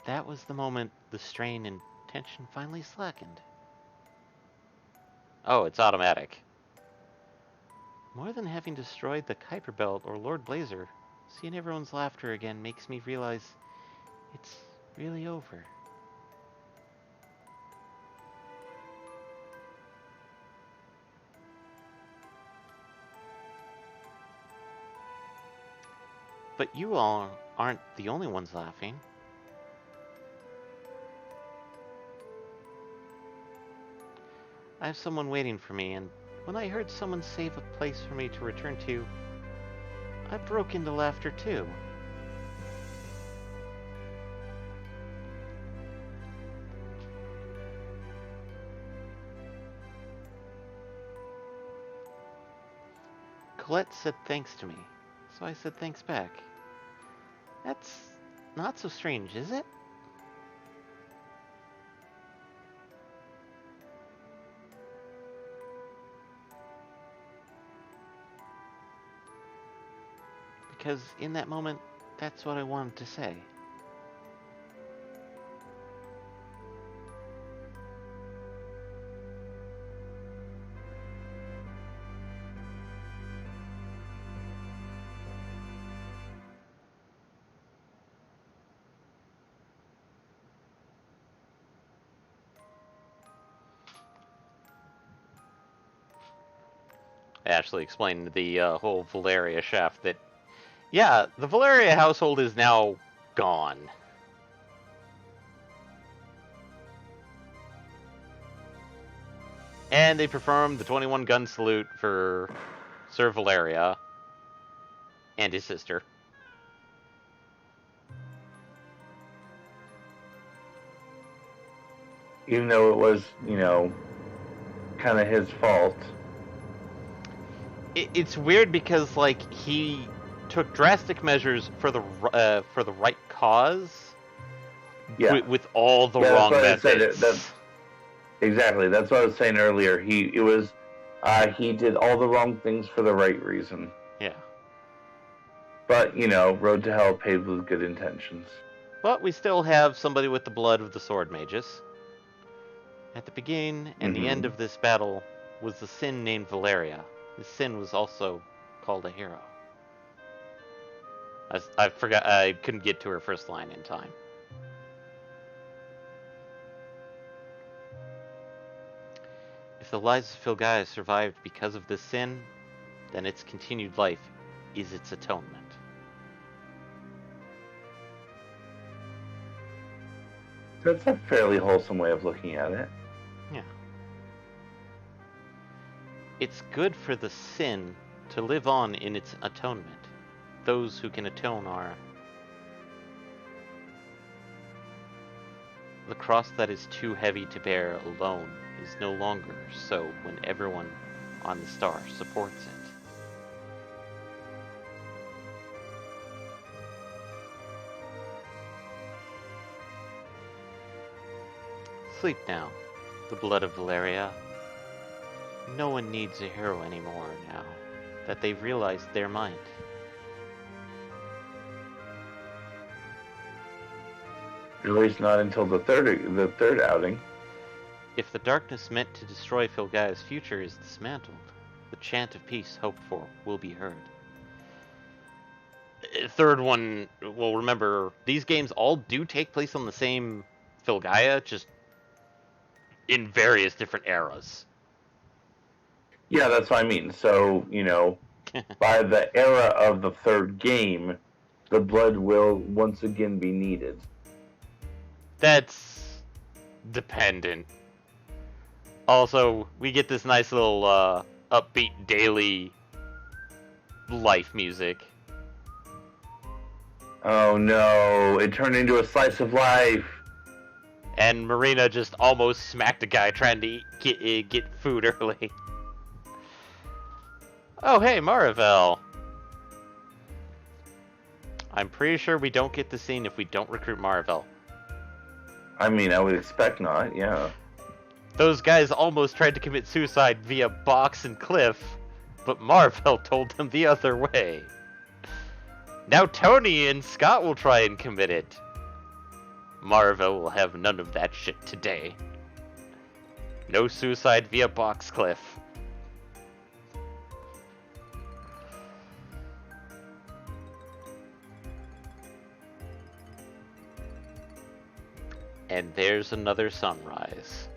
That was the moment the strain and tension finally slackened. Oh, it's automatic. More than having destroyed the Kuiper Belt or Lord Blazer, seeing everyone's laughter again makes me realize it's really over. But you all aren't the only ones laughing. I have someone waiting for me, and when I heard someone save a place for me to return to, I broke into laughter too. Colette said thanks to me, so I said thanks back. That's not so strange, is it? Because in that moment, that's what I wanted to say. Ashley explained the whole Valeria shaft that, yeah, the Valeria household is now gone. And they performed the 21 gun salute for Sir Valeria and his sister. Even though it was, kind of his fault. It's weird because, like, he took drastic measures for the right cause, Yeah. with all the wrong methods. Exactly. That's what I was saying earlier. He did all the wrong things for the right reason. Yeah. But, road to hell paved with good intentions. But we still have somebody with the blood of the sword mages. At the beginning and the end of this battle was the Sin named Valeria. This Sin was also called a hero. I forgot, I couldn't get to her first line in time. If the lives of Filgaia survived because of this sin, then its continued life is its atonement. That's a fairly wholesome way of looking at it. Yeah. It's good for the sin to live on in its atonement. Those who can atone are... The cross that is too heavy to bear alone is no longer so when everyone on the star supports it. Sleep now, the blood of Valeria. No one needs a hero anymore now that they've realized their might. At least not until the third outing. If the darkness meant to destroy Filgaia's future is dismantled, the chant of peace hoped for will be heard. Third one, well, remember, these games all do take place on the same Filgaia, just in various different eras. Yeah, that's what I mean. So, by the era of the third game, the blood will once again be needed. That's dependent. Also, we get this nice little upbeat daily life music. Oh no! It turned into a slice of life. And Marina just almost smacked a guy trying to get food early. Oh, hey, Maravel. I'm pretty sure we don't get the scene if we don't recruit Maravel. I mean, I would expect not. Yeah. Those guys almost tried to commit suicide via Box and Cliff, but Marvel told them the other way. Now Tony and Scott will try and commit it. Marvel will have none of that shit today. No suicide via Box Cliff. And there's another sunrise.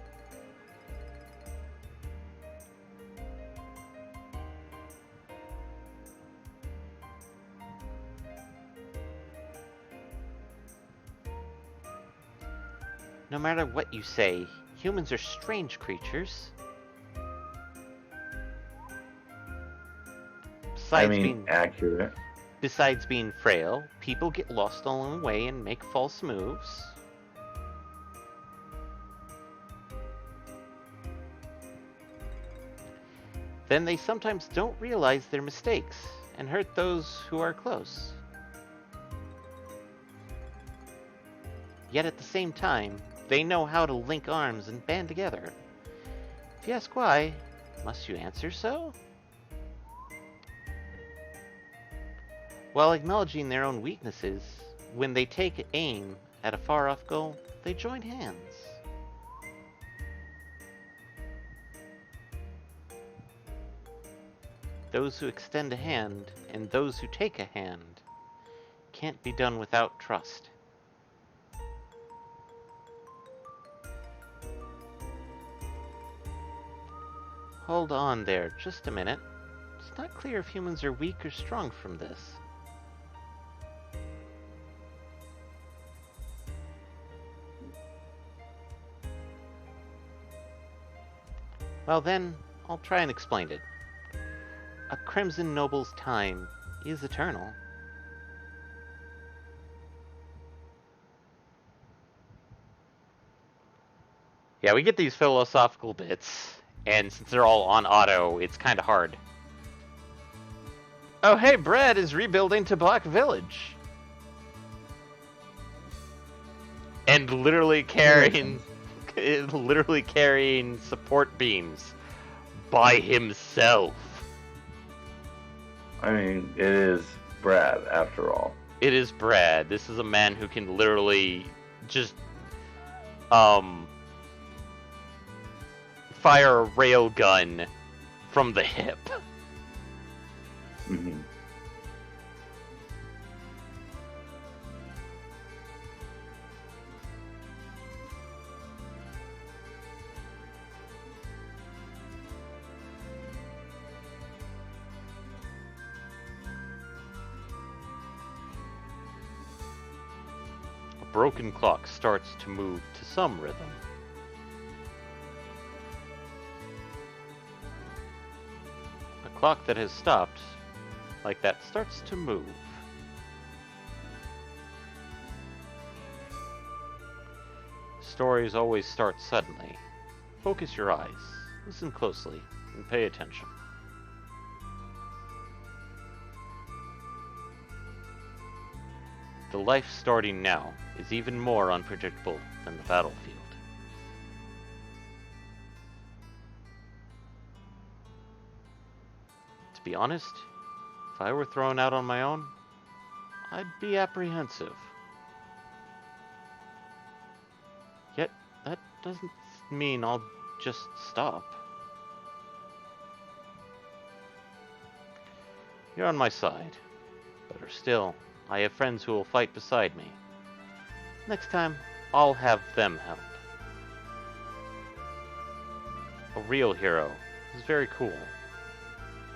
No matter what you say, humans are strange creatures. Accurate. Besides being frail, people get lost along the way and make false moves. Then they sometimes don't realize their mistakes and hurt those who are close. Yet at the same time, they know how to link arms and band together. If you ask why, must you answer so? While acknowledging their own weaknesses, when they take aim at a far-off goal, they join hands. Those who extend a hand and those who take a hand can't be done without trust. Hold on there, just a minute. It's not clear if humans are weak or strong from this. Well then, I'll try and explain it. A Crimson Noble's time is eternal. Yeah, we get these philosophical bits, and since they're all on auto, it's kind of hard. Oh hey, Brad is rebuilding Tabak Village. And literally carrying support beams by himself. I mean, it is Brad after all. It is Brad. This is a man who can literally just fire a rail gun from the hip. Mm-hmm. A broken clock starts to move to some rhythm. A clock that has stopped, like that, starts to move. Stories always start suddenly. Focus your eyes, listen closely, and pay attention. The life starting now is even more unpredictable than the battlefield. To be honest, if I were thrown out on my own, I'd be apprehensive. Yet, that doesn't mean I'll just stop. You're on my side. Better still, I have friends who will fight beside me. Next time, I'll have them help. A real hero is very cool,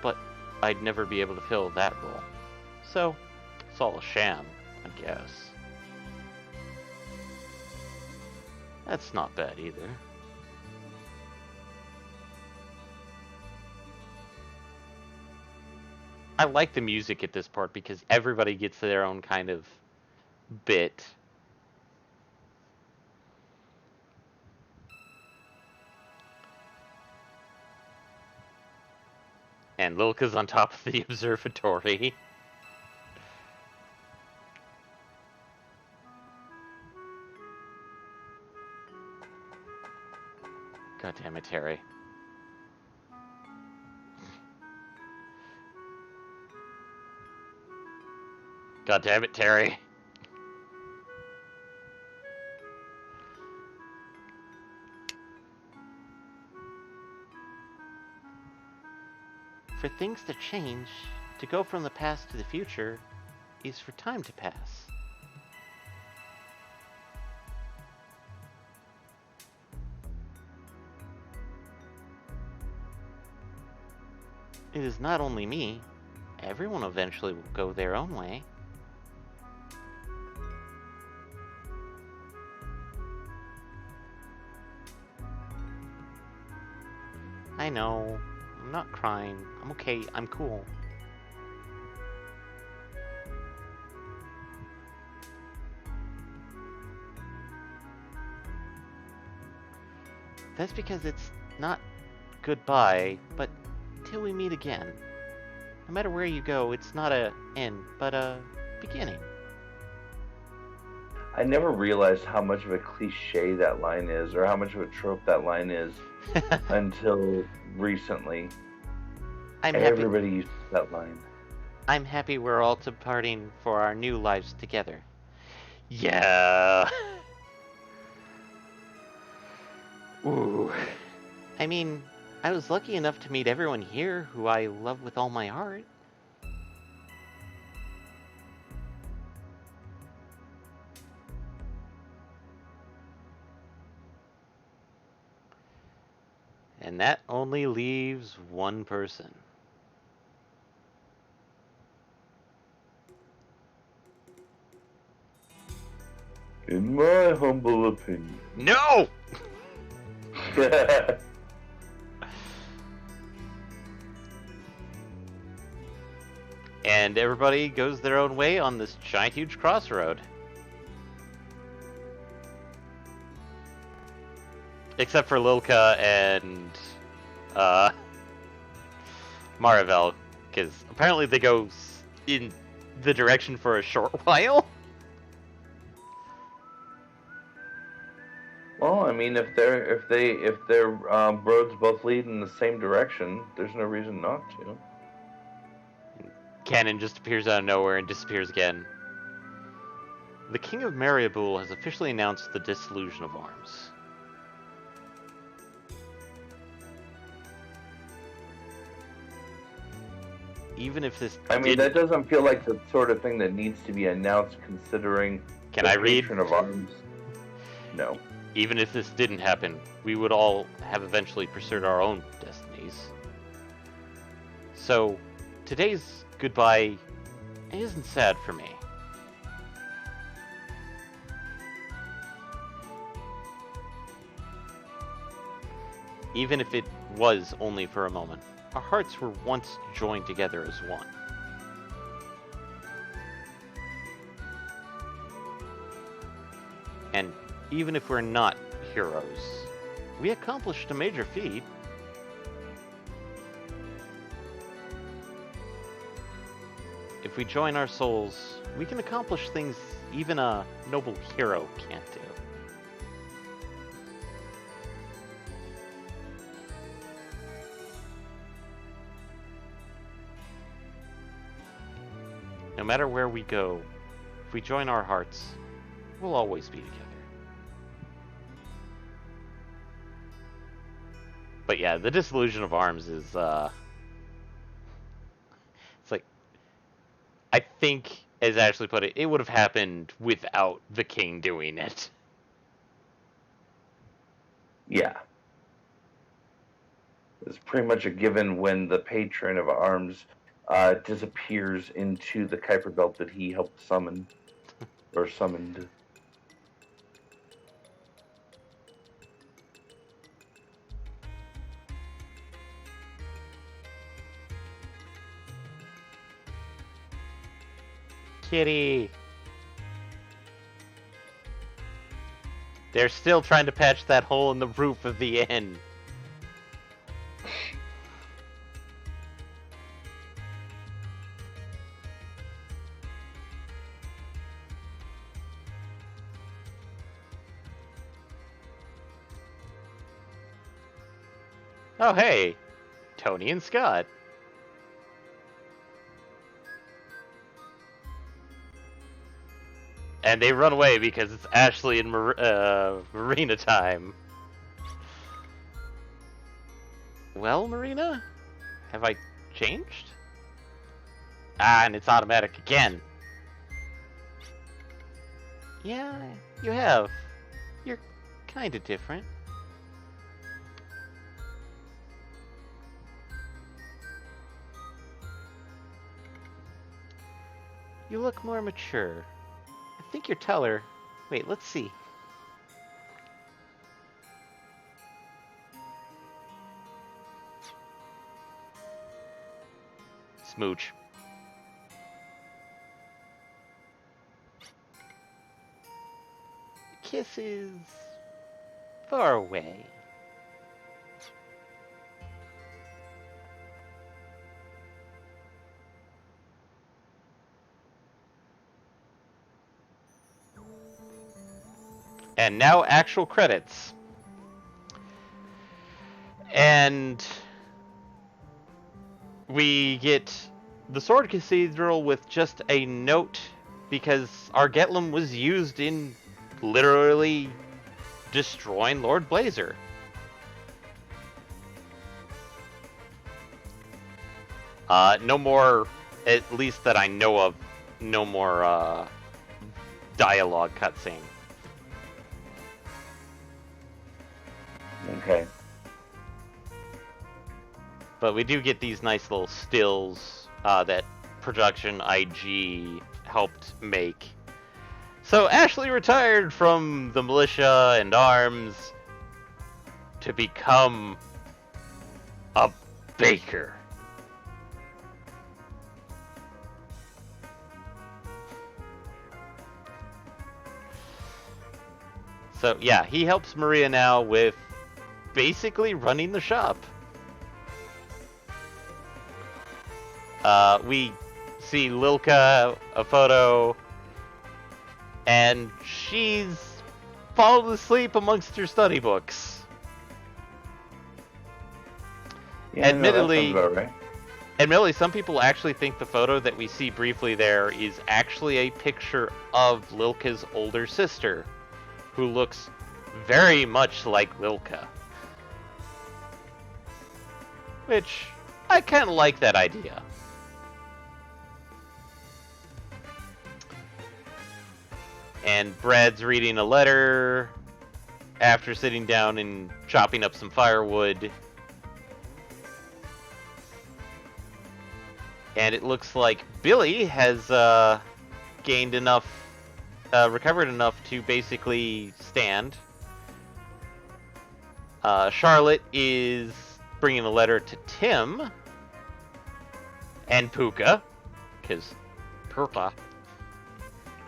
but I'd never be able to fill that role. So, it's all a sham, I guess. That's not bad either. I like the music at this part because everybody gets their own kind of bit. And Lilka's on top of the observatory. God damn it, Terry. God damn it, Terry. For things to change, to go from the past to the future, is for time to pass. It is not only me. Everyone eventually will go their own way. I know. I'm not crying. I'm okay. I'm cool. That's because it's not goodbye, but till we meet again. No matter where you go, it's not a end, but a beginning. I never realized how much of a cliche that line is, or how much of a trope that line is, until recently. Everybody uses that line. I'm happy we're all departing for our new lives together. Yeah. Ooh. I mean, I was lucky enough to meet everyone here who I love with all my heart. And that only leaves one person. In my humble opinion. No! And everybody goes their own way on this giant, huge crossroad. Except for Lilka and Maravel, because apparently they go in the direction for a short while. Well, I mean, if their roads both lead in the same direction, there's no reason not to. Cannon just appears out of nowhere and disappears again. The King of Mariabul has officially announced the dissolution of arms. Even if this that doesn't feel like the sort of thing that needs to be announced, considering Can I read? Patron of Arms. No. Even if this didn't happen, we would all have eventually pursued our own destinies. So, today's goodbye isn't sad for me. Even if it was only for a moment, our hearts were once joined together as one. And even if we're not heroes, we accomplished a major feat. If we join our souls, we can accomplish things even a noble hero can't do. No matter where we go, if we join our hearts, we'll always be together. But yeah, the dissolution of arms is, it's like, I think, as Ashley put it, it would have happened without the king doing it. Yeah. It's pretty much a given when the patron of arms disappears into the Kuiper Belt that he helped summon, or summoned. Kitty! They're still trying to patch that hole in the roof of the inn. Oh, hey, Tony and Scott. And they run away because it's Ashley and Marina time. Well, Marina? Have I changed? Ah, and it's automatic again. Yeah, you have. You're kinda different. You look more mature. I think you're taller. Wait, let's see. Smooch. Kisses far away. And now actual credits. And we get the Sword Cathedral with just a note because Argetlum was used in literally destroying Lord Blazer. No more, at least that I know of, no more dialogue cutscene. Okay. But we do get these nice little stills that Production IG helped make. So Ashley retired from the militia and arms to become a baker. So yeah, he helps Maria now with basically running the shop. We see Lilka, a photo, and she's fallen asleep amongst her study books. Yeah, Admittedly, no, that sounds about right. Admittedly, some people actually think the photo that we see briefly there is actually a picture of Lilka's older sister, who looks very much like Lilka. Which, I kind of like that idea. And Brad's reading a letter after sitting down and chopping up some firewood. And it looks like Billy has gained enough, recovered enough to basically stand. Charlotte is bringing a letter to Tim and Puka, because Puka.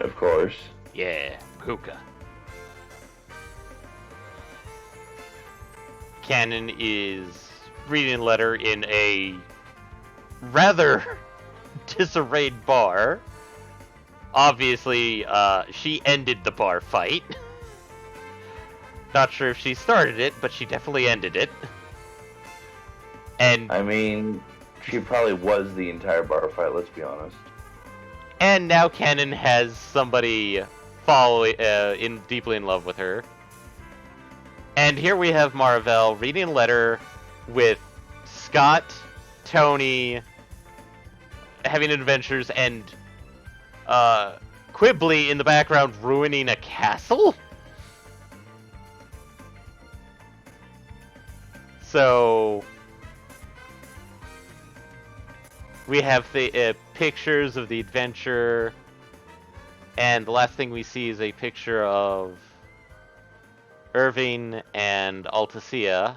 Of course. Yeah, Puka. Cannon is reading a letter in a rather disarrayed bar. Obviously, she ended the bar fight. Not sure if she started it, but she definitely ended it. And I mean, she probably was the entire bar fight, let's be honest. And now Cannon has somebody deeply in love with her. And here we have Marvell reading a letter with Scott, Tony, having adventures, and Quibbly in the background ruining a castle? So we have the pictures of the adventure, and the last thing we see is a picture of Irving and Altacia.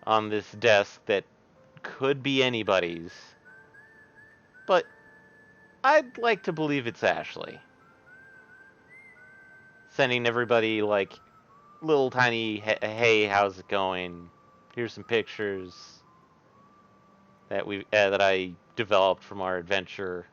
On this desk that could be anybody's. But I'd like to believe it's Ashley. Sending everybody, like, little tiny, hey, how's it going? Here's some pictures that I developed from our adventure.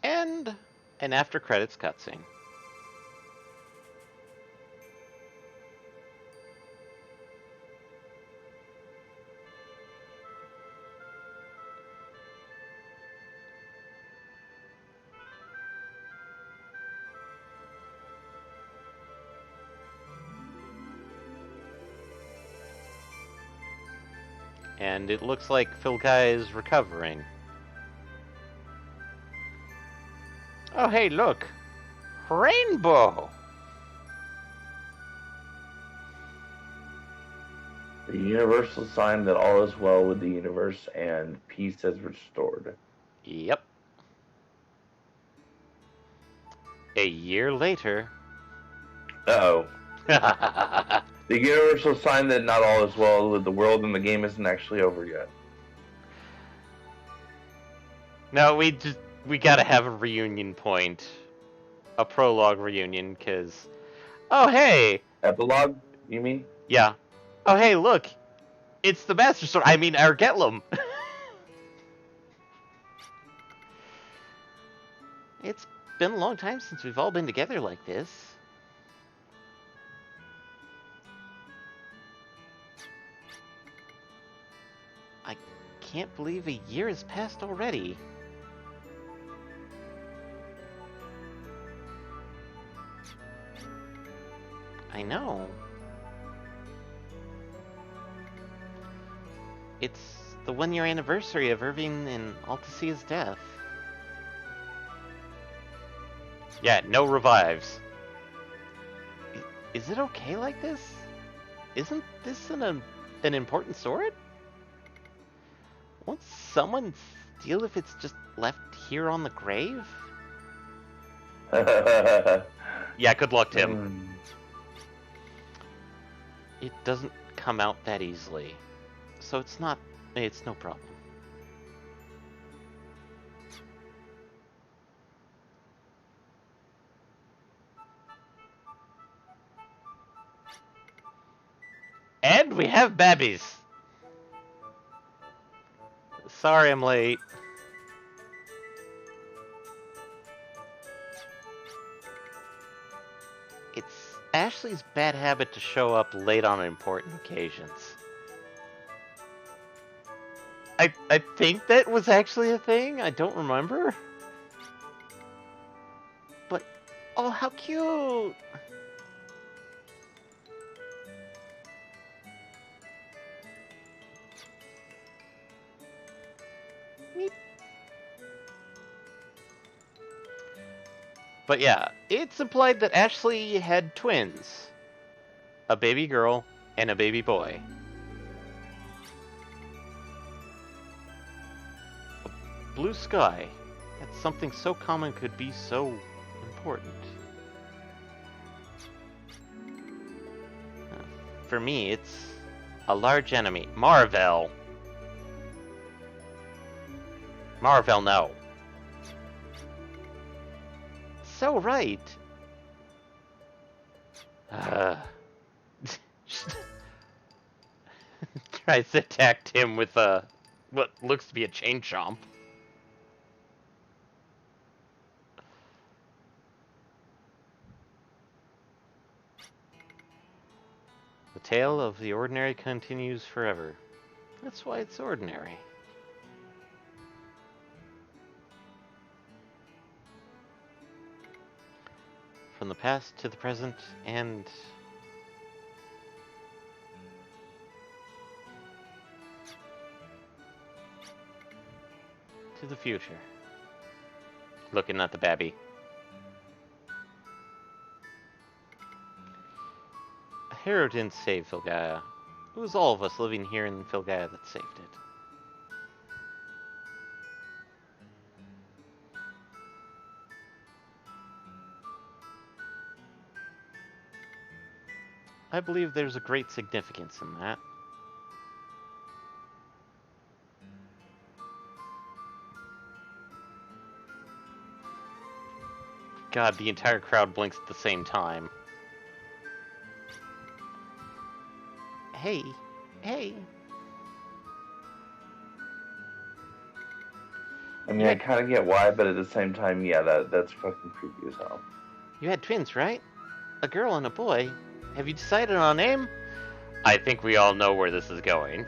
And an after credits cutscene. And it looks like Philkai is recovering. Oh, hey, look! Rainbow! The universal sign that all is well with the universe and peace has restored. Yep. A year later. Uh-oh. The universal sign that not all is well with the world and the game isn't actually over yet. No, we gotta have a reunion point. A prologue reunion, cause... Oh, hey! Epilogue, you mean? Yeah. Oh, hey, look! It's the Master Sword. I mean, Argetlum. It's been a long time since we've all been together like this. I can't believe a year has passed already. I know. It's the 1-year anniversary of Irving and Alticia's death. Yeah, no revives. Is it okay like this? Isn't this an important sword? Won't someone steal if it's just left here on the grave? Yeah, good luck, Tim. It doesn't come out that easily. So it's no problem. And we have babbies. Sorry I'm late. It's Ashley's bad habit to show up late on important occasions. I think that was actually a thing. I don't remember. But, oh, how cute! But yeah, it's implied that Ashley had twins. A baby girl and a baby boy. A blue sky. That's something so common could be so important. For me, it's a large enemy. Marvel. Marvel, no. So right. Tries to attack Tim with what looks to be a chain chomp. The tale of the ordinary continues forever. That's why it's ordinary. From the past to the present and to the future. Looking at the babby. A hero didn't save Filgaia. It was all of us living here in Filgaia that saved it. I believe there's a great significance in that. God, the entire crowd blinks at the same time. Hey, hey. I mean, I kind of get why, but at the same time, yeah, that's fucking creepy as hell. You had twins, right? A girl and a boy. Have you decided on a name? I think we all know where this is going.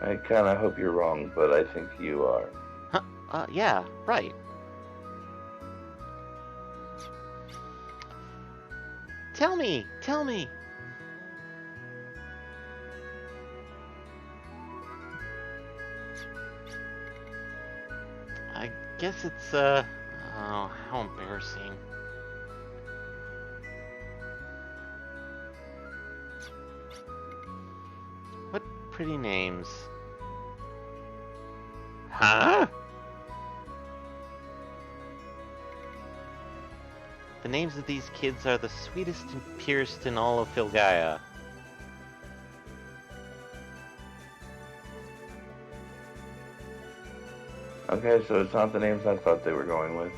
I kind of hope you're wrong, but I think you are. Huh? Yeah, right. Tell me, tell me. I guess it's, oh, how embarrassing. What pretty names. Huh? The names of these kids are the sweetest and purest in all of Filgaia. Okay, so it's not the names I thought they were going with.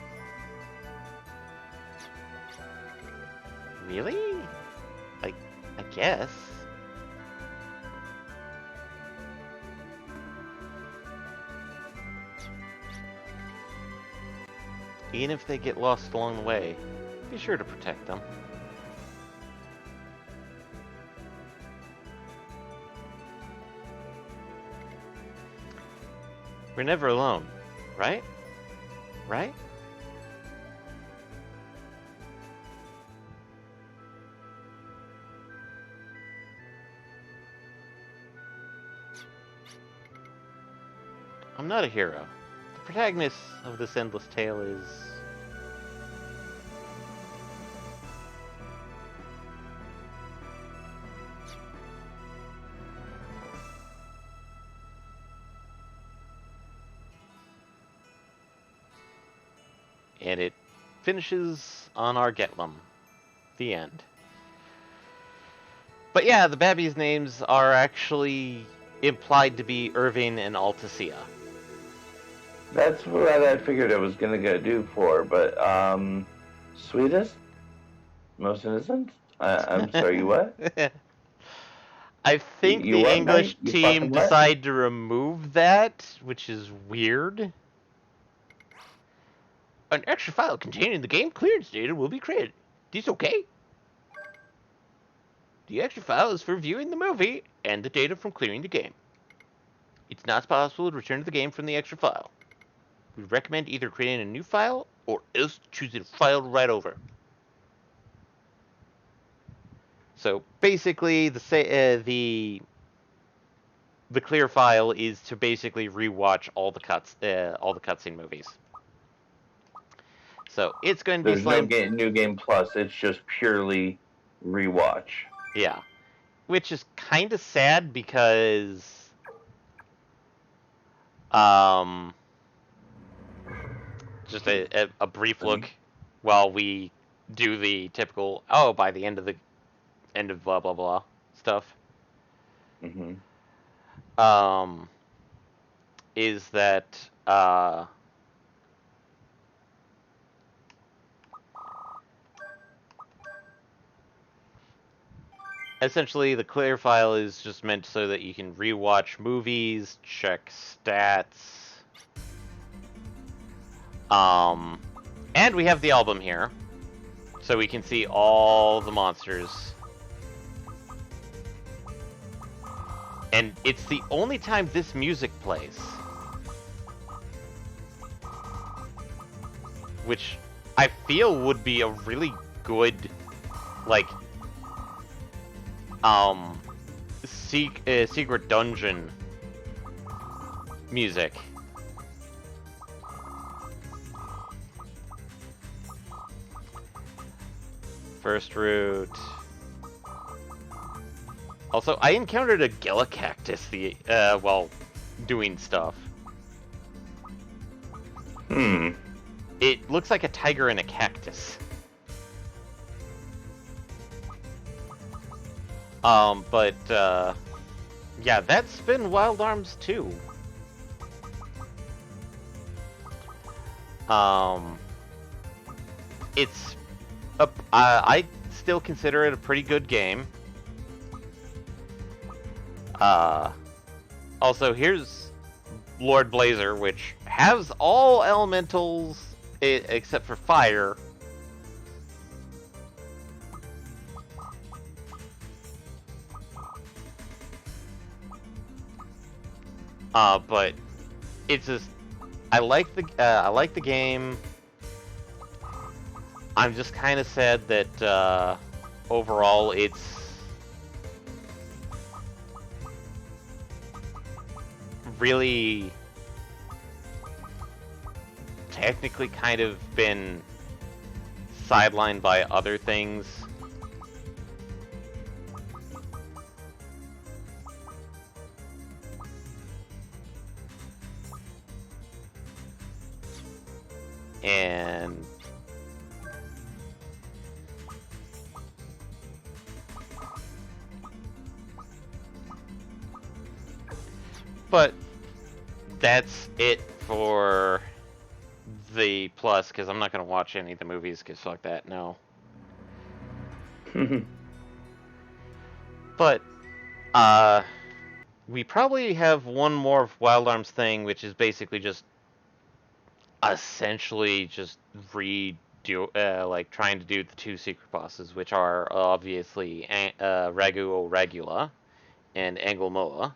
Really? I guess. Even if they get lost along the way, be sure to protect them. We're never alone, right? Right? I'm not a hero. The protagonist of this endless tale is... And it finishes on our Getlum. The end. But yeah, the Babby's names are actually implied to be Irving and Altacia. That's what I figured I was gonna do for, but sweetest, most innocent. I'm sorry, you what? I think You the what, English mate? You team fucking what? decided to remove that, which is weird. An extra file containing the game clearance data will be created. This okay? The extra file is for viewing the movie and the data from clearing the game. It's not possible to return to the game from the extra file. We recommend either creating a new file or else choosing a file to write over. So basically, the clear file is to basically rewatch all the cutscene movies. So it's going to be There's slammed. no new game plus. It's just purely rewatch. Yeah, which is kind of sad because just a brief look while we do the typical by the end of blah blah blah stuff. Mm-hmm. Is that essentially the clear file is just meant so that you can rewatch movies, check stats. And we have the album here, so we can see all the monsters. And it's the only time this music plays. Which I feel would be a really good, like, secret dungeon music. First route. Also, I encountered a Gila cactus while doing stuff. Hmm. it looks like a tiger and a cactus. But yeah, that's been Wild Arms 2. Um, it's I still consider it a pretty good game. Uh, Also, here's Lord Blazer, which has all elementals except for fire. But it's just I like the game. I'm just kind of sad that overall it's really technically kind of been sidelined by other things. And but that's it for the plus, because I'm not going to watch any of the movies, because fuck that, no. But uh we probably have one more Wild Arms thing, which is basically just essentially just redo like trying to do the two secret bosses, which are obviously Ragu o Ragula and Anglemoa,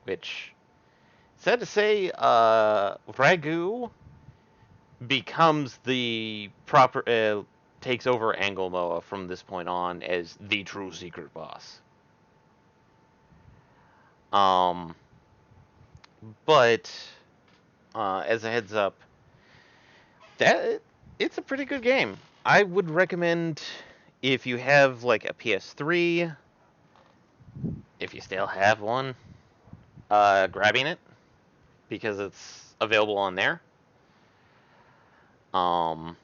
which sad to say, Ragu becomes the proper takes over Anglemoa from this point on as the true secret boss. Um, but as a heads up, that it's a pretty good game. I would recommend if you have like a PS3, if you still have one, grabbing it because it's available on there. Um,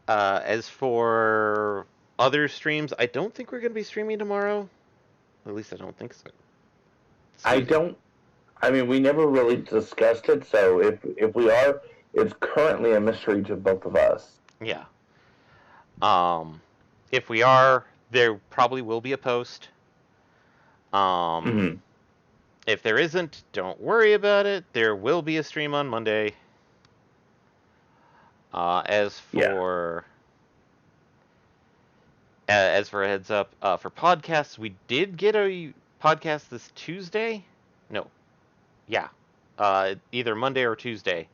as for other streams, I don't think we're going to be streaming tomorrow. At least I don't think so. I don't. I mean, we never really discussed it, so if we are, it's currently a mystery to both of us. Yeah. Um, if we are, there probably will be a post. Mm-hmm. If there isn't, don't worry about it. There will be a stream on Monday. As Yeah. for as for a heads up, for podcasts, we did get a podcast this Tuesday. No, yeah, either Monday or Tuesday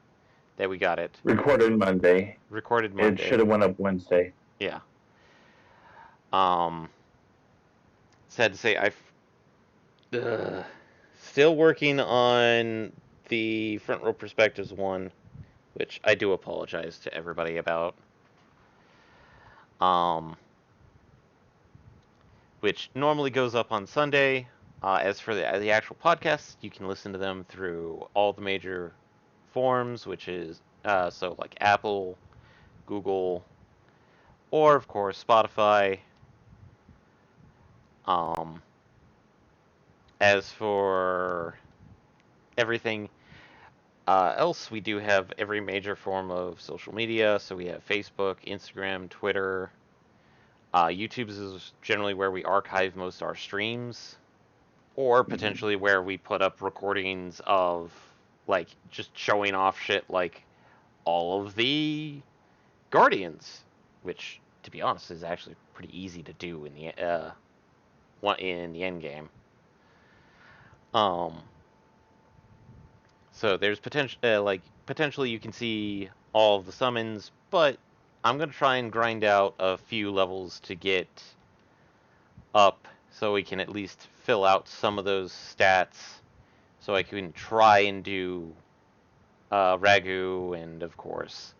that we got it Recorded Monday. recorded It Monday. should have went up Wednesday. Yeah. Um, Sad to say, still working on the front row perspectives one, which I do apologize to everybody about. Um, which normally goes up on Sunday. As for the actual podcasts, you can listen to them through all the major forms, which is so like Apple, Google, or of course Spotify. Um, as for everything else, we do have every major form of social media. So we have Facebook, Instagram, Twitter. YouTube is generally where we archive most of our streams, or potentially where we put up recordings of like just showing off shit like all of the Guardians, which to be honest is actually pretty easy to do in the end game. Um, so there's potentially you can see all of the summons, but I'm gonna try and grind out a few levels to get up so we can at least fill out some of those stats, so I can try and do Ragu and of course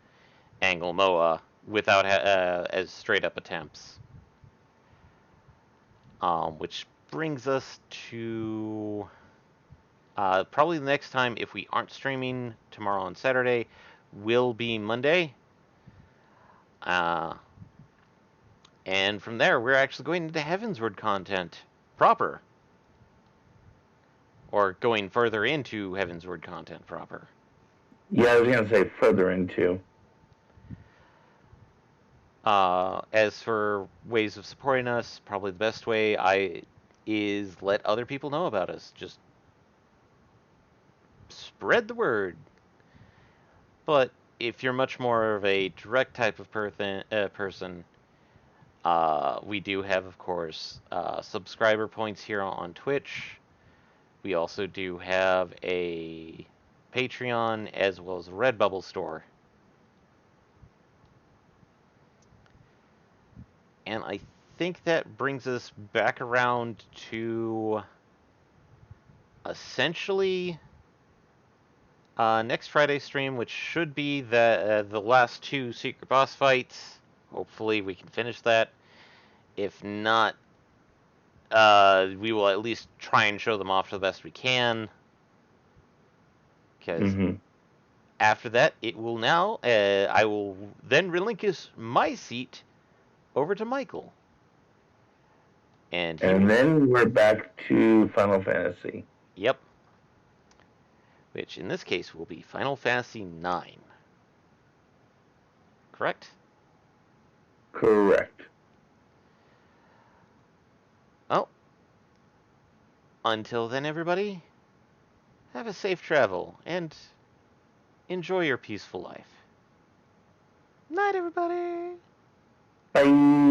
Anglemoa without as straight up attempts. Which brings us to Probably the next time, if we aren't streaming tomorrow on Saturday, will be Monday. Uh, and from there, we're actually going into Heavensward content proper. Or going further into Heavensward content proper. Yeah, I was gonna say further into. As for ways of supporting us, probably the best way is let other people know about us. Just spread the word. But if you're much more of a direct type of person, we do have, of course, subscriber points here on Twitch. We also do have a Patreon as well as a Redbubble store. And I think that brings us back around to essentially next Friday stream, which should be the last two secret boss fights. Hopefully, we can finish that. If not, we will at least try and show them off to the best we can. Because after that, it will now. I will then relinquish my seat over to Michael. And then we're back to Final Fantasy. Yep. Which in this case will be Final Fantasy IX. Correct? Correct. Oh. Until then, everybody, have a safe travel and enjoy your peaceful life. Night, everybody. Bye.